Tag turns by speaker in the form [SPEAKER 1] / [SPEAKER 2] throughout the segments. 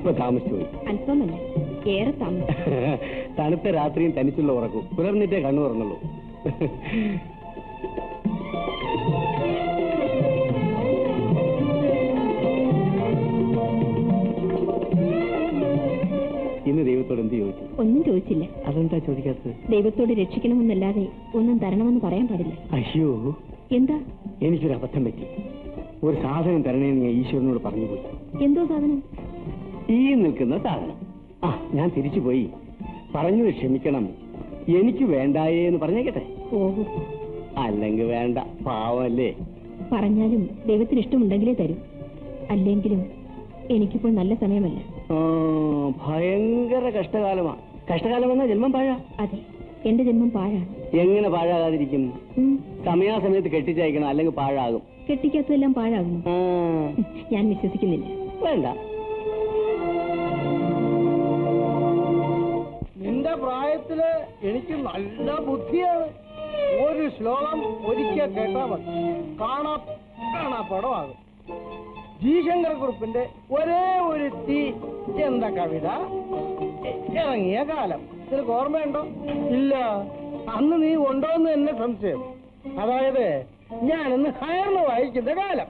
[SPEAKER 1] ഇപ്പൊ താമസിച്ചു പോയി.
[SPEAKER 2] അല്പമല്ല, ഏറെ താമസം.
[SPEAKER 1] തണുത്ത രാത്രിയും തനിച്ചുള്ള ഉറക്കും. പുലർന്നിട്ടേ കണ്ണു തുറന്നുള്ളൂ. ഇന്ന് ദൈവത്തോട് എന്ത് ചോദിച്ചു?
[SPEAKER 2] ഒന്നും ചോദിച്ചില്ല.
[SPEAKER 1] അതെന്താ ചോദിക്കാത്തത്?
[SPEAKER 2] ദൈവത്തോട് രക്ഷിക്കണമെന്നല്ലാതെ ഒന്നും തരണമെന്ന് പറയാൻ പാടില്ല.
[SPEAKER 1] അയ്യോ,
[SPEAKER 2] എന്താ?
[SPEAKER 1] എനിക്കൊരു അബദ്ധം പറ്റി. ഒരു സാധനം തരണേന്ന് ഞാൻ ഈശ്വരനോട് പറഞ്ഞു പോയി.
[SPEAKER 2] എന്തോ സാധനം?
[SPEAKER 1] ഈ നിൽക്കുന്ന സാധനം. ഞാൻ തിരിച്ചു പോയി പറഞ്ഞത് ക്ഷമിക്കണം, എനിക്ക് വേണ്ടായേ എന്ന് പറഞ്ഞേക്കട്ടെ.
[SPEAKER 2] ഓഹോ,
[SPEAKER 1] അല്ലെങ്കിൽ വേണ്ട, പാവല്ലേ.
[SPEAKER 2] പറഞ്ഞാലും ദൈവത്തിന് ഇഷ്ടമുണ്ടെങ്കിലേ തരൂ. അല്ലെങ്കിലും എനിക്കിപ്പോൾ നല്ല സമയമല്ല.
[SPEAKER 1] ഭയങ്കര കഷ്ടകാലമാ. കഷ്ടകാലമെന്നാ ജന്മം പാഴാ.
[SPEAKER 2] അതെ, എന്റെ ജന്മം പാഴാണ്.
[SPEAKER 1] എങ്ങനെ പാഴാകാതിരിക്കും? സമയാസമയത്ത് കെട്ടിച്ചയക്കണം, അല്ലെങ്കിൽ പാഴാകും.
[SPEAKER 2] കെട്ടിക്കാത്തതെല്ലാം പാഴാകുന്നു. ഞാൻ വിശ്വസിക്കുന്നില്ല.
[SPEAKER 1] വേണ്ട.
[SPEAKER 3] നിന്റെ പ്രായത്തില് എനിക്ക് നല്ല ബുദ്ധിയാണ്. ഒരു ശ്ലോകം ഒരിക്കൽ കേട്ടാ മതി, കാണാപ്പടമാകും. ജി ശങ്കരക്കുറുപ്പിന്റെ ഒരേ ഒരു തീ എന്ന കവിത ഇറങ്ങിയ കാലം നിനക്ക് ഓർമ്മയുണ്ടോ? ഇല്ല. അന്ന് നീ ഉണ്ടോന്ന് എന്നെ സംശയം. അതായത് ഞാനിന്ന് ഹയർന്ന് വായിക്കുന്ന കാലം.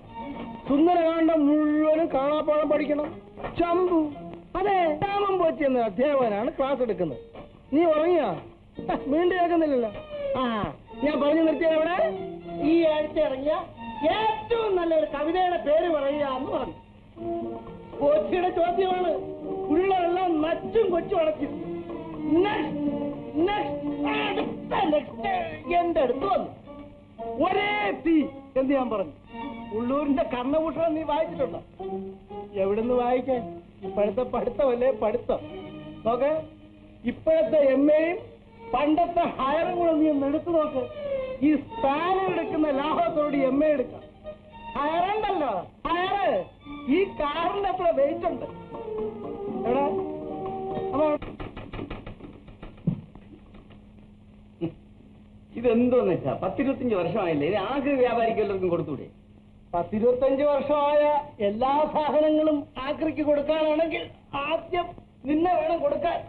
[SPEAKER 3] സുന്ദരകാന്ഡം മുഴുവനും കാണാപ്പാടം പഠിക്കണം. ചമ്പു, അതെ, രാമൻ പോറ്റി എന്ന അധ്യാപകനാണ് ക്ലാസ് എടുക്കുന്നത്. നീ ഉറങ്ങിയാ? വീണ്ടും കേൾക്കുന്നില്ലല്ലോ. ഞാൻ പറഞ്ഞു നിർത്തിയത് എവിടെ? ഈ ആഴ്ച ഇറങ്ങിയ ഏറ്റവും നല്ലൊരു കവിതയുടെ പേര് പറയുക എന്ന് പറഞ്ഞു. പോറ്റിയുടെ ചോദ്യമാണ്. ഉള്ളതെല്ലാം നച്ചും കൊച്ചും അടച്ചിരുന്നു. എന്റെ അടുത്ത് വന്നു ഒരേ തീ എന്ന് ഞാൻ പറഞ്ഞു. ഉള്ളൂരിന്റെ കർണഭൂഷണം നീ വായിച്ചിട്ടുണ്ടോ? എവിടുന്ന് വായിക്കാൻ? ഇപ്പോഴത്തെ പഠിത്തമല്ലേ പഠിത്തം. നോക്ക്, ഇപ്പോഴത്തെ MAയും പണ്ടത്തെ ഹയറും കൂടെ നീ ഒന്ന് എടുത്തു നോക്ക്. ഈ സ്ഥാനം എടുക്കുന്ന ലാഭത്തോട് MA എടുക്കാം. ഹയറുണ്ടല്ലോ, ഹയറ്. ഈ കാറിന്റെ അത്ര വെയിറ്റ് ഉണ്ട്. എവിടെ?
[SPEAKER 1] ഇതെന്തോന്ന് വെച്ചാ 10-25 വർഷമായില്ലേ? ഇത് ആകെ വ്യാപാരിക്ക് എല്ലാവർക്കും കൊടുത്തൂടെ?
[SPEAKER 3] 10-25 വർഷമായ എല്ലാ സാധനങ്ങളും ആക്രിക്ക് കൊടുക്കാനാണെങ്കിൽ ആദ്യം നിന്നെ വേണം കൊടുക്കാൻ.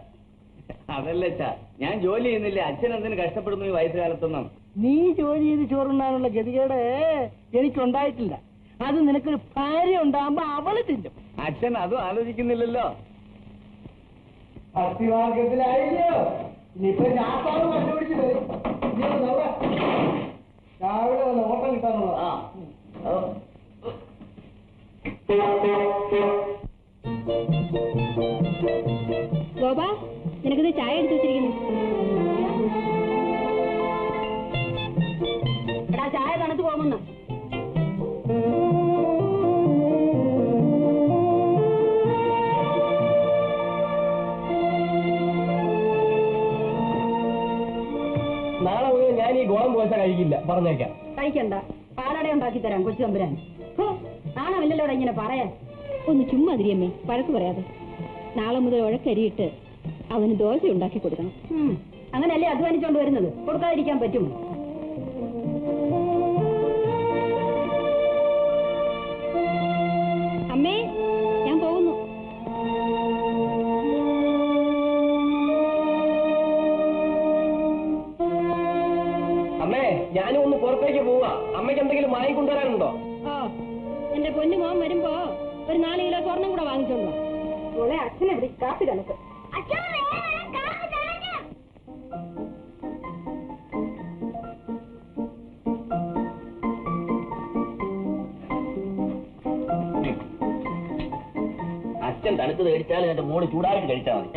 [SPEAKER 1] അതല്ല അച്ഛാ, ഞാൻ ജോലി ചെയ്യുന്നില്ലേ. അച്ഛൻ എന്തിനു കഷ്ടപ്പെടുന്നു ഈ വയസ്സുകാലത്തൊന്നും?
[SPEAKER 3] നീ ജോലി ചെയ്ത് ചോറുണ്ണാനുള്ള ഗതികേട് എനിക്കുണ്ടായിട്ടില്ല. അത് നിനക്കൊരു ഭാര്യ ഉണ്ടാകുമ്പോ അവള് തിന്നും.
[SPEAKER 1] അച്ഛൻ അതും ആലോചിക്കുന്നില്ലല്ലോ.
[SPEAKER 3] ഭക്തിമാർഗത്തിലായില്ലോ. ഇനിയിപ്പോ ഞാപ്പാവ് കണ്ടുപിടിച്ച് വരും. രാവിലെ വന്ന് ഓട്ടം കിട്ടാനുള്ളതാ.
[SPEAKER 2] ഗോപാ, നിനക്കിത് ചായ എടുത്തു വെച്ചിരിക്കുന്നു. എടാ, ചായ തണുത്ത് പോകുന്നു.
[SPEAKER 1] നാളെ മുതൽ ഞാൻ ഈ ഗോതമ്പ് ദോശ കഴിക്കില്ല, പറഞ്ഞേക്കാം.
[SPEAKER 2] കഴിക്കണ്ട, പാലട ഉണ്ടാക്കി തരാം കൊച്ചു തമ്പുരാൻ. നാണമില്ലല്ലോ ഇങ്ങനെ പറയാൻ. ഒന്ന് ചുമ്മാ തിരിയമ്മേ, വഴക്ക് പറയാതെ. നാളെ മുതൽ ഉഴക്കരിയിട്ട് അവന് ദോശ ഉണ്ടാക്കി കൊടുക്കണം. അങ്ങനെയല്ലേ അധ്വാനിച്ചോണ്ട് വരുന്നത്, കൊടുക്കാതിരിക്കാൻ പറ്റും? അമ്മേ, ഞാൻ പോകുന്നു.
[SPEAKER 1] അമ്മേ, ഞാനും ഒന്ന് പുറത്തേക്ക് പോവാ. അമ്മയ്ക്ക് എന്തെങ്കിലും വാങ്ങിക്കൊണ്ടുവരാനുണ്ടോ?
[SPEAKER 2] എന്റെ പൊന്നു മോൻ വരുമ്പോ ഒരു 4 കിലോ സ്വർണം കൂടെ വാങ്ങിച്ചോണ്ടോ. മോളെ, അച്ഛനെവിടെ കാപ്പി കണക്ക്.
[SPEAKER 1] അച്ഛൻ തണുത്തത് കഴിച്ചാൽ എന്റെ മോള് ചൂടായിട്ട് കഴിച്ചാൽ മതി.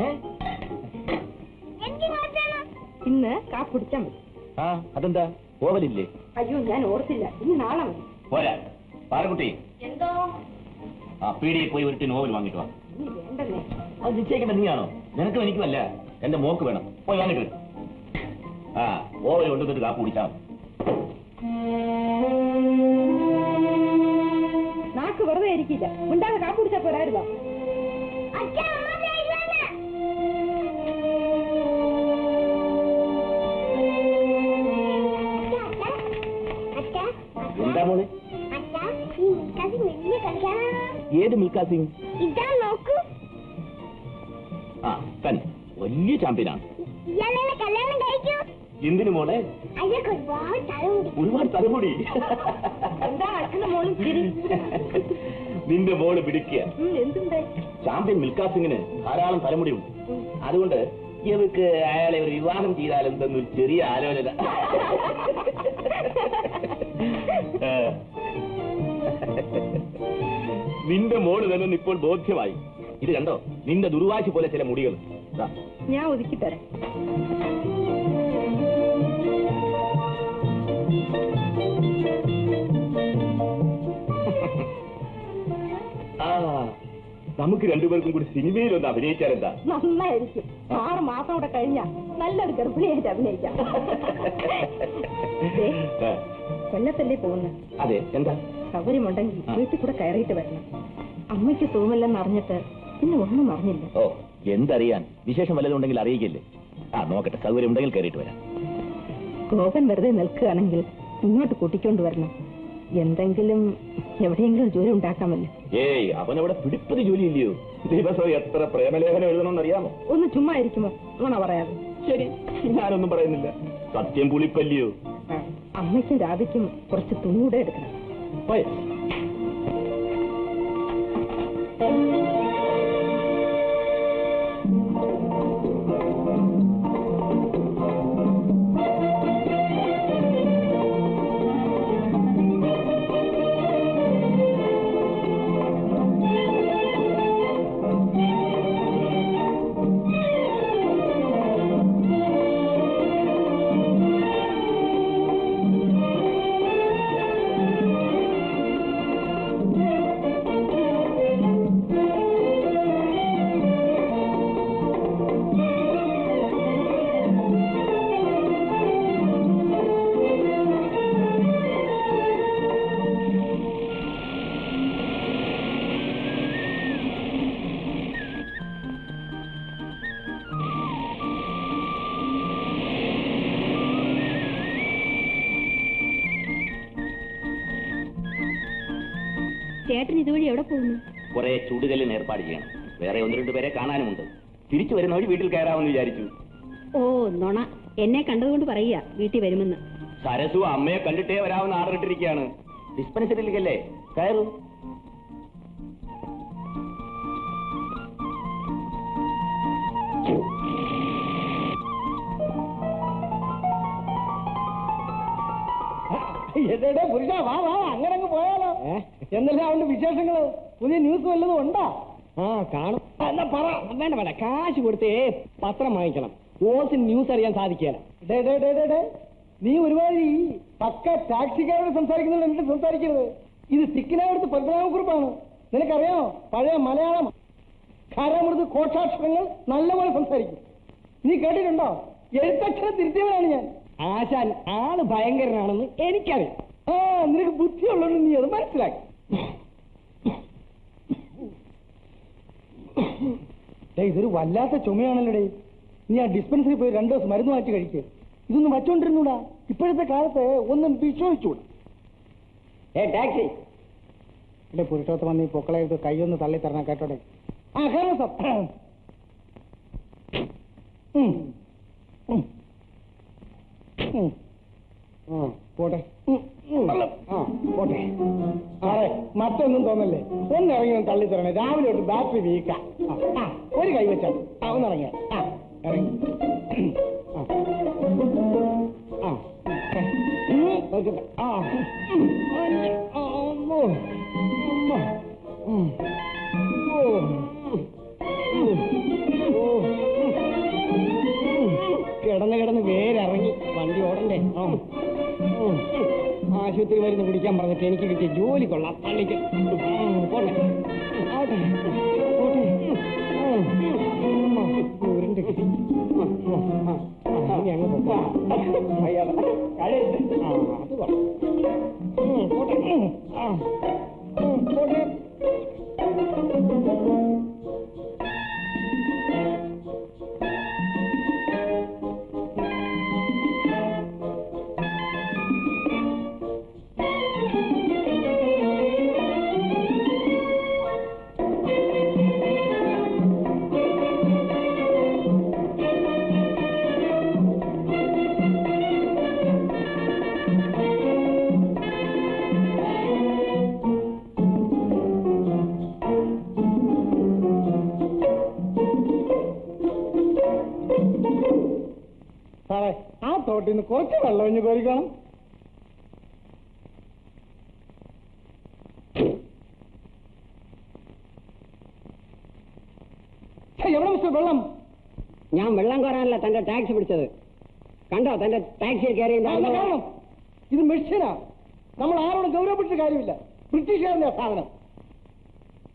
[SPEAKER 2] ഇന്ന് കാപ്പി കുടിച്ചാൽ മതി.
[SPEAKER 1] അതെന്താ, ഓവലില്ലേ?
[SPEAKER 2] അയ്യോ, ഞാൻ ഓർത്തില്ല. ഇന്ന് നാളെ മതി.
[SPEAKER 1] പോരാ പാലക്കുട്ടി,
[SPEAKER 2] എന്തോ
[SPEAKER 1] പീടിയിൽ പോയി ഒരു നോവൽ വാങ്ങിട്ട് വാ.
[SPEAKER 2] വേണ്ടല്ലേ?
[SPEAKER 1] അത് നിശ്ചയിക്കേണ്ട നീയാണോ? നിനക്കും എനിക്കുമല്ല, എന്റെ മോക്ക് വേണം. പോയി വാങ്ങിട്ട്. ഓവൽ കൊണ്ടുവന്നിട്ട് കാപ്പ് കുടിച്ചാൽ
[SPEAKER 2] നാക്ക് വെറുതെ ഇരിക്കില്ല. ഉണ്ടാകെ കാപ്പ് കുടിച്ചാൽ പോരായിരുന്നോ?
[SPEAKER 1] എന്താ മോളെ?
[SPEAKER 4] ഏത് മിൽക്കാസിങ്? ആ തന്നെ വലിയ ചാമ്പ്യനാണ്.
[SPEAKER 5] കല്യാണം കഴിക്കൂ.
[SPEAKER 4] എന്തിനു മോളെ?
[SPEAKER 5] അയ്യൊക്കെ
[SPEAKER 4] ഒരുപാട് തലമുടി.
[SPEAKER 2] എന്താ അച്ഛനും മോളും ചിരി?
[SPEAKER 4] നിന്റെ മോള് പിടിക്കുക.
[SPEAKER 2] എന്തുണ്ട്?
[SPEAKER 4] ചാമ്പ്യൻ മിൽഖാ സിംഗിന് ധാരാളം തലമുടിയുണ്ട്. അതുകൊണ്ട് ഇവർക്ക് അയാളെ ഒരു വിവാഹം ചെയ്താൽ എന്തെന്നൊരു ചെറിയ ആലോചന. നിന്റെ മോള് തന്നെ ഇപ്പോൾ ബോധ്യമായി. ഇത് കണ്ടോ, നിന്റെ ദുർവാശി പോലെ ചില മുടികൾ.
[SPEAKER 2] ഞാൻ ഒതുക്കി തരാം.
[SPEAKER 4] ആ, നമുക്ക് രണ്ടുപേർക്കും കൂടി സിനിമയിലൊന്ന് അഭിനയിച്ചാലെന്താ?
[SPEAKER 2] നന്നായിരിക്കും. 6 മാസം കൂടെ കഴിഞ്ഞാ നല്ലൊരു ഗർഭിണിയായിട്ട് അഭിനയിക്കാം. കൊല്ലത്തല്ലേ പോകുന്നത്?
[SPEAKER 4] അതെ, എന്താ
[SPEAKER 2] സൗകര്യമുണ്ടെങ്കിൽ വീട്ടിൽ കൂടെ കയറിയിട്ട് വരണം. അമ്മയ്ക്ക് സുഖമില്ലെന്ന് അറിഞ്ഞിട്ട് പിന്നെ ഒന്നും അറിഞ്ഞില്ല.
[SPEAKER 4] ഓ, എന്തറിയാൻ, വിശേഷം വല്ലതുണ്ടെങ്കിൽ അറിയിക്കില്ലേ? ആ, നോക്കട്ടെ, സൗകര്യം ഉണ്ടെങ്കിൽ കയറിയിട്ട് വരാം.
[SPEAKER 2] ഗോപൻ വെറുതെ നിൽക്കുകയാണെങ്കിൽ ഇങ്ങോട്ട് കൂട്ടിക്കൊണ്ട് വരണം. എന്തെങ്കിലും എവിടെയെങ്കിലും ജോലി ഉണ്ടാക്കാമല്ലോ.
[SPEAKER 4] ഏയ്, അവനവിടെ പിടിപ്പത് ജോലിയില്ലയോ? ദിവസം എത്ര പ്രേമലേഖനം എഴുതണമെന്നറിയാമോ?
[SPEAKER 2] ഒന്ന് ചുമ്മാ ഇരിക്കുമോ? നുണ പറയാതെ.
[SPEAKER 4] ശരി, ഞാനൊന്നും പറയുന്നില്ല. സത്യം പുളിപ്പല്ലയോ?
[SPEAKER 2] അമ്മയ്ക്കും രാധയ്ക്കും കുറച്ച് തുണിയൂടെ എടുക്കണം. ചേട്ടൻ ഇതുവഴി എവിടെ പോകുന്നു?
[SPEAKER 4] കുറെ ചൂടുകല്ലിന് ഏർപ്പാട് ചെയ്യണം. വേറെ 1-2 പേരെ കാണാനുമുണ്ട്. തിരിച്ചു വരുന്ന വഴി വീട്ടിൽ കയറാമെന്ന് വിചാരിച്ചു.
[SPEAKER 2] ഓ, നുണ. എന്നെ കണ്ടതുകൊണ്ട് പറയുക വീട്ടിൽ വരുമെന്ന്.
[SPEAKER 4] സരസു അമ്മയെ കണ്ടിട്ടേ വരാമെന്ന് ഓർഡർ ഇട്ടിരിക്കുകയാണ്. ഡിസ്പെൻസറിയിലേക്കല്ലേ, കയറൂ.
[SPEAKER 3] പുരുഷ, വാ വാ, അങ്ങനെ അങ്ങ് പോയാലോ? എന്തെല്ലാം അവന്റെ വിശേഷങ്ങള്? പുതിയ ന്യൂസ് വല്ലതും ഉണ്ടാ?
[SPEAKER 1] ആ, കാണും. എന്നാ പറ. വേണ്ട വേണ്ട, കാശ് കൊടുത്തേ പത്രം വാങ്ങിക്കണം. ഓസിന് ന്യൂസ് അറിയാൻ സാധിക്കുകയില്ല.
[SPEAKER 3] നീ ഒരുപാട് ഈ പക്ക ടാക്സിക്കാരോട് സംസാരിക്കുന്നുണ്ട്. എന്നിട്ട് സംസാരിക്കരുത്. ഇത് തിക്കിനാവടുത്ത് പത്മനാഭക്കുറിപ്പാണ്. നിനക്കറിയാമോ, പഴയ മലയാളം ഖരമൃദു കോഷാക്ഷരങ്ങൾ നല്ലപോലെ സംസാരിക്കും. നീ കേട്ടിട്ടുണ്ടോ? എഴുത്തക്ഷരം തിരുത്തിയവനാണ് ഞാൻ.
[SPEAKER 1] ആശാൻ ആള് ഭയങ്കരനാണെന്ന് എനിക്കറിയാം.
[SPEAKER 3] ആ, നിനക്ക് ബുദ്ധിയുള്ളതുകൊണ്ട് നീ അത് മനസ്സിലാക്കി. ഇതൊരു വല്ലാത്ത ചുമയാണല്ലോ. നീ ആ ഡിസ്പെൻസറി പോയി 2 ദിവസം മരുന്ന് മാറ്റി കഴിക്കുക. ഇതൊന്നും വച്ചോണ്ടിരുന്നൂടാ. ഇപ്പോഴത്തെ കാലത്ത് ഒന്നും വിശ്വസിച്ചൂടാ.
[SPEAKER 1] ടാക്സി
[SPEAKER 3] പുരുഷോത്തമ, നീ പൊക്കളെടുത്ത് കൈയൊന്ന് തള്ളി തരണം കേട്ടോടെ. ആ, കേരള സാർ. പോട്ടെ, പോട്ടെ. അതെ, മറ്റൊന്നും തോന്നല്ലേ. ഒന്നിറങ്ങി ഒന്ന് തള്ളി തരണേ. രാവിലെ തൊട്ട് ബാറ്ററി വീക്കാ. ഒരു കൈ വെച്ചാൽ ഒന്നിറങ്ങിയ ഇറങ്ങി. കിടന്ന് വേരിറങ്ങി. വണ്ടി ഓടണ്ടേ? ആശുപത്രി മരുന്ന് കുടിക്കാൻ പറഞ്ഞിട്ട് എനിക്ക് കിട്ടിയ ജോലി കൊള്ളാം. പള്ളിക്ക് പോട്ടെ, ആട്ടെ, പോട്ടെ. ഉരുണ്ട് കിട്ടി. ഇനി അങ്ങ് പോട്ടെ. അത് കൊള്ളാം. പോട്ടെ, പോട്ടെ. സാറേ ആ തോട്ടിൽ നിന്ന് കുറച്ച് വെള്ളം ഇഞ്ഞ് കോരിക്കണം. എവിടെ മിസ്റ്റർ വെള്ളം?
[SPEAKER 1] ഞാൻ വെള്ളം കോരാനല്ല തന്റെ ടാക്സി പിടിച്ചത്. കണ്ടോ തന്റെ ടാക്സിയിൽ കയറി?
[SPEAKER 3] കാരണം ഇത് മെഷീനാ. നമ്മൾ ആരോടും ഗൗരവപ്പെട്ട കാര്യമില്ല. ബ്രിട്ടീഷുകാരന്റെ സാധനം.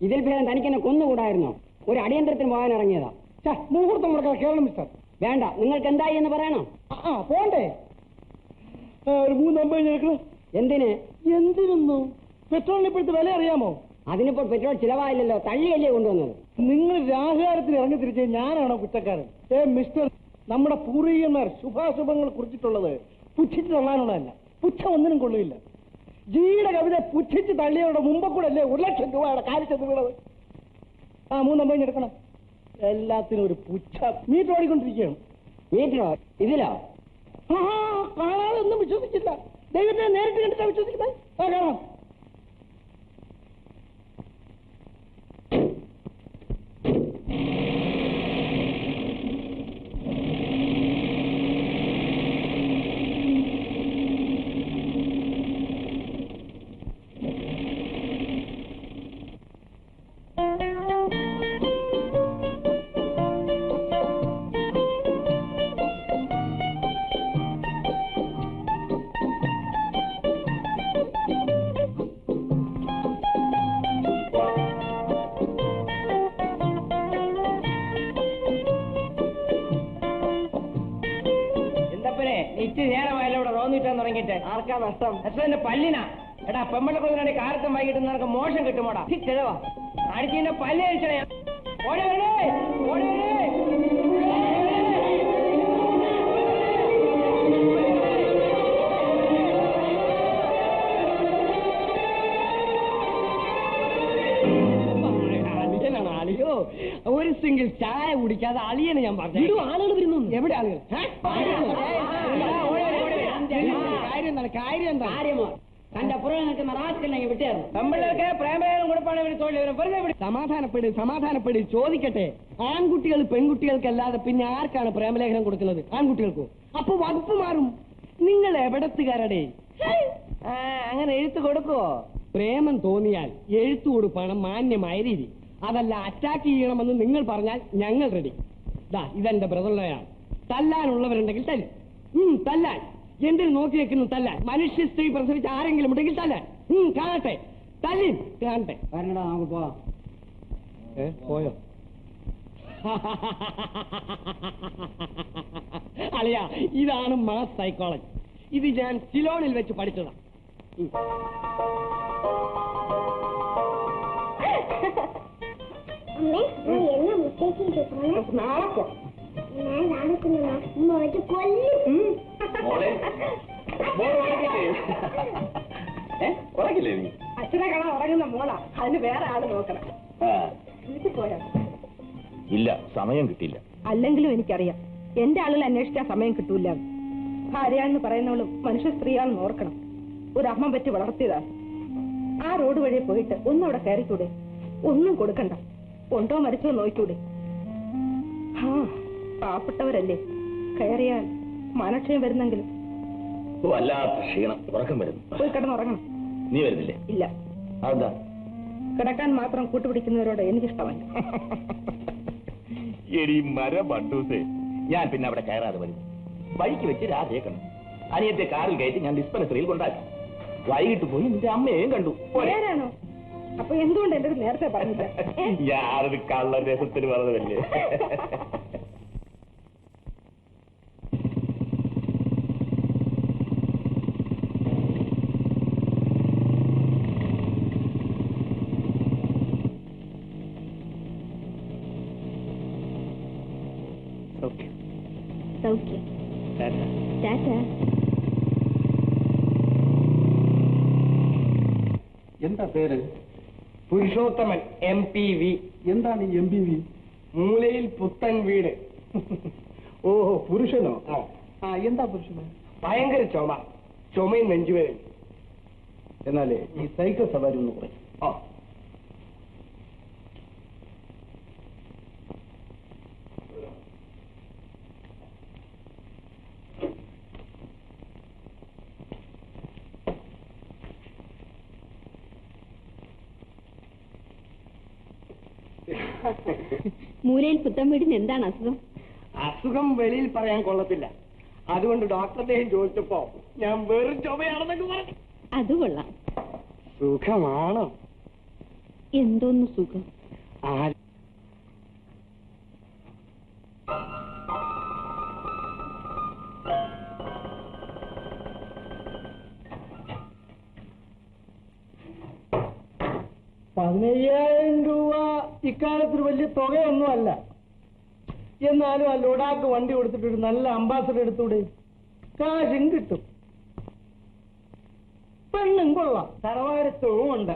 [SPEAKER 1] ഇതിൽ ഭേദം തനിക്കെന്നെ കൊന്നുകൂടായിരുന്നോ? ഒരു അടിയന്തരത്തിന് പോകാൻ ഇറങ്ങിയതാ.
[SPEAKER 3] മുഹൂർത്തം കൊടുക്കാൻ കേരളം മിസ്റ്റർ.
[SPEAKER 1] വേണ്ട, നിങ്ങൾക്ക് എന്തായി എന്ന് പറയണോ?
[SPEAKER 3] പോണ്ടേ? ഒരു 350 എടുക്കണം.
[SPEAKER 1] എന്തിന്?
[SPEAKER 3] എന്തിനൊന്നു? പെട്രോളിന് ഇപ്പോഴത്തെ വില അറിയാമോ?
[SPEAKER 1] അതിനിപ്പോൾ പെട്രോൾ ചിലവായില്ലല്ലോ, തള്ളിയല്ലേ കൊണ്ടുവന്നത്.
[SPEAKER 3] നിങ്ങൾ രാഹുകാരത്തിന് ഇറങ്ങി തിരിച്ച് ഞാനാണോ കുറ്റക്കാരൻ? മിസ്റ്റർ, നമ്മുടെ പൂർവികന്മാർ ശുഭാശുഭങ്ങൾ കുറിച്ചിട്ടുള്ളത് പുച്ഛിച്ച് തള്ളാനുള്ളതല്ല. പുച്ഛം ഒന്നിനും കൊള്ളില്ല. ജിയുടെ കവിത പുച്ഛിച്ച് തള്ളിയവരുടെ മുമ്പ് കൂടെ അല്ലേ 1 ലക്ഷം രൂപയുടെ കാര്യത്തിൽ വീണത്. 350 എടുക്കണം. എല്ലാത്തിനും ഒരു പുച്ഛ. മീറ്റർ ഓടിക്കൊണ്ടിരിക്കുകയാണ്.
[SPEAKER 1] മീറ്ററോ? ഇതിലോ?
[SPEAKER 3] കാണാതെ ഒന്നും വിശ്വസിച്ചില്ല. ദൈവത്തെ നേരിട്ട് കണ്ടിട്ടാ വിശ്വസിക്കുന്നത്. കാണാം.
[SPEAKER 1] ആർക്കാ നഷ്ടം? എന്റെ പല്ലിനാ. എടാ പെമ്മളെ കൊതിനാണ് കാലത്തും വൈകിട്ട് നിനക്ക് മോശം കിട്ടുമോടാ. ചിലവാ അടിച്ചിന്റെ പല്ല് കഴിച്ചണേ. അളിയോ, ഒരു സിംഗിൾ ചായ കുടിക്കാതെ അളിയനെ ഞാൻ പറഞ്ഞു. ആളുകൾ വരുന്നു. എവിടെ ആളുകൾ? കാര്യമോ? തന്റെ പുറകെ നിൽക്കുന്ന റാസ്കലിനെ വിട്ടായിരുന്നു. നമ്മളൊക്കെ പ്രേമേരം കൊടുപ്പാണ്. സമാധാനപ്പെട് ചോദിക്കട്ടെ. ആൺകുട്ടികൾ പെൺകുട്ടികൾക്കല്ലാതെ പിന്നെ ആർക്കാണ് പ്രേമലേഖനം കൊടുക്കുന്നത്? ആൺകുട്ടികൾക്കോ? അപ്പൊ വകുപ്പ് മാറും. നിങ്ങൾ എവിടത്തുകാരടെ? അങ്ങനെ എഴുത്ത് കൊടുക്കുവോ? പ്രേമം തോന്നിയാൽ എഴുത്തു കൊടുപ്പാണ് മാന്യമായ രീതി. അതല്ല അറ്റാക്ക് ചെയ്യണമെന്ന് നിങ്ങൾ പറഞ്ഞാൽ ഞങ്ങൾ റെഡി. ഇതെന്റെ ബ്രദറിനെയാണ്. തല്ലാനുള്ളവരുണ്ടെങ്കിൽ തല്ലും. തല്ലാൻ എന്തിനു നോക്കി വെക്കുന്നു? തല്ലാൻ. മനുഷ്യ സ്ത്രീ പ്രസവിച്ച് ആരെങ്കിലും ഉണ്ടെങ്കിൽ തല്ലാൻ. കാണട്ടെ, തല്ലി കാണട്ടെ. വരണടാ, നമുക്ക് പോവാം. പോയോ? അളിയ, ഇതാണ് മാസ് സൈക്കോളജി. ഇത് ഞാൻ സിലോണിൽ വെച്ച് പഠിച്ചതാണ്. നാളെ അച്ഛനെ കാണാൻ ഉറങ്ങുന്ന മോളാ. അതിന് വേറെ ആള് നോക്കണം. വീട്ടിൽ പോയാ?
[SPEAKER 4] ഇല്ല, സമയം കിട്ടിയില്ല.
[SPEAKER 2] അല്ലെങ്കിലും എനിക്കറിയാം എന്റെ ആളുകൾ അന്വേഷിച്ചാൽ സമയം കിട്ടൂല. ഭാര്യയാണെന്ന് പറയുന്നവളും മനുഷ്യ സ്ത്രീയാണെന്ന് ഓർക്കണം. ഒരു അമ്മ പറ്റി വളർത്തിയതാണ്. ആ റോഡ് വഴി പോയിട്ട് ഒന്നവിടെ കയറിക്കൂടെ? ഒന്നും കൊടുക്കണ്ട. ഉണ്ടോ മരിച്ചോ നോക്കൂടെ? പാവപ്പെട്ടവരല്ലേ, കയറിയാൽ മനക്ഷയം വരുന്നെങ്കിലും.
[SPEAKER 4] വല്ലാത്ത ക്ഷീണം, ഉറക്കം വരുന്നു.
[SPEAKER 2] പോയി കിടന്നുറങ്ങണം.
[SPEAKER 4] നീ വരുന്നില്ലേ?
[SPEAKER 2] ഇല്ല.
[SPEAKER 4] അതെന്താ?
[SPEAKER 2] കിടക്കാൻ മാത്രം കൂട്ടുപിടിക്കുന്നവരോട് എനിക്കിഷ്ടമല്ല.
[SPEAKER 4] എടി മരം ബണ്ടൂസേ, ഞാൻ പിന്നെ അവിടെ കയറാതെ വരും. വഴിക്ക് വെച്ച് രാധയെ കണ്ടു. അനിയത്തെ കാറിൽ കയറ്റി ഞാൻ ഡിസ്പെൻസറിയിൽ കൊണ്ടാക്കി. വൈകിട്ട് പോയി നിന്റെ അമ്മയെയും കണ്ടു.
[SPEAKER 2] നേരാണോ? അപ്പൊ എന്തുകൊണ്ട് എന്റെ നേരത്തെ പറഞ്ഞില്ല?
[SPEAKER 4] ഞാനൊരു കള്ള രസത്തിന് പറഞ്ഞതല്ലേ.
[SPEAKER 2] സൗഖ്യം.
[SPEAKER 3] എന്താ പേര്?
[SPEAKER 1] പുരുഷോത്തമൻ, MPV.
[SPEAKER 3] എന്താണ് ഈ MPV?
[SPEAKER 1] മൂലയിൽ പുത്തൻ വീട്.
[SPEAKER 3] ഓഹോ, പുരുഷനോ? എന്താ പുരുഷനോ?
[SPEAKER 1] ഭയങ്കര ചുമയും നെഞ്ചുവേദന.
[SPEAKER 3] എന്നാലേ ഈ സൈക്കിൾ സവാരി ഒന്ന് കുറയും.
[SPEAKER 2] മൂലയിൽ പുത്തൻ വീടിന് എന്താണ് അസുഖം?
[SPEAKER 1] അസുഖം വെളിയിൽ പറയാൻ കൊള്ളത്തില്ല. അതുകൊണ്ട് ഡോക്ടറുടെയും ചോദിച്ചപ്പോ ഞാൻ വെറും ചുമയാണെന്നൊക്കെ പറഞ്ഞു.
[SPEAKER 2] അത് കൊള്ളാം.
[SPEAKER 1] സുഖമാണോ?
[SPEAKER 2] എന്തോന്ന് സുഖം?
[SPEAKER 3] ₹15,000 ഇക്കാലത്തൊരു വലിയ തുകയൊന്നുമല്ല. എന്നാലും ആ ലൊഡാക്ക് വണ്ടി കൊടുത്തിട്ട് ഒരു നല്ല അംബാസഡർ എടുത്തൂടെ? കാശും കിട്ടും, പെണ്ണും കൊള്ളാം,
[SPEAKER 1] തറവാരത്വവും ഉണ്ട്,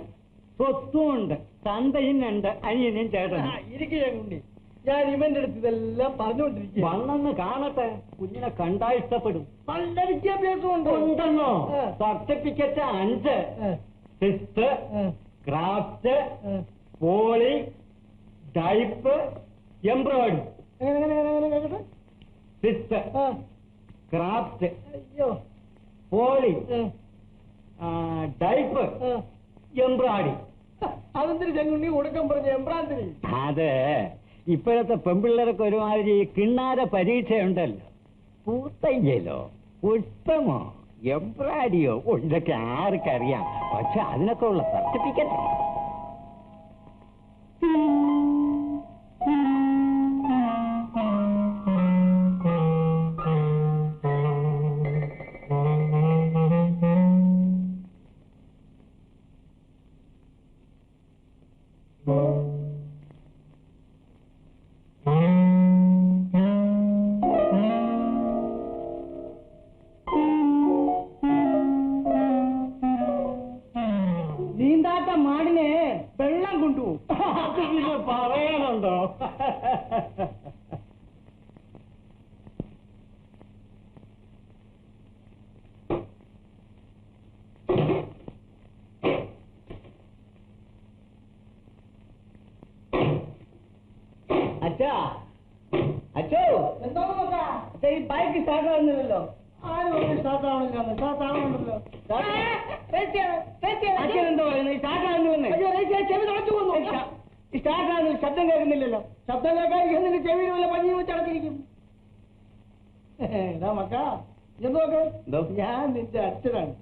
[SPEAKER 1] സ്വത്തും ഉണ്ട്, തന്തയും ഉണ്ട്, അനിയനും ചേട്ടനും.
[SPEAKER 3] ഇരിക്കുണ്ടി, ഞാൻ ഇവന്റെ അടുത്ത് ഇതെല്ലാം പറഞ്ഞുകൊണ്ടിരിക്കുക.
[SPEAKER 1] വന്നെന്ന് കാണട്ടെ, കുഞ്ഞിനെ കണ്ടാ ഇഷ്ടപ്പെടും.
[SPEAKER 3] നല്ല വിദ്യാഭ്യാസം
[SPEAKER 1] ഉണ്ടെന്നോ?
[SPEAKER 3] ആ.
[SPEAKER 1] സർട്ടിഫിക്കറ്റ് 5,
[SPEAKER 3] ആ,
[SPEAKER 1] സിസ്റ്റ്,
[SPEAKER 3] ആ,
[SPEAKER 1] ക്രാഫ്റ്റ്,
[SPEAKER 3] ആ.
[SPEAKER 1] Poly, type, embroidery.
[SPEAKER 3] എങ്ങനെ?
[SPEAKER 1] സിസ്റ്റ്,
[SPEAKER 3] ആ,
[SPEAKER 1] ക്രാഫ്റ്റ്,
[SPEAKER 3] അയ്യോ,
[SPEAKER 1] പോളി,
[SPEAKER 3] ആ,
[SPEAKER 1] ടൈപ്പ്,
[SPEAKER 3] ആ.
[SPEAKER 1] എംബ്രോയിഡറി.
[SPEAKER 3] അതെന്തിന് ചെങ്ങുണ്ണി കൊടുക്കാൻ പറഞ്ഞു എംബ്രാന്തിരി?
[SPEAKER 1] അത് ഇപ്പോഴത്തെ പെൺപിള്ളേർക്ക് ഒരുമാതിരി കിണ്ണാര പരീക്ഷയുണ്ടല്ലോ. പൂത്തയ്യലോ, പുഷ്പമോ, എംബ്രോയിഡറിയോ, ഇതൊക്കെ ആർക്കറിയാം. പക്ഷെ അതിനൊക്കെ ഉള്ള സർട്ടിഫിക്കറ്റ്.
[SPEAKER 3] നീന്താത്ത മാടിനെ വെള്ളം കൊണ്ടുപോകും.
[SPEAKER 1] പറയാനുണ്ടോ? അച്ഛാ, അച്ഛോ,
[SPEAKER 3] എന്താ നോക്കാ?
[SPEAKER 1] അച്ഛാ, ഈ ബൈക്ക് സ്റ്റാർട്ട് ആകുന്നില്ലല്ലോ.
[SPEAKER 3] ആരും സ്റ്റാർട്ട് ആവണില്ല. സ്റ്റാർട്ട് ആവണുണ്ടല്ലോ.
[SPEAKER 1] അച്ഛൻ എന്താ പറയുന്നത്? ഈ സ്റ്റാർട്ട് ആകുന്നില്ലെന്നേ.
[SPEAKER 3] ചെവി തുളച്ചു പോന്നു.
[SPEAKER 1] ഈ സ്റ്റാർട്ട് ആകുന്ന ശബ്ദം കേൾക്കുന്നില്ലല്ലോ.
[SPEAKER 3] ശബ്ദം കേൾക്കാതിരിക്കുന്നതിന് ചെവിയിൽ വല്ല പഞ്ഞി വെച്ച് അടച്ചിരിക്കും. മക്ക നോക്ക്,
[SPEAKER 1] എന്തോ?
[SPEAKER 3] ഞാൻ നിന്റെ അച്ഛനാണ്.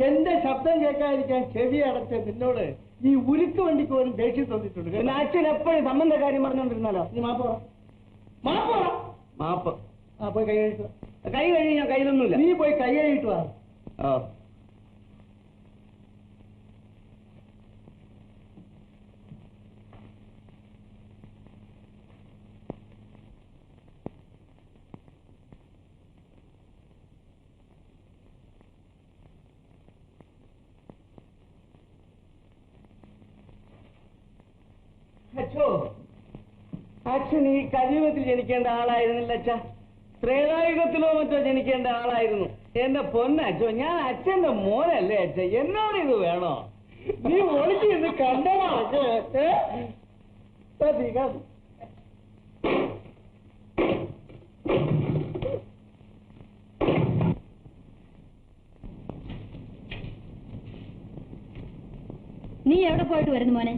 [SPEAKER 3] എന്റെ ശബ്ദം കേൾക്കാതിരിക്കാൻ ചെവി അടച്ച നിന്നോട് ഈ ഉരുക്ക് വണ്ടിക്ക് പോലും ദേഷ്യം തോന്നിയിട്ടുണ്ട്.
[SPEAKER 1] പിന്നെ അച്ഛൻ എപ്പോഴും സംബന്ധ കാര്യം പറഞ്ഞോണ്ടിരുന്നാലോ?
[SPEAKER 3] നീ മാപ്പോറ മാപ്പോറ
[SPEAKER 1] മാപ്പ്.
[SPEAKER 3] ആ പോയി കൈ കഴിച്ചു.
[SPEAKER 1] കൈ കഴിഞ്ഞ് ഞാൻ കയ്യിലൊന്നുമില്ല.
[SPEAKER 3] നീ പോയി കൈ കഴിയിട്ട് വാ.
[SPEAKER 1] ആ. അച്ഛോ, അച്ഛൻ ഈ കലിയുഗത്തിൽ ജനിക്കേണ്ട ആളായിരുന്നില്ല അച്ഛാ. ത്രേതായുഗത്തിലോ മറ്റോ ജനിക്കേണ്ട ആളായിരുന്നു. എന്റെ പൊന്നച്ചോ, ഞാൻ അച്ഛന്റെ മോനല്ലേ അച്ഛ. എന്നോട് ഇത് വേണോ?
[SPEAKER 3] നീ ഒളിച്ച് ഇന്ന് കണ്ടടാ.
[SPEAKER 2] നീ എവിടെ പോയിട്ട് വരുന്നു മോനെ?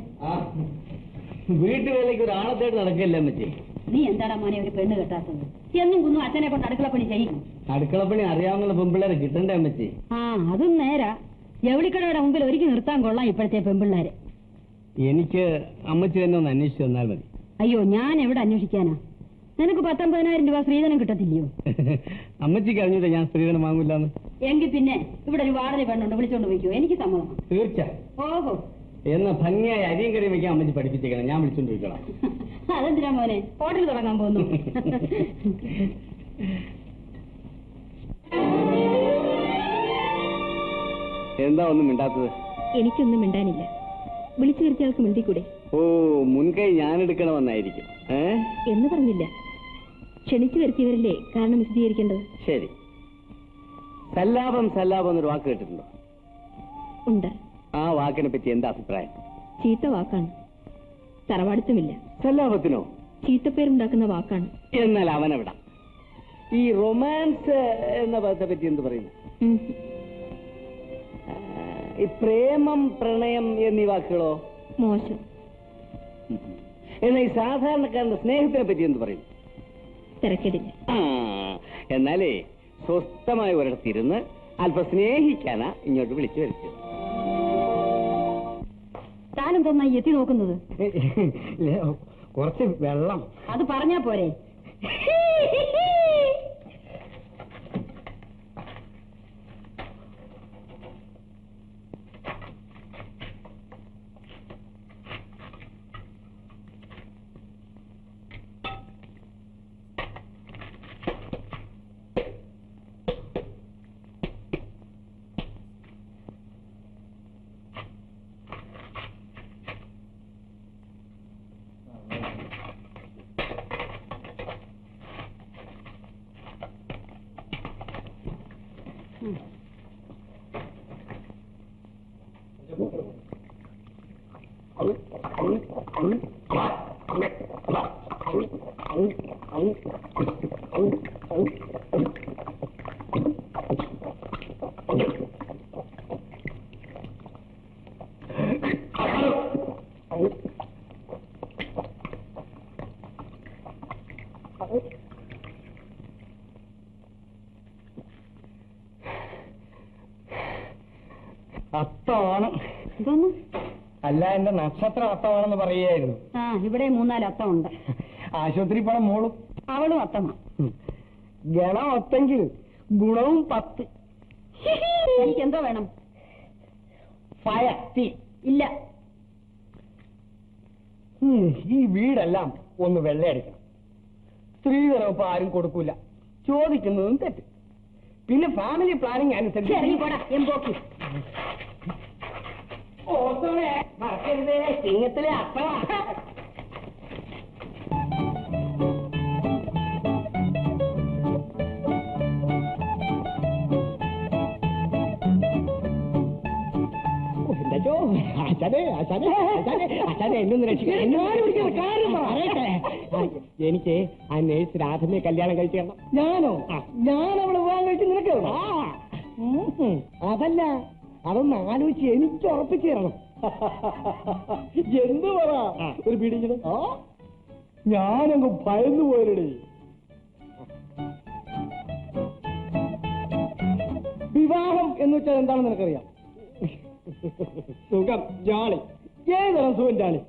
[SPEAKER 1] വീട്ടുവേലയ്ക്ക് ഒരു ആളത്തേട്ട് നടക്കില്ല അമ്മച്ചി.
[SPEAKER 2] നീ എന്താടാ മോനെ ഒരു പെണ്ണ് കെട്ടാത്തത്? എന്നും കുന്നും അച്ഛനെ കൊണ്ട് അടുക്കളപ്പണി ചെയ്യും.
[SPEAKER 1] അടുക്കളപ്പണി അറിയാവുന്ന പെൺപിള്ളേരെ കിട്ടണ്ടേ അമ്മച്ചി?
[SPEAKER 2] ആ, അതും നേരാ. ജവളിക്കടയുടെ മുമ്പിൽ ഒരുക്കി നിർത്താൻ കൊള്ളാം ഇപ്പോഴത്തെ പെൺപിള്ളേരെ.
[SPEAKER 1] എനിക്ക് അമ്മച്ചി തന്നെ ഒന്ന് അന്വേഷിച്ചു തന്നാൽ മതി.
[SPEAKER 2] അയ്യോ, ഞാൻ എവിടെ അന്വേഷിക്കാനാ? നിനക്ക് 19,000 രൂപ സ്ത്രീധനം കിട്ടത്തില്ലയോ?
[SPEAKER 1] അമ്മച്ചിക്ക് അറിഞ്ഞില്ല ഞാൻ സ്ത്രീധനം വാങ്ങൂലെന്ന്.
[SPEAKER 2] എങ്കിൽ പിന്നെ ഇവിടെ ഒരു വാടക പെണ്ണുണ്ട്, വിളിച്ചോണ്ട് പോയിക്കോ. എനിക്ക് സമ്മതം.
[SPEAKER 1] തീർച്ച.
[SPEAKER 2] ഓഹോ,
[SPEAKER 1] എന്നാ ഭംഗിയായി അരിയും കറിയും വെക്കാൻ അമ്മച്ചി പഠിപ്പിച്ചേക്കണം. ഞാൻ വിളിച്ചോണ്ട് പോയിക്കോളാം.
[SPEAKER 2] അതെന്തിനാ മോനെ? ഹോട്ടൽ തുടങ്ങാൻ പോകുന്നു.
[SPEAKER 1] എന്താ ഒന്നും മിണ്ടാത്തത്?
[SPEAKER 2] എനിക്കൊന്നും മിണ്ടാനില്ല. വിളിച്ചു വരുത്തിയാൾക്ക് മിണ്ടിക്കൂടെ?
[SPEAKER 1] ഓ, മുൻകൈ ഞാൻ എടുക്കണമെന്നായിരിക്കും.
[SPEAKER 2] എന്ന് പറഞ്ഞില്ല. ക്ഷണിച്ചു വരുത്തിയവരല്ലേ കാരണം വിശദീകരിക്കേണ്ടത്.
[SPEAKER 1] ശരി. സല്ലാപം സല്ലാപം എന്നൊരു വാക്ക് കേട്ടിട്ടുണ്ടോ?
[SPEAKER 2] ഉണ്ട്.
[SPEAKER 1] ആ വാക്കിനെ പറ്റി എന്താ അഭിപ്രായം?
[SPEAKER 2] ചീത്ത വാക്കാണ്. തറവാടിത്തമില്ല.
[SPEAKER 1] സല്ലാപത്തിനോ?
[SPEAKER 2] ചീത്തപ്പേരുണ്ടാക്കുന്ന വാക്കാണ്.
[SPEAKER 1] എന്നാൽ അവനെവിടാ. ഈ റൊമാൻസ് എന്ന പദത്തെ പറ്റി എന്ത് പറയുന്നു? ഈ പ്രേമം, പ്രണയം എന്നീ വാക്കുകളോ?
[SPEAKER 2] മോശം.
[SPEAKER 1] എന്നാ ഈ സാധാരണക്കാരന്റെ സ്നേഹത്തിനെ പറ്റി എന്ത് പറയും?
[SPEAKER 2] തിരക്കിടില്ല.
[SPEAKER 1] എന്നാലേ സ്വസ്ഥമായ ഒരിടത്തിരുന്ന് അല്പം സ്നേഹിക്കാനാ ഇങ്ങോട്ട് വിളിച്ചു വരുത്തിയത്.
[SPEAKER 2] താനും തോന്നായി എത്തി നോക്കുന്നത്.
[SPEAKER 3] കുറച്ച് വെള്ളം.
[SPEAKER 2] അത് പറഞ്ഞാ പോരെ.
[SPEAKER 3] അത്തമാണ്.
[SPEAKER 2] ഇതൊന്നും
[SPEAKER 3] അല്ല, എന്റെ നക്ഷത്രം അത്തമാണെന്ന് പറയുകയായിരുന്നു.
[SPEAKER 2] ഇവിടെ 3-4 അത്തമുണ്ട്.
[SPEAKER 3] ആശുപത്രി പണം മോളും
[SPEAKER 2] അവളും അത്തമാ.
[SPEAKER 3] ഗണം ഒത്തെങ്കിൽ ഗുണവും 10.
[SPEAKER 2] എനിക്കെന്തോ വേണം?
[SPEAKER 3] ഫയർ, തീ.
[SPEAKER 2] ഇല്ല.
[SPEAKER 3] ഈ വീടെല്ലാം ഒന്ന് വെള്ളയടിക്കണം. സ്ത്രീധനം ഇപ്പൊ ആരും കൊടുക്കൂല, ചോദിക്കുന്നതും തെറ്റ്. പിന്നെ ഫാമിലി പ്ലാനിങ് അനുസരിച്ച് ചിങ്ങത്തിലെ അത്തമാ. എനിക്ക് ആ നേഴ്സ് രാധനെ കല്യാണം കഴിച്ചു തരണം. ഞാനോ? ഞാൻ അവളെ വിവാഹം കഴിച്ച് നിനക്ക്? അതല്ല, അതൊന്ന് ആലോചിച്ച് എനിക്ക് ഉറപ്പിച്ചു തരണം. എന്ത് പറ ഒരു പിടിക്കണം. ഞാനങ്ങ് ഭയന്നു പോയല്ലേ. വിവാഹം എന്ന് വെച്ചാൽ എന്താണെന്ന് നിനക്കറിയാം? സുഖം, ജാളി. ഏതരം സുഖം ജാളി?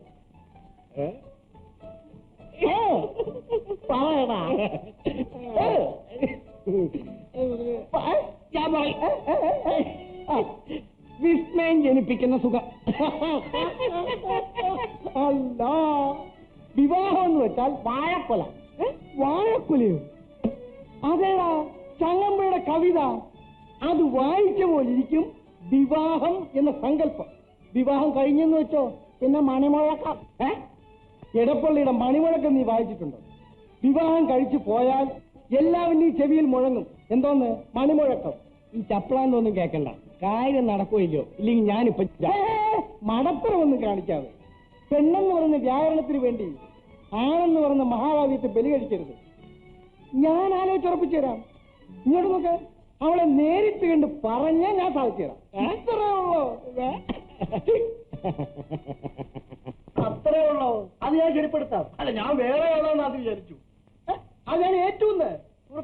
[SPEAKER 3] പറയടാ. ഞാൻ വിസ്മയം ജനിപ്പിക്കുന്ന സുഖം. അല്ല, വിവാഹം എന്ന് വെച്ചാൽ വാഴക്കൊല. വാഴക്കൊലയോ? അതേടാ, ചങ്ങമ്പുഴയുടെ കവിത. അത് വായിച്ച പോലിരിക്കും വിവാഹം എന്ന സങ്കല്പം. വിവാഹം കഴിഞ്ഞെന്ന് വെച്ചോ പിന്നെ മണിമുഴക്കം. എടപ്പള്ളിയുടെ മണിമുഴക്കം നീ വായിച്ചിട്ടുണ്ടോ? വിവാഹം കഴിച്ചു പോയാൽ എല്ലാവരുടെയും ചെവിയിൽ മുഴങ്ങും. എന്തോന്ന്? മണിമുഴക്കം. ഈ ചപ്ലാന്നൊന്നും കേൾക്കണ്ട, കാര്യം നടക്കുകയില്ലോ. ഇല്ലെങ്കിൽ ഞാനിപ്പോ മടത്തരമൊന്നും കാണിക്കാതെ. പെണ്ണെന്ന് പറയുന്ന വ്യാകരണത്തിന് വേണ്ടി ആണെന്ന് പറയുന്ന മഹാകാവ്യത്തെ ബലി കഴിക്കരുത്. ഞാൻ ആലോചിച്ചുറപ്പിച്ചു തരാം. ഇങ്ങോട്ട് നോക്ക്, അവളെ നേരിട്ട് കണ്ട് പറഞ്ഞാൽ ഞാൻ സാധിച്ചു തരാം. അത്രേ ഉള്ളോ? അത്രേ ഉള്ളോ? അത് ഞാൻ ശരിപ്പെടുത്താം. അല്ല, ഞാൻ വേറെ ഏതാണെന്ന് അത് വിചാരിച്ചു. അത് ഞാൻ ഏറ്റുന്ന്.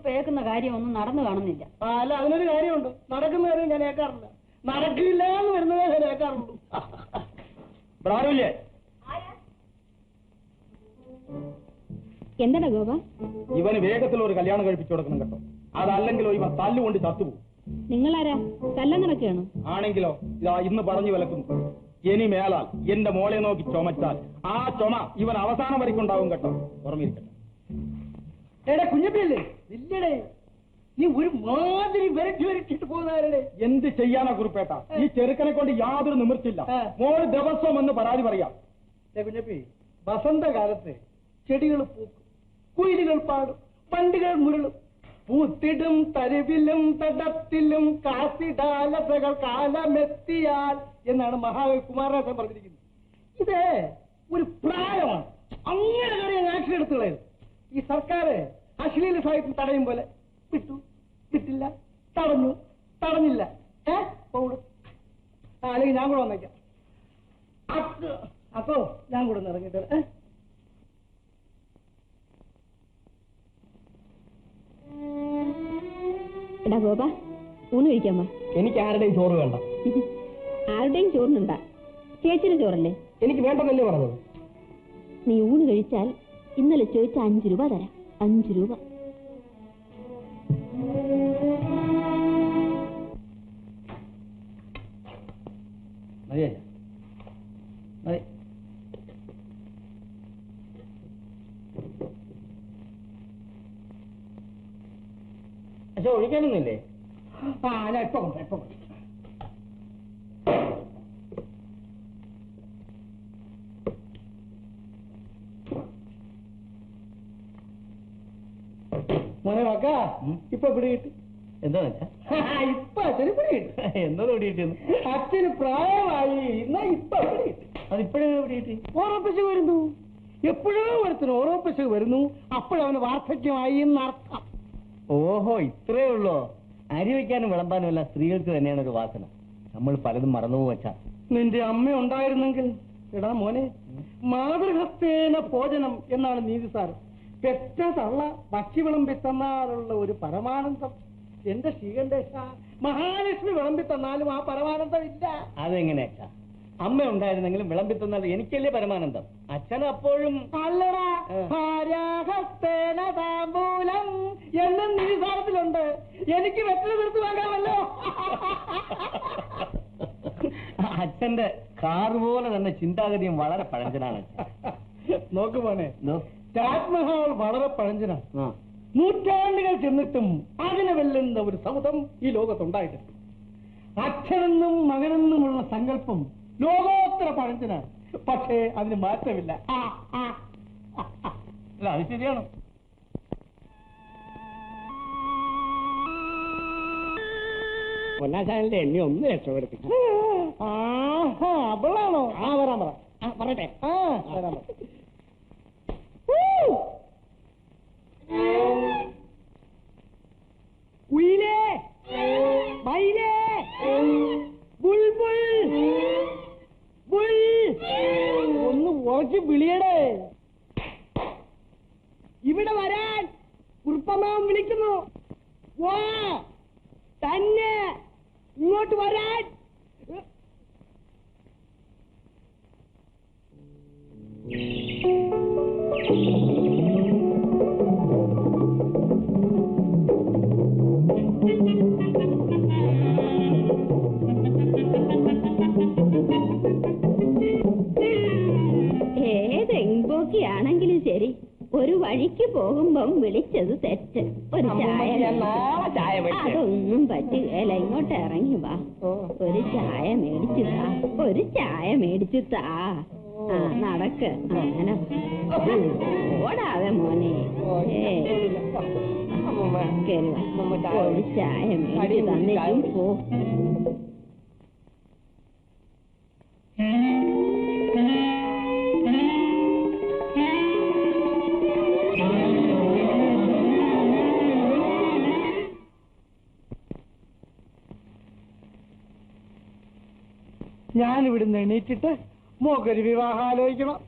[SPEAKER 2] കേൾക്കുന്ന കാര്യമൊന്നും നടന്നു കാണുന്നില്ല.
[SPEAKER 3] അല്ല, അതിനൊരു കാര്യമുണ്ട്. നടക്കുന്ന കാര്യം ഞാൻ ഏക്കാറില്ല. നടക്കില്ല എന്ന് വരുന്നതേ ഞാൻ ഏക്കാറുള്ളൂ. ബ്രാവില്ലേ?
[SPEAKER 2] എന്താ ഗോപ?
[SPEAKER 3] ഇവന് വേഗത്തിൽ ഒരു കല്യാണം കഴിപ്പിച്ചു കൊടുക്കണം കേട്ടോ. അതല്ലെങ്കിലോ ഇവൻ തല്ലുകൊണ്ട് ചത്തുപോകും.
[SPEAKER 2] നിങ്ങളാരാ? തല്ല നടക്കുകയാണോ?
[SPEAKER 3] ആണെങ്കിലോ ഇതാ ഇന്ന് പറഞ്ഞു വിലക്കുന്നു. ഇനി മേലാൽ എന്റെ മോളെ നോക്കി ചുമച്ചാൽ ആ ചുമ ഇവൻ അവസാനം വരയ്ക്കുണ്ടാവും കേട്ടോ. ഓർമ്മയിരിക്കട്ടെ. എടാ കുഞ്ഞപ്പിയല്ലേ, ഇല്ലടേ, നീ ഒരു മാതിരി വരച്ചിട്ട് പോകുന്നവരുടെ. എന്ത് ചെയ്യാനാ കുറിപ്പേട്ട? ഈ ചെറുക്കനെ കൊണ്ട് യാതൊരു നിവൃത്തില്ല. മോള് ദിവസം എന്ന് പരാതി പറയാം. കുഞ്ഞപ്പി, വസന്തകാലത്ത് ചെടികൾ പൂക്കും, കുയിലുകൾ പാടും, പണ്ടുകൾ മുരളും. പൂത്തിടും തരുവിലും തടത്തിലും കാസിടാലസകൾ കാലമെത്തിയാൽ എന്നാണ് മഹാകവി കുമാരനാശൻ പറഞ്ഞിരിക്കുന്നത്. ഇത് ഒരു പ്രായമാണ്. അങ്ങനെ കാര്യം ആക്ഷൻ എടുത്തുകളായിരുന്നു. ഈ സർക്കാർ അശ്ലീല സാഹിത്യം തടയും പോലെ വിട്ടു, വിട്ടില്ല, തടഞ്ഞു, തടഞ്ഞില്ല. അല്ലെങ്കിൽ ഞാൻ കൂടെ വന്നേക്കാം. അപ്പോ ഞാൻ കൂടെ ഇറങ്ങിയിട്ട്
[SPEAKER 2] എടാ ഗോപ, ഊണ് കഴിക്കാൻ വാ.
[SPEAKER 1] എനിക്ക് ആരുടെയും ചോറ് വേണ്ട.
[SPEAKER 2] ആരുടെയും ചോറിനുണ്ടാ? ചേച്ചിയുടെ ചോറല്ലേ?
[SPEAKER 1] എനിക്ക് വേണ്ടെന്നല്ലേ പറഞ്ഞത്?
[SPEAKER 2] നീ ഊണ് കഴിച്ചാൽ ഇന്നലെ ചോദിച്ച 5 രൂപ തരാം. 5 രൂപ.
[SPEAKER 1] പക്ഷെ ഒഴിക്കാനൊന്നുമില്ലേ? ഞാൻ ഇപ്പൊ മോനെ മക്ക ഇപ്പൊ പിടികിട്ടി.
[SPEAKER 3] എന്താ വെച്ചാ
[SPEAKER 1] ഇപ്പൊ അച്ഛന് പിടികിട്ടി.
[SPEAKER 3] എന്താ പിടികിട്ടിയെന്ന്?
[SPEAKER 1] അച്ഛന് പ്രായമായി. എന്നാ ഇപ്പൊ പിടികിട്ടി.
[SPEAKER 3] അതിപ്പോഴേ പിടികിട്ടി?
[SPEAKER 1] ഓരോ പിശക് വരുന്നു. എപ്പോഴോ ഒരുത്തിന് ഓരോ പിശക് വരുന്നു. അപ്പോഴവന് വാർദ്ധക്യമായി എന്നർത്ഥം.
[SPEAKER 3] ഓഹോ, ഇത്രേ ഉള്ളോ? അരി വയ്ക്കാനും വിളമ്പാനും എല്ലാം സ്ത്രീകൾക്ക് തന്നെയാണ് ഒരു വാസന. നമ്മൾ പലതും മറന്നുപോകും വച്ചാ.
[SPEAKER 1] നിന്റെ അമ്മ ഉണ്ടായിരുന്നെങ്കിൽ. എടാ മോനെ, മാതൃഹസ്തേന ഭോജനം എന്നാണ് നീതിസാരം. പെറ്റ തള്ള ഭക്ഷി വിളമ്പി തന്നാലുള്ള ഒരു പരമാനന്ദം എന്റെ ശ്രീകണ്ഠേശ, മഹാലക്ഷ്മി വിളമ്പി തന്നാലും ആ പരമാനന്ദം ഇല്ല.
[SPEAKER 3] അതെങ്ങനെ അച്ഛാ? അമ്മ ഉണ്ടായിരുന്നെങ്കിലും വിളമ്പി തന്നാൽ എനിക്കല്ലേ പരമാനന്ദം? അച്ഛൻ അപ്പോഴും
[SPEAKER 1] അല്ലടാ, ഭാര്യാഹസ്തേന താമ്പൂലം എന്നും നീതിസാരത്തിലുണ്ട്. എനിക്ക് വെറ്റൽ തീർത്ത് വാങ്ങാമല്ലോ.
[SPEAKER 3] അച്ഛന്റെ കാർ പോലെ തന്നെ ചിന്താഗതിയും വളരെ പഴഞ്ചനാണ്.
[SPEAKER 1] നോക്ക് മോനെ, താജ്മഹൽ വളരെ പഴഞ്ചനാണ്. നൂറ്റാണ്ടുകൾ ചെന്നിട്ടും അതിനെ വെല്ലുന്ന ഒരു സൗധം ഈ ലോകത്തുണ്ടായിട്ടുണ്ട്. അച്ഛനെന്നും മകനെന്നുമുള്ള സങ്കല്പം ലോകോത്തര പഴഞ്ചനാണ്. പക്ഷേ അതിന് മാറ്റമില്ല.
[SPEAKER 3] അല്ല, അത് ശരിയാണ്.
[SPEAKER 1] പൊന്നാശാനന്റെ എണ്ണി ഒന്ന് രക്ഷപ്പെടുത്തി. അവളാണോ? വരാൻ പറ. പറയട്ടെ. വരാൻ പറ. കുയിലേ, മയിലേ, ബുൾബുൾ, ബുൾ, ഒന്ന് ഉറച്ച് വിളിയടേ. ഇവിടെ വരാൻ കുറുപ്പമാവൻ വിളിക്കുന്നു. വാ, തന്നെ ഇങ്ങോട്ട് വരാൻ.
[SPEAKER 2] ഏതെങ്കിലാണെങ്കിലും ശരി, ഒരു വഴിക്ക് പോകുമ്പം വിളിച്ചത് തെറ്റ്. ഒരു ചായ അതൊന്നും പറ്റുകയില്ല. ഇങ്ങോട്ട് ഇറങ്ങി വാ. ഒരു ചായ മേടിച്ചു താ. ഒരു ചായ മേടിച്ചു താ. നടക്ക്. അങ്ങനെ ഓടാതെ മോനെ. ഒരു ചായ മേടിച്ചു തന്നിട്ടും പോ.
[SPEAKER 1] ഞാനിവിടുന്ന് എണീറ്റിട്ട് മോക്കൊരു വിവാഹം ആലോചിക്കണം.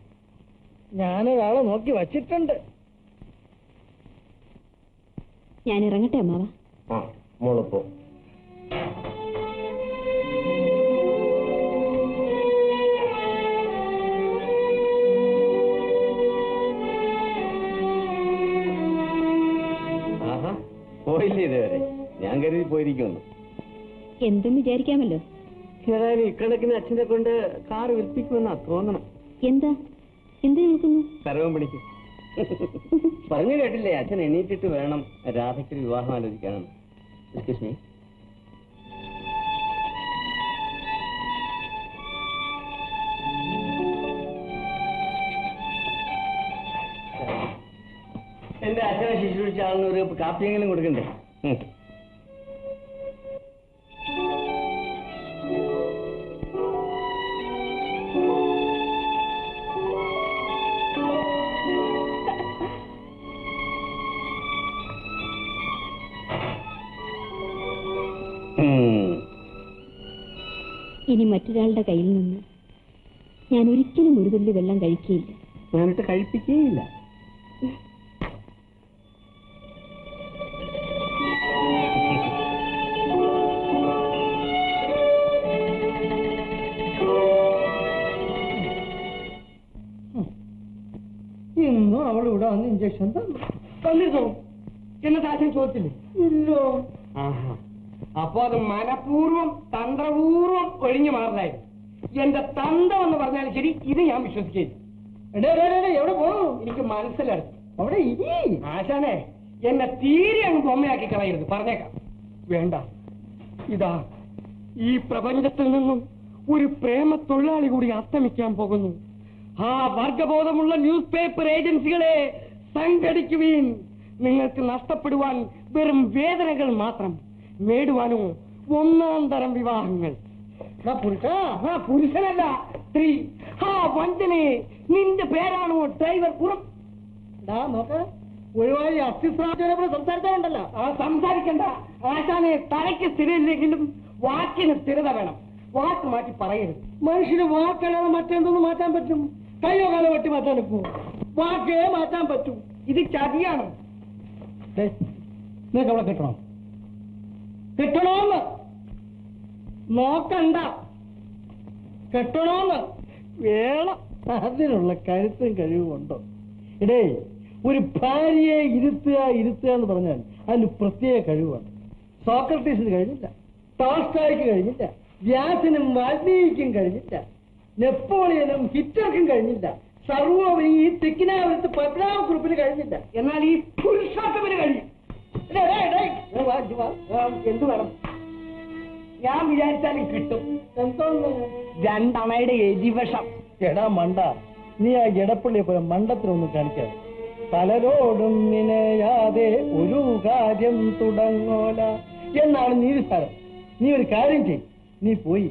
[SPEAKER 1] ഞാനൊരാളെ നോക്കി വച്ചിട്ടുണ്ട്.
[SPEAKER 2] ഞാൻ ഇറങ്ങട്ടെ അമ്മാവ?
[SPEAKER 3] മോളിപ്പോ പോയില്ലേ ഇതുവരെ? ഞാൻ കരുതി പോയിരിക്കുന്നു.
[SPEAKER 2] എന്തും വിചാരിക്കാമല്ലോ.
[SPEAKER 3] ഏതായാലും ഇക്കണക്കിന് അച്ഛനെ കൊണ്ട് കാർ വിൽപ്പിക്കുമെന്നാ തോന്നണം.
[SPEAKER 2] എന്താ എന്ത് കേൾക്കുന്നു?
[SPEAKER 3] സർവം പിടിക്കും. പറഞ്ഞു കേട്ടില്ലേ, അച്ഛൻ എണീറ്റിട്ട് വേണം രാധയ്ക്ക് വിവാഹം ആലോചിക്കാനെന്ന്. Excuse me. എന്റെ അച്ഛനെ ശുശ്രൂഷിച്ച ആളിന് ഒരു കാപ്പിയെങ്കിലും കൊടുക്കണ്ടേ?
[SPEAKER 2] ഇനി മറ്റൊരാളുടെ കയ്യിൽ നിന്ന് ഞാൻ ഒരിക്കലും ഒരു തുള്ളി വെള്ളം കഴിക്കുകയില്ല.
[SPEAKER 3] ഞാനിട്ട് കഴിപ്പിക്കുകയില്ല. ഉദ്ദേശം എന്താ?
[SPEAKER 1] തന്നിരുന്നോ? എന്നിട്ട് ആശയം ചോദിച്ചില്ലേ?
[SPEAKER 3] ഇല്ലോ.
[SPEAKER 1] ആഹാ, അപ്പൊ അത് മനഃപൂർവ്വം തന്ത്രപൂർവ്വം ഒഴിഞ്ഞു മാറുന്നതായിരുന്നു. എന്റെ തന്ത്രം എന്ന് പറഞ്ഞാലും ശരി, ഇത് ഞാൻ വിശ്വസിക്കില്ല.
[SPEAKER 3] എവിടെ പോണു?
[SPEAKER 1] എനിക്ക് മനസ്സിലായി.
[SPEAKER 3] അവിടെ ഇരി.
[SPEAKER 1] ആശാനെ, എന്നെ തീരെ അങ്ങ് ബൊമ്മയാക്കി കളയരുത്, പറഞ്ഞേക്കാം. വേണ്ട, ഇതാ ഈ പ്രപഞ്ചത്തിൽ നിന്നും ഒരു പ്രേമ തൊഴിലാളി കൂടി അസ്തമിക്കാൻ പോകുന്നു. ആ വർഗബോധമുള്ള ന്യൂസ് പേപ്പർ ഏജൻസികളെ സംഘടിക്കുവീൻ. നിങ്ങൾക്ക് നഷ്ടപ്പെടുവാൻ വെറും വേദനകൾ മാത്രം, നേടുവാനോ ഒന്നാം തരം വിവാഹങ്ങൾ. പുരുഷനല്ല, സ്ത്രീ. ആ വഞ്ചനെ, നിന്റെ പേരാണോ ഡ്രൈവർ പുറം?
[SPEAKER 3] നോക്ക, ഒരുപാട് അസ്ഥിസ്രാജനെ സംസാരിക്കാറുണ്ടല്ലോ.
[SPEAKER 1] സംസാരിക്കണ്ട ആശാനെ. തലയ്ക്ക് സ്ഥിരമില്ലെങ്കിലും വാക്കിന് സ്ഥിരത വേണം. വാക്ക് മാറ്റി പറയരുത്.
[SPEAKER 3] മനുഷ്യന് വാക്കല്ലാതെ മറ്റെന്തൊന്ന് മാറ്റാൻ പറ്റും? കയ്യോ കാലോ വെട്ടി മാറ്റാൻ ഒക്കുമോ? വാക്കേ മാറ്റാൻ പറ്റും.
[SPEAKER 1] ഇത് ചതിയാണ്.
[SPEAKER 3] നിനക്ക് അവിടെ കിട്ടണോ? കിട്ടണോന്ന് നോക്കണ്ട, കെട്ടണോന്ന് വേണം. അതിനുള്ള കരുത്തും കഴിവുമുണ്ടോ? ഇടേ, ഒരു ഭാര്യയെ ഇരുത്തുക എന്ന് പറഞ്ഞാൽ അതിന് പ്രത്യേക കഴിവാണ്. സോക്രട്ടീസിന് കഴിഞ്ഞില്ല, ടോൾസ്റ്റോയ്ക്ക് കഴിഞ്ഞില്ല, വ്യാസിനും വാൽമീകിക്കും കഴിഞ്ഞില്ല, നെപ്പോളിയനും ഹിറ്റ്ലർക്കും കഴിഞ്ഞില്ല, സർവോപരി ഈ തിക്കിനാവരത്ത് പത്മനാഭക്കുറുപ്പിന് കഴിഞ്ഞില്ല.
[SPEAKER 1] എന്നാൽ ഈ പുരുഷോത്തമന് കഴിയും. എന്തു വേണം? ഞാൻ വിചാരിച്ചാലും കിട്ടും.
[SPEAKER 3] എന്തോന്ന്?
[SPEAKER 1] 2 അണയുടെ എരിവഷം.
[SPEAKER 3] എടാ മണ്ട, നീ ആ എടപ്പള്ളിയെ പോലെ മണ്ടത്തിനൊന്നും കാണിക്കാതെ. പലരോടും നിനയാതെ ഒരു കാര്യം തുടങ്ങോല എന്നാണ് നീ വിസ്താരം. നീ ഒരു കാര്യം ചെയ്, നീ പോയി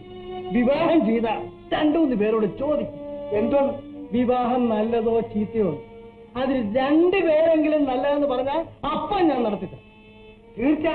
[SPEAKER 3] വിവാഹം ചെയ്ത 2-3 പേരോട് ചോദിക്കും. എന്തോന്ന് വിവാഹം നല്ലതോ ചീത്തയോ? അതിൽ 2 പേരെങ്കിലും നല്ലതെന്ന് പറഞ്ഞാൽ അപ്പം ഞാൻ നടത്തില്ല.
[SPEAKER 1] തീർച്ച.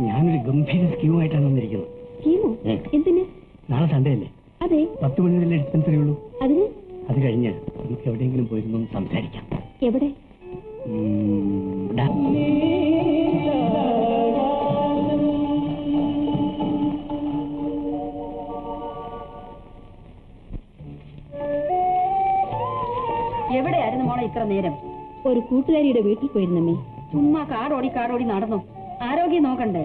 [SPEAKER 3] ഞാനൊരു ഗംഭീര സ്കീമുമായിട്ടാണ് വന്നിരിക്കുന്നത്.
[SPEAKER 2] എന്തിന്?
[SPEAKER 3] നാളെ സൺഡേ അല്ലേ?
[SPEAKER 2] അതെ.
[SPEAKER 3] 10 മണി വരെ ഡിസ്പെൻസറി ഉള്ളൂ.
[SPEAKER 2] അതിന്?
[SPEAKER 3] അത് കഴിഞ്ഞ് നമുക്ക് എവിടെയെങ്കിലും പോയിരുന്നു സംസാരിക്കാം.
[SPEAKER 2] എവിടെ? എവിടെയായിരുന്നു മോളെ ഇത്ര നേരം? ഒരു കൂട്ടുകാരിയുടെ വീട്ടിൽ പോയിരുന്നമ്മേ. ചുമ്മാ കാടോടി നടന്നു. ആരോഗ്യം നോക്കണ്ടേ?